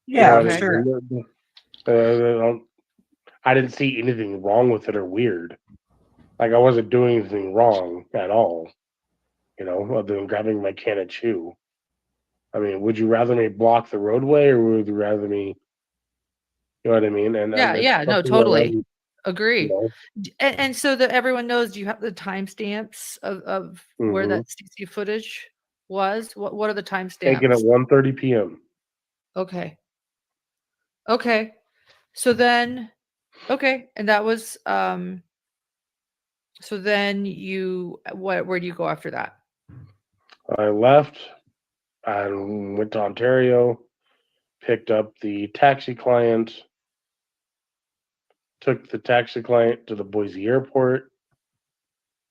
Yeah, Okay. sure. I didn't see anything wrong with it or weird. Like I wasn't doing anything wrong at all, other than grabbing my can of chew. I mean, would you rather me block the roadway or would you rather me, you know what I mean? And No, totally agree. You know? And so that everyone knows, do you have the timestamps of where that CC footage was? What are the timestamps? Taken at 1:30 p.m. Okay. So then, and that was so then where do you go after that? I left. I went to Ontario, picked up the taxi client, took the taxi client to the Boise airport.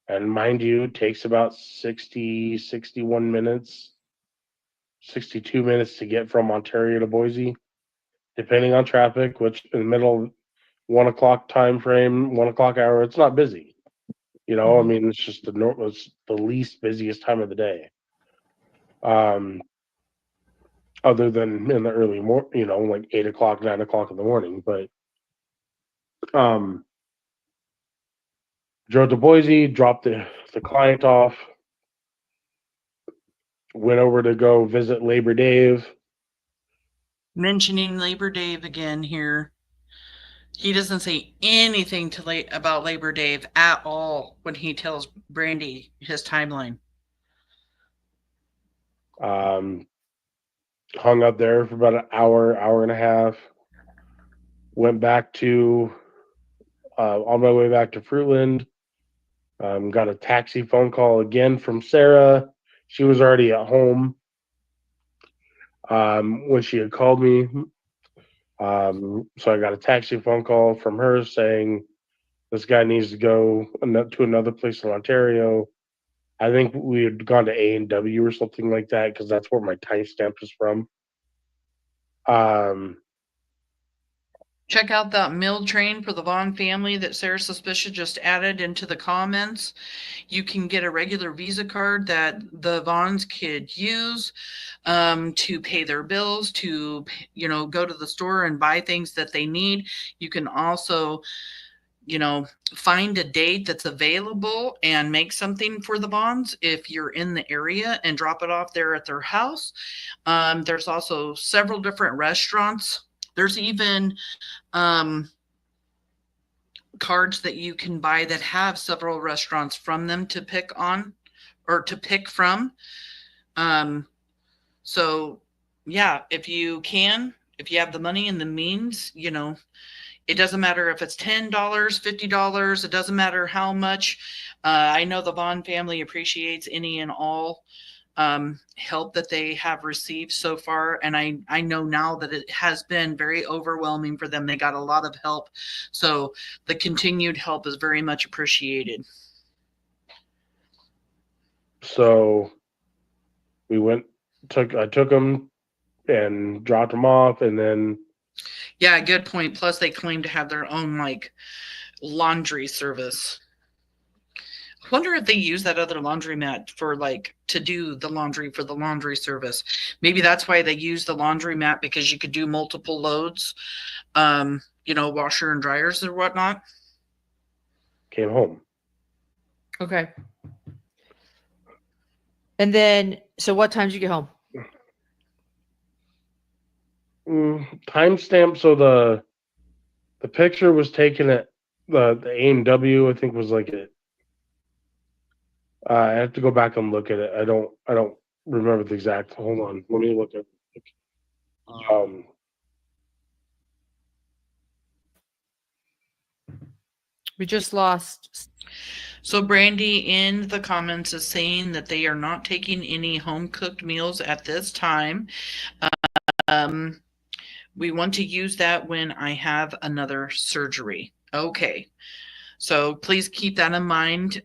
And mind you, it takes about 61 minutes, 62 minutes to get from Ontario to Boise, depending on traffic, which in the middle of 1 o'clock time frame, 1 o'clock hour, it's not busy. I mean, it's just it's the least busiest time of the day. Other than in the early morning, like 8 o'clock, 9 o'clock in the morning. But drove to Boise, dropped the client off, went over to go visit Labor Dave. Mentioning Labor Dave again here. He doesn't say anything about Labor Dave at all when he tells Brandy his timeline. Hung up there for about an hour and a half. Went back to on my way back to Fruitland. Got a taxi phone call again from Sarah. She was already at home when she had called me. So I got a taxi phone call from her saying this guy needs to go to another place in Ontario. I think we had gone to A&W or something like that because that's where my timestamp is from. Check out that meal train for the Vaughn family that Sarah Suspicious just added into the comments. You can get a regular Visa card that the Vaughns could use to pay their bills, to go to the store and buy things that they need. You can also find a date that's available and make something for the Vaughns if you're in the area and drop it off there at their house. There's also several different restaurants. There's even cards that you can buy that have several restaurants from them to pick on or to pick from. So yeah, if you have the money and the means, it doesn't matter if it's $10, $50, it doesn't matter how much. I know the Vaughn family appreciates any and all help that they have received so far. And I know now that it has been very overwhelming for them. They got a lot of help. So the continued help is very much appreciated. So I took them and dropped them off, and then. Yeah, good point. Plus they claim to have their own laundry service. I wonder if they use that other laundromat for to do the laundry for the laundry service. Maybe that's why they use the laundromat, because you could do multiple loads, washer and dryers or whatnot. came home. Okay. And then, so what time did you get home? Timestamp. So the picture was taken at the AMW. I think was like it. I have to go back and look at it. I don't remember the exact. Hold on, let me look at. We just lost. So Brandy in the comments is saying that they are not taking any home cooked meals at this time. We want to use that when I have another surgery. Okay. So please keep that in mind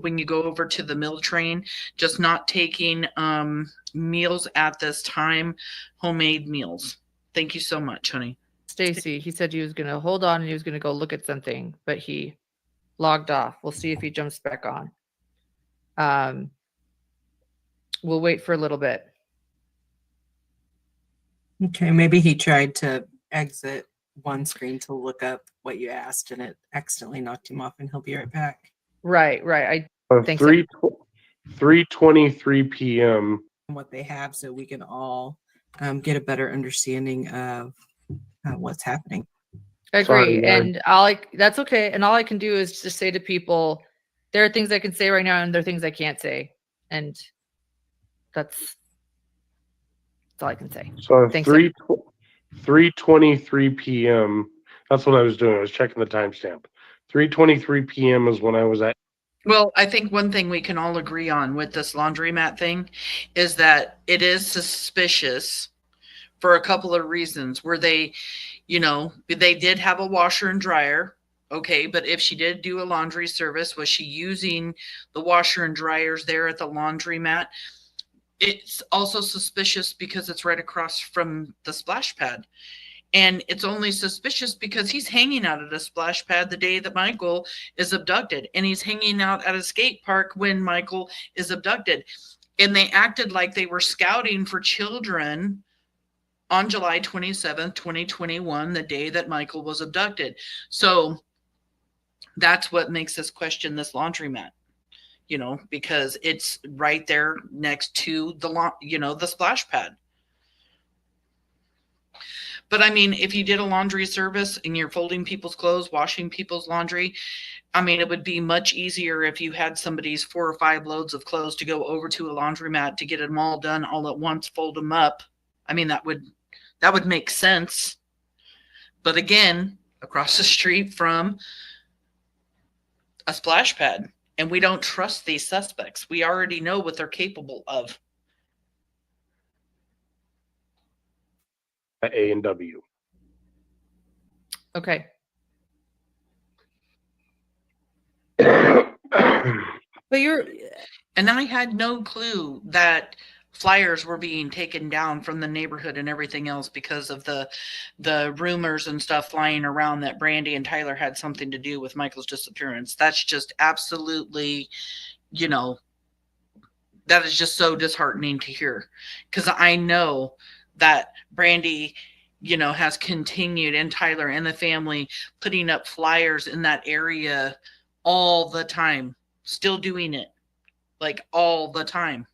when you go over to the meal train, just not taking meals at this time, homemade meals. Thank you so much, honey. Stacy, he said he was going to hold on and he was going to go look at something, but he logged off. We'll see if he jumps back on. We'll wait for a little bit. Okay, maybe he tried to exit one screen to look up what you asked and it accidentally knocked him off, and he'll be right back. Right. I think 3:23 p.m. What they have, so we can all get a better understanding of what's happening. I agree. Sorry, and that's okay. And all I can do is just say to people, there are things I can say right now and there are things I can't say. And that's all I can say. So Thanks, 3:23 p.m. That's what I was doing. I was checking the timestamp. 3:23 p.m. is when I was at. Well, I think one thing we can all agree on with this laundromat thing is that it is suspicious for a couple of reasons. Where they, they did have a washer and dryer. Okay, but if she did do a laundry service, was she using the washer and dryers there at the laundromat? It's also suspicious because it's right across from the splash pad. And it's only suspicious because he's hanging out at a splash pad the day that Michael is abducted. And he's hanging out at a skate park when Michael is abducted. And they acted like they were scouting for children on July 27th, 2021, the day that Michael was abducted. So that's what makes us question this laundromat, because it's right there next to the splash pad. But I mean, if you did a laundry service and you're folding people's clothes, washing people's laundry, I mean, it would be much easier if you had somebody's 4 or 5 loads of clothes to go over to a laundromat to get them all done all at once, fold them up. I mean, that would make sense. But again, across the street from a splash pad, and we don't trust these suspects. We already know what they're capable of. A&W. Okay. But and I had no clue that flyers were being taken down from the neighborhood and everything else because of the rumors and stuff flying around that Brandy and Tyler had something to do with Michael's disappearance. That's just absolutely, that is just so disheartening to hear, because I know that Brandy, has continued, and Tyler and the family, putting up flyers in that area all the time, still doing it like all the time.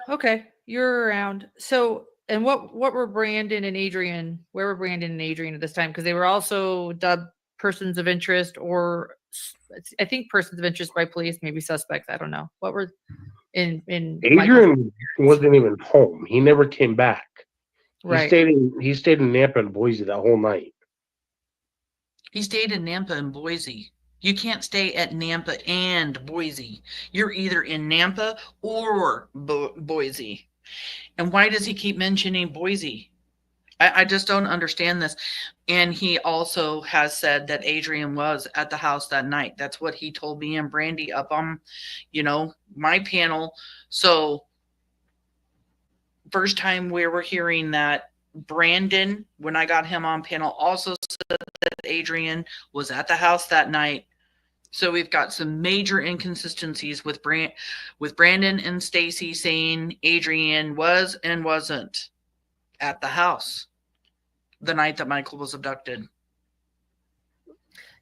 Okay, you're around. So, and what were Brandon and Adrian? Where were Brandon and Adrian at this time? Because they were also dubbed persons of interest, or I think persons of interest by police, maybe suspects. I don't know. What were in Adrian wasn't even home. He never came back. Right. He stayed in Nampa and Boise that whole night. He stayed in Nampa and Boise. You can't stay at Nampa and Boise. You're either in Nampa or Boise. And why does he keep mentioning Boise? I just don't understand this. And he also has said that Adrian was at the house that night. That's what he told me and Brandy up on, my panel. So first time we were hearing that. Brandon, when I got him on panel, also said that Adrian was at the house that night. So we've got some major inconsistencies with Brandon and Stacey saying Adrian was and wasn't at the house the night that Michael was abducted.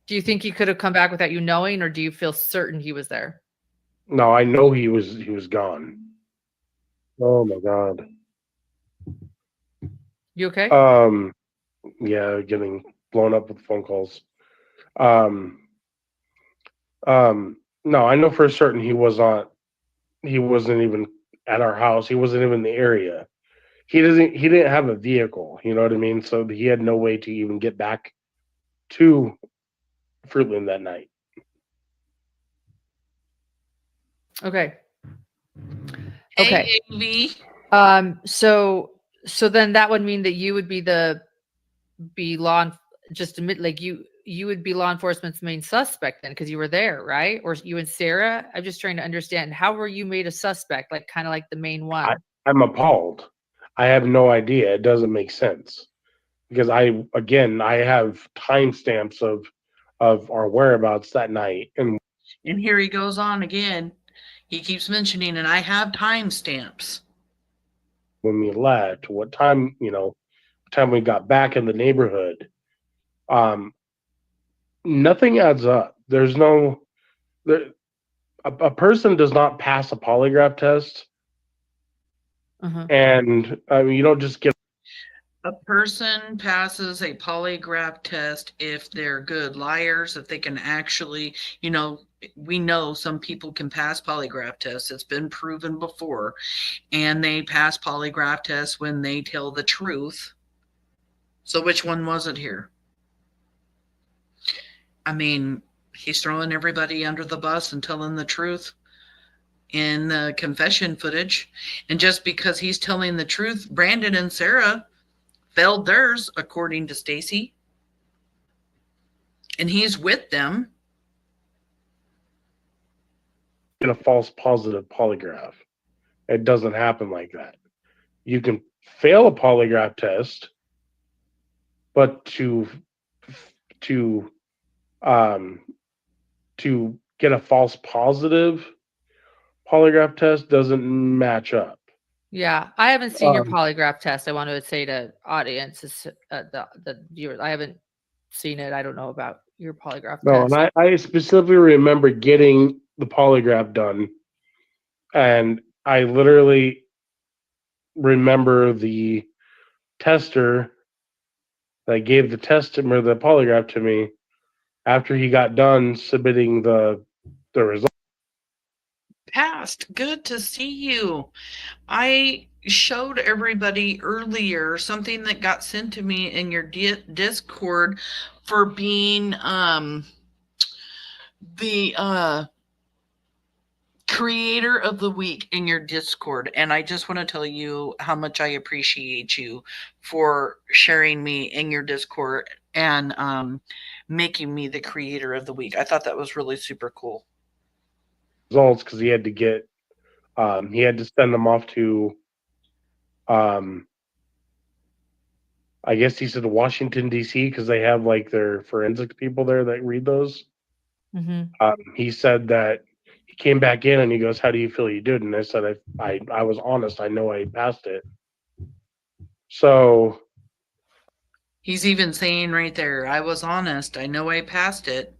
Do you think he could have come back without you knowing, or do you feel certain he was there? No, I know he was gone. Oh my God. You okay? Yeah, getting blown up with phone calls. No, I know for certain he wasn't even at our house. He wasn't even in the area. He didn't have a vehicle, you know what I mean? So he had no way to even get back to Fruitland that night. Okay. Okay. AAV. So then that would mean that you would be you would be law enforcement's main suspect then, because you were there, right? Or you and Sarah? I'm just trying to understand, how were you made a suspect, like kind of like the main one? I'm appalled. I have no idea. It doesn't make sense because I have timestamps of our whereabouts that night, and here he goes on again. He keeps mentioning, and I have timestamps. when we left, what time we got back in the neighborhood. Nothing adds up. There's no a person does not pass a polygraph test, and I mean, you don't just get. A person passes a polygraph test if they're good liars, if they can actually, we know some people can pass polygraph tests. It's been proven before. And they pass polygraph tests when they tell the truth. So which one was it here? I mean, he's throwing everybody under the bus and telling the truth in the confession footage. And just because he's telling the truth, Brandon and Sarah failed theirs, according to Stacey. And he's with them. Get a false positive polygraph. It doesn't happen like that. You can fail a polygraph test, but to get a false positive polygraph test doesn't match up. Yeah, I haven't seen your polygraph test. I want to say to audiences, the viewers, I haven't seen it. I don't know about your polygraph test. And I specifically remember getting the polygraph done, and I literally remember the tester that gave the test or the polygraph to me after he got done submitting the result. Passed. Good to see you. I showed everybody earlier something that got sent to me in your Discord for being the creator of the week in your Discord, and I just want to tell you how much I appreciate you for sharing me in your Discord and making me the creator of the week. I thought that was really super cool. Results, because he had to send them off to I guess he said Washington D.C. because they have like their forensic people there that read those. He said that he came back in and he goes, "How do you feel you did?" And I said, I was honest. I know I passed it. So he's even saying right there, I was honest. I know I passed it.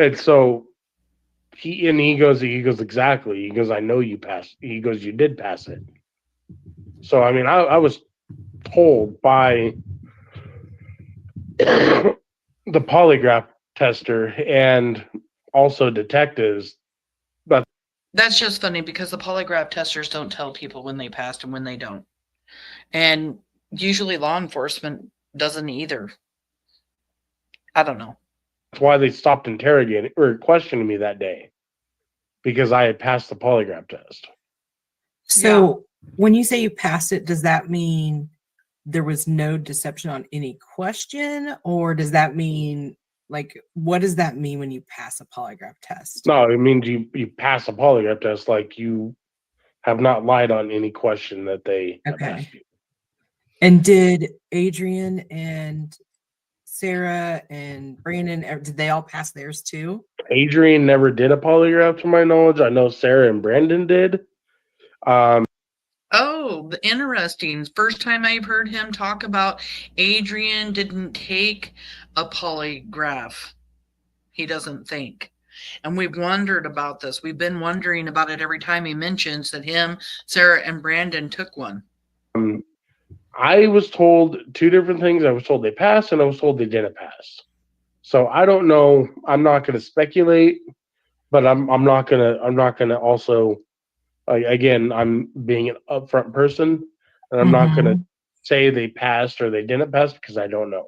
And so he goes, exactly. He goes, I know you passed. He goes, you did pass it. So, I mean, I was told by the polygraph tester and also detectives. But that's just funny because the polygraph testers don't tell people when they passed and when they don't. And usually law enforcement doesn't either. I don't know. That's why they stopped interrogating or questioning me that day, because I had passed the polygraph test. So when you say you passed it, does that mean there was no deception on any question, or does that mean, like, what does that mean when you pass a polygraph test? No, it means you pass a polygraph test, like you have not lied on any question that they have asked you. And did Adrian and Sarah and Brandon, did they all pass theirs too? Adrian never did a polygraph to my knowledge. I know Sarah and Brandon did. Oh, interesting. First time I've heard him talk about Adrian didn't take a polygraph. He doesn't think. And we've wondered about this. We've been wondering about it every time he mentions that him, Sarah, and Brandon took one. I was told two different things. I was told they passed, and I was told they didn't pass. So I don't know. I'm not going to speculate, but I'm not gonna also, again, I'm being an upfront person, and I'm not gonna say they passed or they didn't pass because I don't know.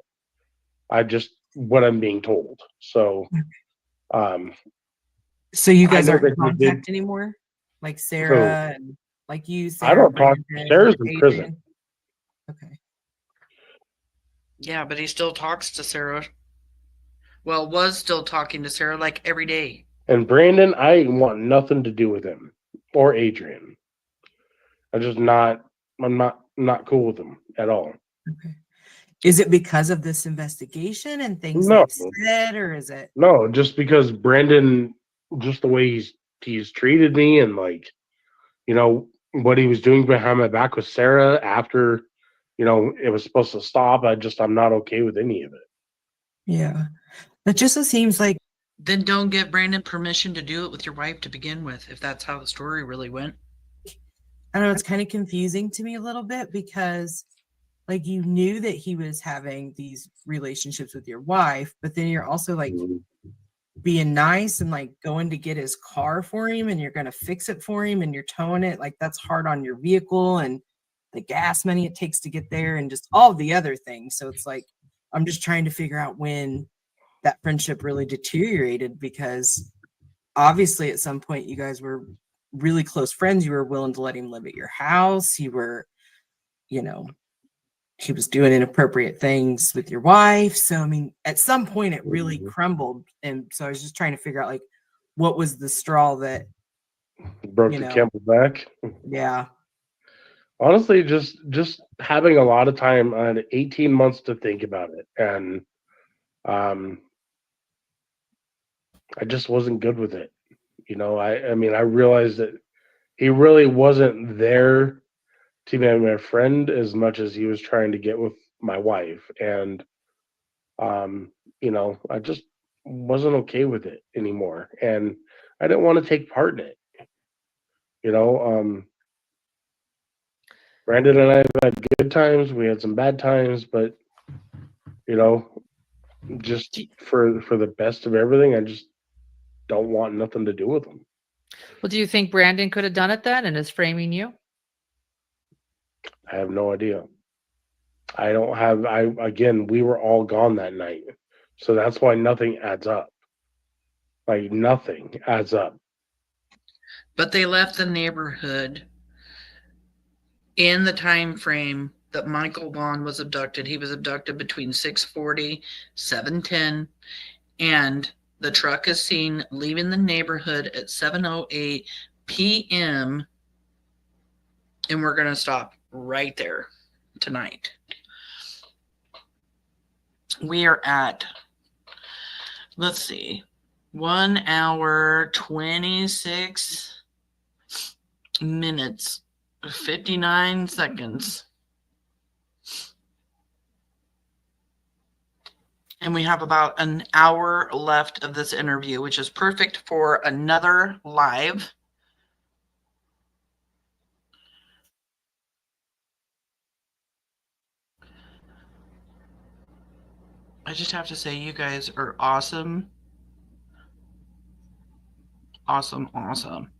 I just what I'm being told. So, So you guys I know aren't in that he did. contact anymore? Like Sarah and like you, I Sarah, don't talk. Brandon, Sarah's in Adrian? prison. Okay. Yeah, but he still talks to Sarah. Well, was still talking to Sarah like every day. And Brandon, I want nothing to do with him or Adrian. I'm not cool with them at all. Okay. Is it because of this investigation and things No. they've said, or is it? No, just because Brandon, just the way he's treated me, and like, what he was doing behind my back with Sarah after, it was supposed to stop. I'm not okay with any of it. Yeah. It just seems like. Then don't give Brandon permission to do it with your wife to begin with, if that's how the story really went. I don't know, it's kind of confusing to me a little bit because like you knew that he was having these relationships with your wife, but then you're also like being nice and like going to get his car for him and you're going to fix it for him and you're towing it. Like that's hard on your vehicle and the gas money it takes to get there and just all the other things. So it's like, I'm just trying to figure out when that friendship really deteriorated, because obviously at some point you guys were really close friends. You were willing to let him live at your house. You were, he was doing inappropriate things with your wife. So, I mean, at some point it really crumbled. And so I was just trying to figure out like, what was the straw that broke the camel's back? Yeah. Honestly, just having a lot of time. I had 18 months to think about it. And I just wasn't good with it. I mean, I realized that he really wasn't there to be my friend as much as he was trying to get with my wife. And, I just wasn't okay with it anymore. And I didn't want to take part in it. Brandon and I have had good times. We had some bad times, but, just for the best of everything, I just don't want nothing to do with them. Well, do you think Brandon could have done it then and is framing you? I have no idea. Again, we were all gone that night. So that's why nothing adds up. Like nothing adds up. But they left the neighborhood in the time frame that Michael Vaughn was abducted. He was abducted between 6:40, 7:10, and the truck is seen leaving the neighborhood at 7:08 p.m. And we're going to stop right there tonight. We are at, let's see, 1 hour, 26 minutes, 59 seconds. And we have about an hour left of this interview, which is perfect for another live. I just have to say, you guys are awesome. Awesome, awesome.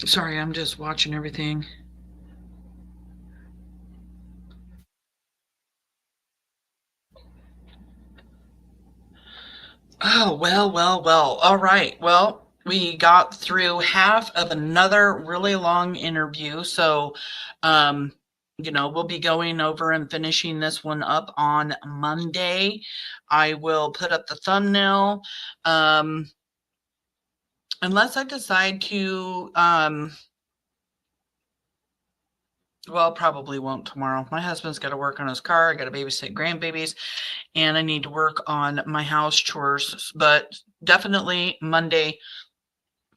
Sorry, I'm just watching everything. Oh, well. All right. Well, we got through half of another really long interview. So, we'll be going over and finishing this one up on Monday. I will put up the thumbnail. Unless I decide to Well, probably won't tomorrow. My husband's got to work on his car. I got to babysit grandbabies, and I need to work on my house chores. But definitely Monday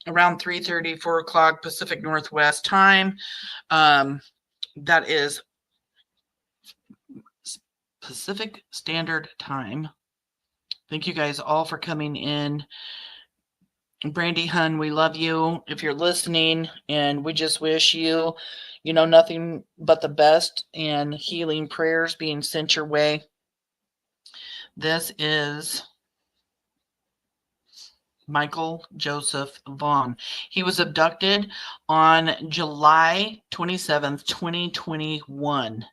around 3:30, 4 o'clock Pacific Northwest time. That is Pacific Standard Time. Thank you guys all for coming in. Brandy Hun, we love you if you're listening, and we just wish you, nothing but the best and healing prayers being sent your way. This is Michael Joseph Vaughn. He was abducted on July 27th, 2021.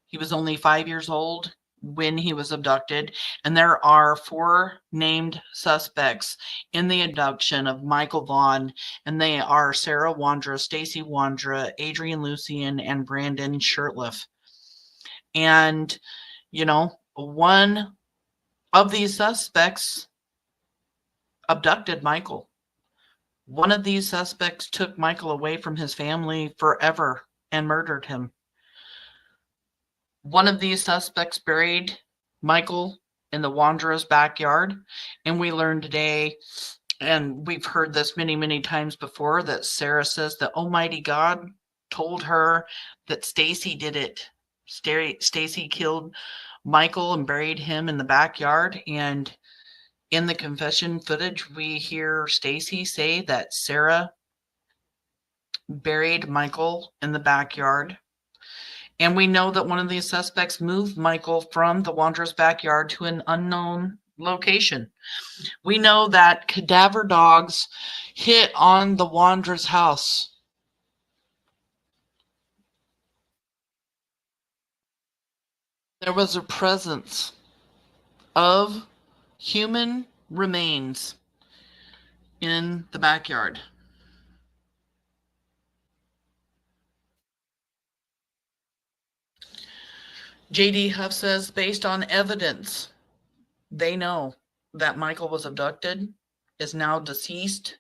He was only 5 years old when he was abducted, and there are 4 named suspects in the abduction of Michael Vaughn, and they are Sarah Wondra, Stacey Wondra, Adrian Lucian, and Brandon Shirtliff. And, one of these suspects abducted Michael. One of these suspects took Michael away from his family forever and murdered him. One of these suspects buried Michael in the Wandra's backyard. And we learned today, and we've heard this many, many times before, that Sarah says that Almighty God told her that Stacey did it. Stacey killed Michael and buried him in the backyard. And in the confession footage, we hear Stacey say that Sarah buried Michael in the backyard. And we know that one of these suspects moved Michael from the Wandra's backyard to an unknown location. We know that cadaver dogs hit on the Wandra's house. There was a presence of human remains in the backyard. JD Huff says, based on evidence, they know that Michael was abducted, is now deceased,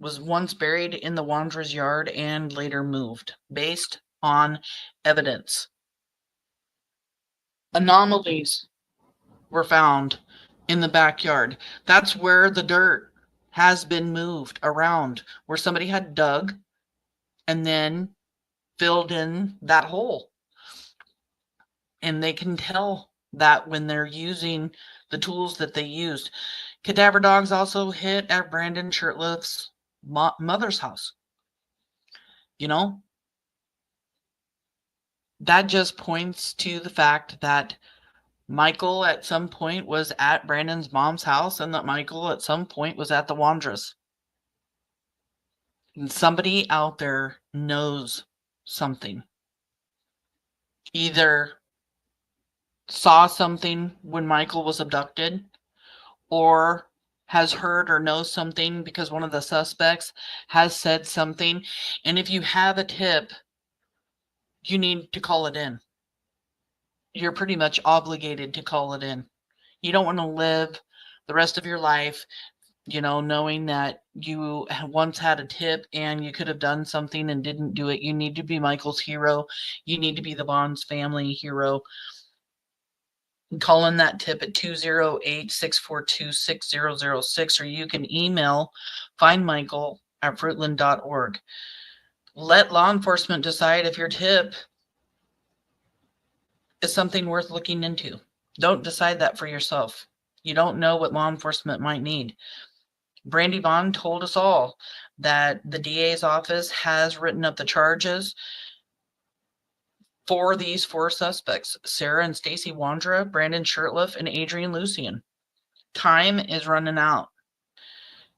was once buried in the Wandra's yard, and later moved, based on evidence. Anomalies were found in the backyard. That's where the dirt has been moved around, where somebody had dug and then filled in that hole. And they can tell that when they're using the tools that they used. Cadaver dogs also hit at Brandon Shirtliff's mother's house. That just points to the fact that Michael at some point was at Brandon's mom's house, and that Michael at some point was at the Wandra's. And somebody out there knows something. Either saw something when Michael was abducted, or has heard or knows something because one of the suspects has said something. And if you have a tip, you need to call it in. You're pretty much obligated to call it in. You don't want to live the rest of your life, knowing that you once had a tip and you could have done something and didn't do it. You need to be Michael's hero. You need to be the Vaughn's family hero. Call in that tip at 208-642-6006, or you can email findmichael@fruitland.org. Let law enforcement decide if your tip is something worth looking into. Don't decide that for yourself. You don't know what law enforcement might need. Brandy Vaughn told us all that the DA's office has written up the charges for these 4 suspects: Sarah and Stacey Wondra, Brandon Shirtliff, and Adrian Lucian. Time is running out.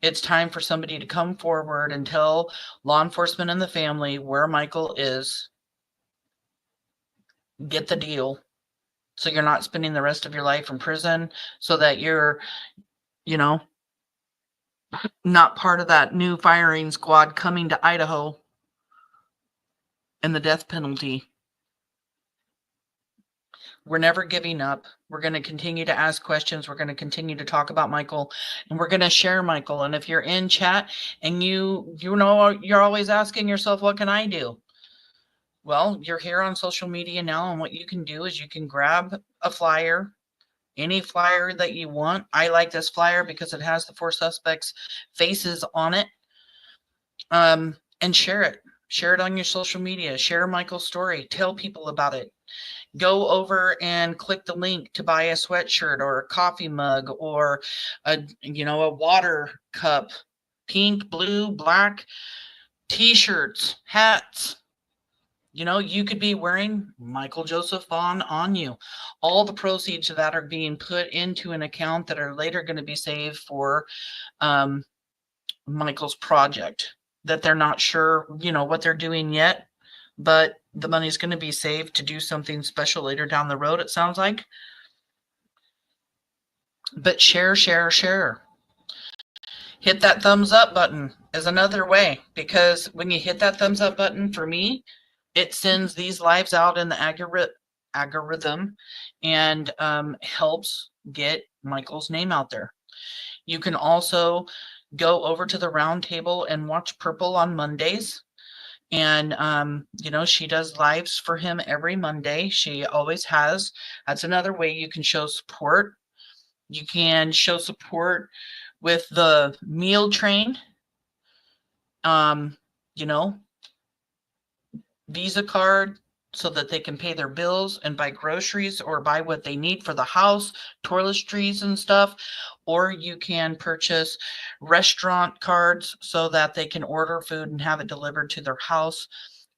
It's time for somebody to come forward and tell law enforcement and the family where Michael is. Get the deal, so you're not spending the rest of your life in prison, so that you're, not part of that new firing squad coming to Idaho and the death penalty. We're never giving up. We're going to continue to ask questions. We're going to continue to talk about Michael, and we're going to share Michael. And if you're in chat and you're always asking yourself, what can I do? Well, you're here on social media now, and what you can do is you can grab a flyer, any flyer that you want. I like this flyer because it has the 4 suspects' faces on it. And share it. Share it on your social media. Share Michael's story. Tell people about it. Go over and click the link to buy a sweatshirt or a coffee mug or a water cup, pink, blue, black, t-shirts, hats. You could be wearing Michael Joseph Vaughn on you. All the proceeds of that are being put into an account that are later going to be saved for Michael's project that they're not sure, what they're doing yet, but the money's going to be saved to do something special later down the road, it sounds like. But share. Hit that thumbs up button is another way, because when you hit that thumbs up button, for me, it sends these lives out in the algorithm and helps get Michael's name out there. You can also go over to the round table and watch Purple on Mondays. And, she does lives for him every Monday. She always has. That's another way you can show support. You can show support with the meal train, Visa card, so that they can pay their bills and buy groceries or buy what they need for the house, toiletries and stuff. Or you can purchase restaurant cards so that they can order food and have it delivered to their house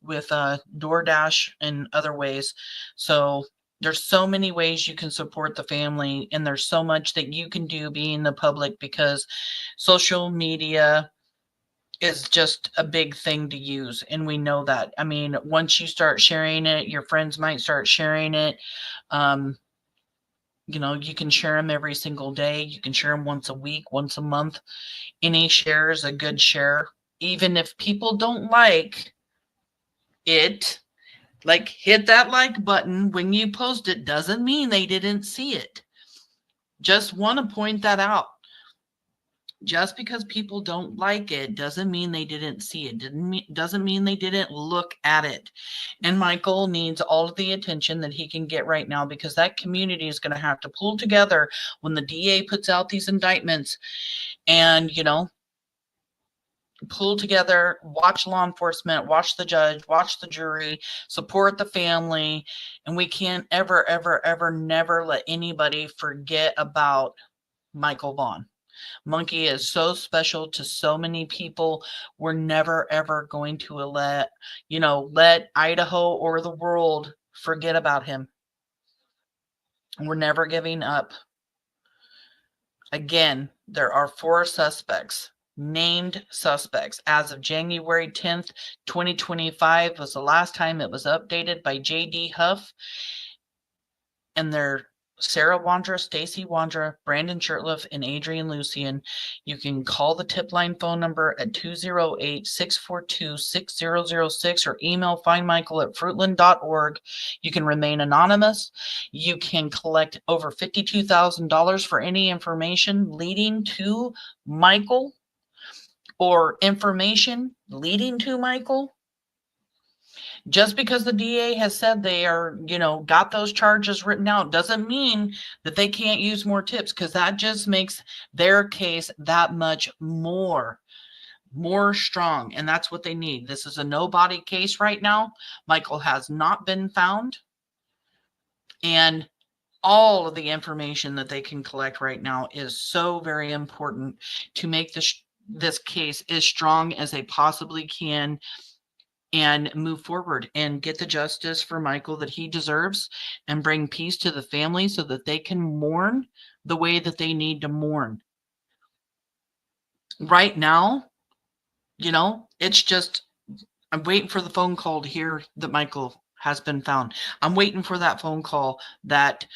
with DoorDash and other ways. So there's so many ways you can support the family, and there's so much that you can do being the public, because social media is just a big thing to use. And we know that. I mean, once you start sharing it, your friends might start sharing it. You can share them every single day. You can share them once a week, once a month. Any share is a good share. Even if people don't like it, like, hit that like button when you post it, doesn't mean they didn't see it. Just want to point that out. Just because people don't like it doesn't mean they didn't see it. Doesn't mean they didn't look at it. And Michael needs all of the attention that he can get right now, because that community is going to have to pull together when the DA puts out these indictments and, pull together, watch law enforcement, watch the judge, watch the jury, support the family. And we can't ever, ever, ever, never let anybody forget about Michael Vaughn. Monkey is so special to so many people. We're never, ever going to let Idaho or the world forget about him. We're never giving up. Again, there are 4 suspects, named suspects. As of January 10th, 2025 was the last time it was updated by J.D. Huff. And they're Sarah Wondra, Stacey Wondra, Brandon Shurtleff, and Adrian Lucian. You can call the tip line phone number at 208-642-6006 or email findmichael@fruitland.org. You can remain anonymous. You can collect over $52,000 for any information leading to Michael or information leading to Michael. Just because the DA has said they are, got those charges written out, doesn't mean that they can't use more tips, because that just makes their case that much more strong. And that's what they need. This is a nobody case right now. Michael has not been found. And all of the information that they can collect right now is so very important to make this case as strong as they possibly can, and move forward and get the justice for Michael that he deserves, and bring peace to the family so that they can mourn the way that they need to mourn. Right now, it's just, I'm waiting for the phone call to hear that Michael has been found. I'm waiting for that phone call that,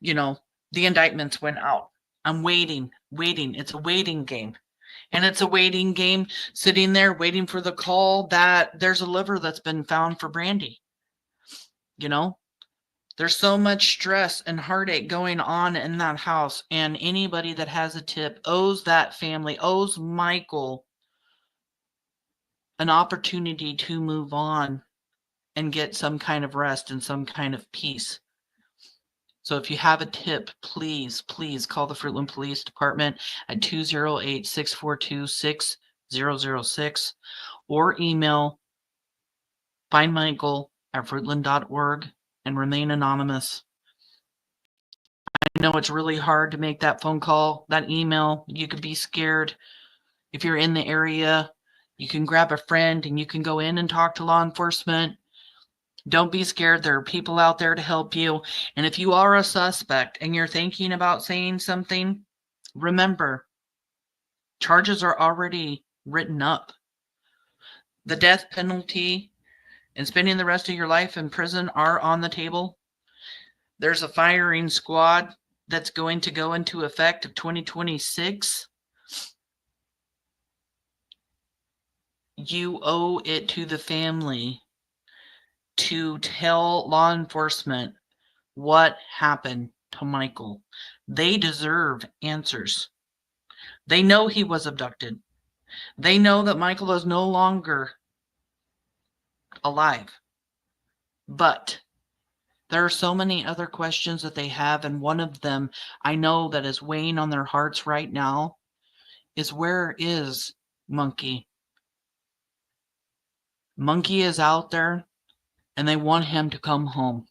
the indictments went out. I'm waiting. It's a waiting game. And it's a waiting game, sitting there waiting for the call that there's a liver that's been found for Brandy. There's so much stress and heartache going on in that house. And anybody that has a tip owes that family, owes Michael an opportunity to move on and get some kind of rest and some kind of peace. So if you have a tip, please, please call the Fruitland Police Department at 208-642-6006 or email findmichael@fruitland.org and remain anonymous. I know it's really hard to make that phone call, that email. You could be scared. If you're in the area, you can grab a friend and you can go in and talk to law enforcement. Don't be scared. There are people out there to help you. And if you are a suspect and you're thinking about saying something, remember, charges are already written up. The death penalty and spending the rest of your life in prison are on the table. There's a firing squad that's going to go into effect of 2026. You owe it to the family to tell law enforcement what happened to Michael. They deserve answers. They know he was abducted. They know that Michael is no longer alive. But there are so many other questions that they have, and one of them I know that is weighing on their hearts right now is, where is Monkey? Monkey is out there, and they want him to come home.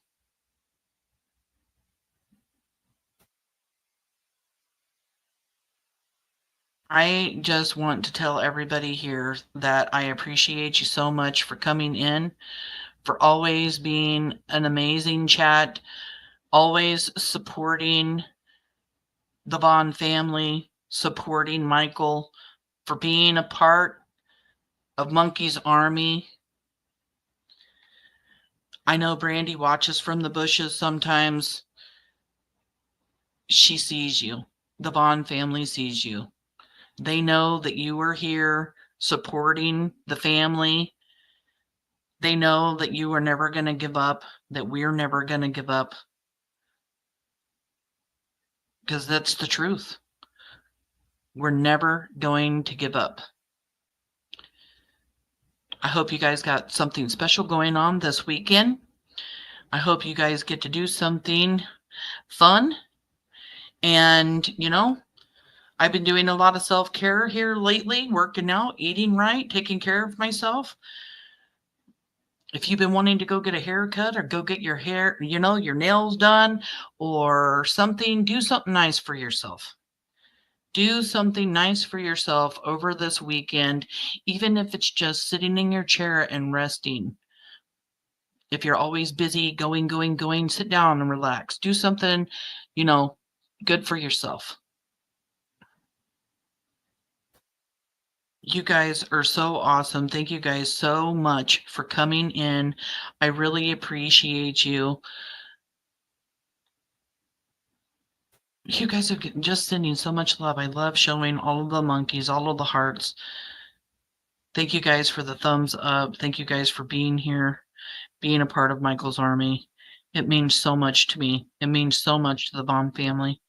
I just want to tell everybody here that I appreciate you so much for coming in, for always being an amazing chat, always supporting the Vaughn family, supporting Michael, for being a part of Monkey's army. I know Brandy watches from the bushes sometimes. She sees you. The Vaughn family sees you. They know that you are here supporting the family. They know that you are never going to give up, that we're never going to give up. Because that's the truth. We're never going to give up. I hope you guys got something special going on this weekend. I hope you guys get to do something fun. And, you know, I've been doing a lot of self-care here lately, working out, eating right, taking care of myself. If you've been wanting to go get a haircut or go get your hair, you know, your nails done or something, do something nice for yourself. Do something nice for yourself over this weekend, even if it's just sitting in your chair and resting. If you're always busy, going, sit down and relax. Do something, you know, good for yourself. You guys are so awesome. Thank you guys so much for coming in. I really appreciate you. You guys are just sending so much love. I love showing all of the monkeys, all of the hearts. Thank you guys for the thumbs up. Thank you guys for being here, being a part of Michael's army. It means so much to me. It means so much to the Vaughn family.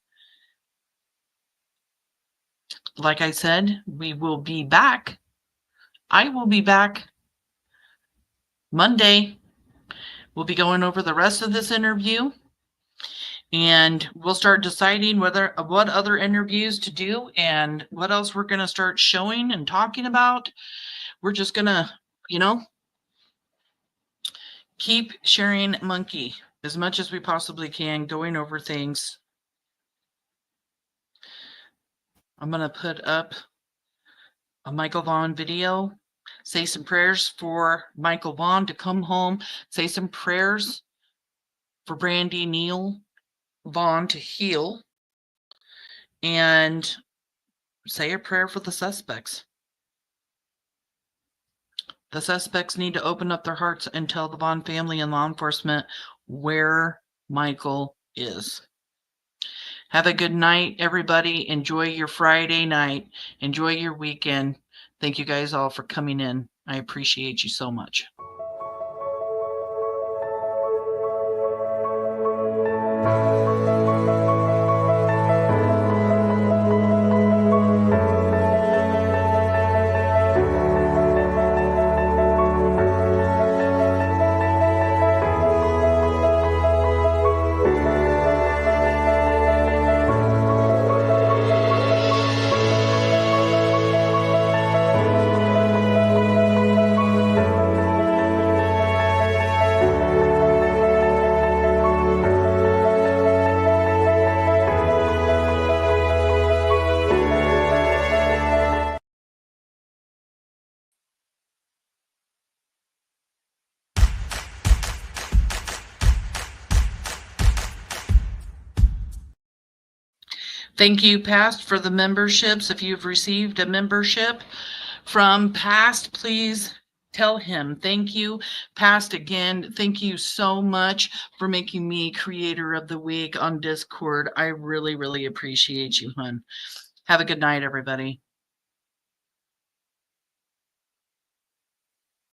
Like I said, we will be back. I will be back Monday. We'll be going over the rest of this interview, and we'll start deciding what other interviews to do and what else we're going to start showing and talking about. We're just going to, you know, keep sharing Monkey as much as we possibly can, going over things. I'm going to put up a Michael Vaughn video. Say some prayers for Michael Vaughn to come home. Say some prayers for Brandy Neal Vaughn to heal. And say a prayer for the suspects. The suspects need to open up their hearts and tell the Vaughn family and law enforcement where Michael is. Have a good night, everybody. Enjoy your Friday night. Enjoy your weekend. Thank you guys all for coming in. I appreciate you so much. Thank you, Past, for the memberships. If you've received a membership from Past, please tell him thank you. Past, again, thank you so much for making me Creator of the Week on Discord. I really, really appreciate you, hon. Have a good night, everybody.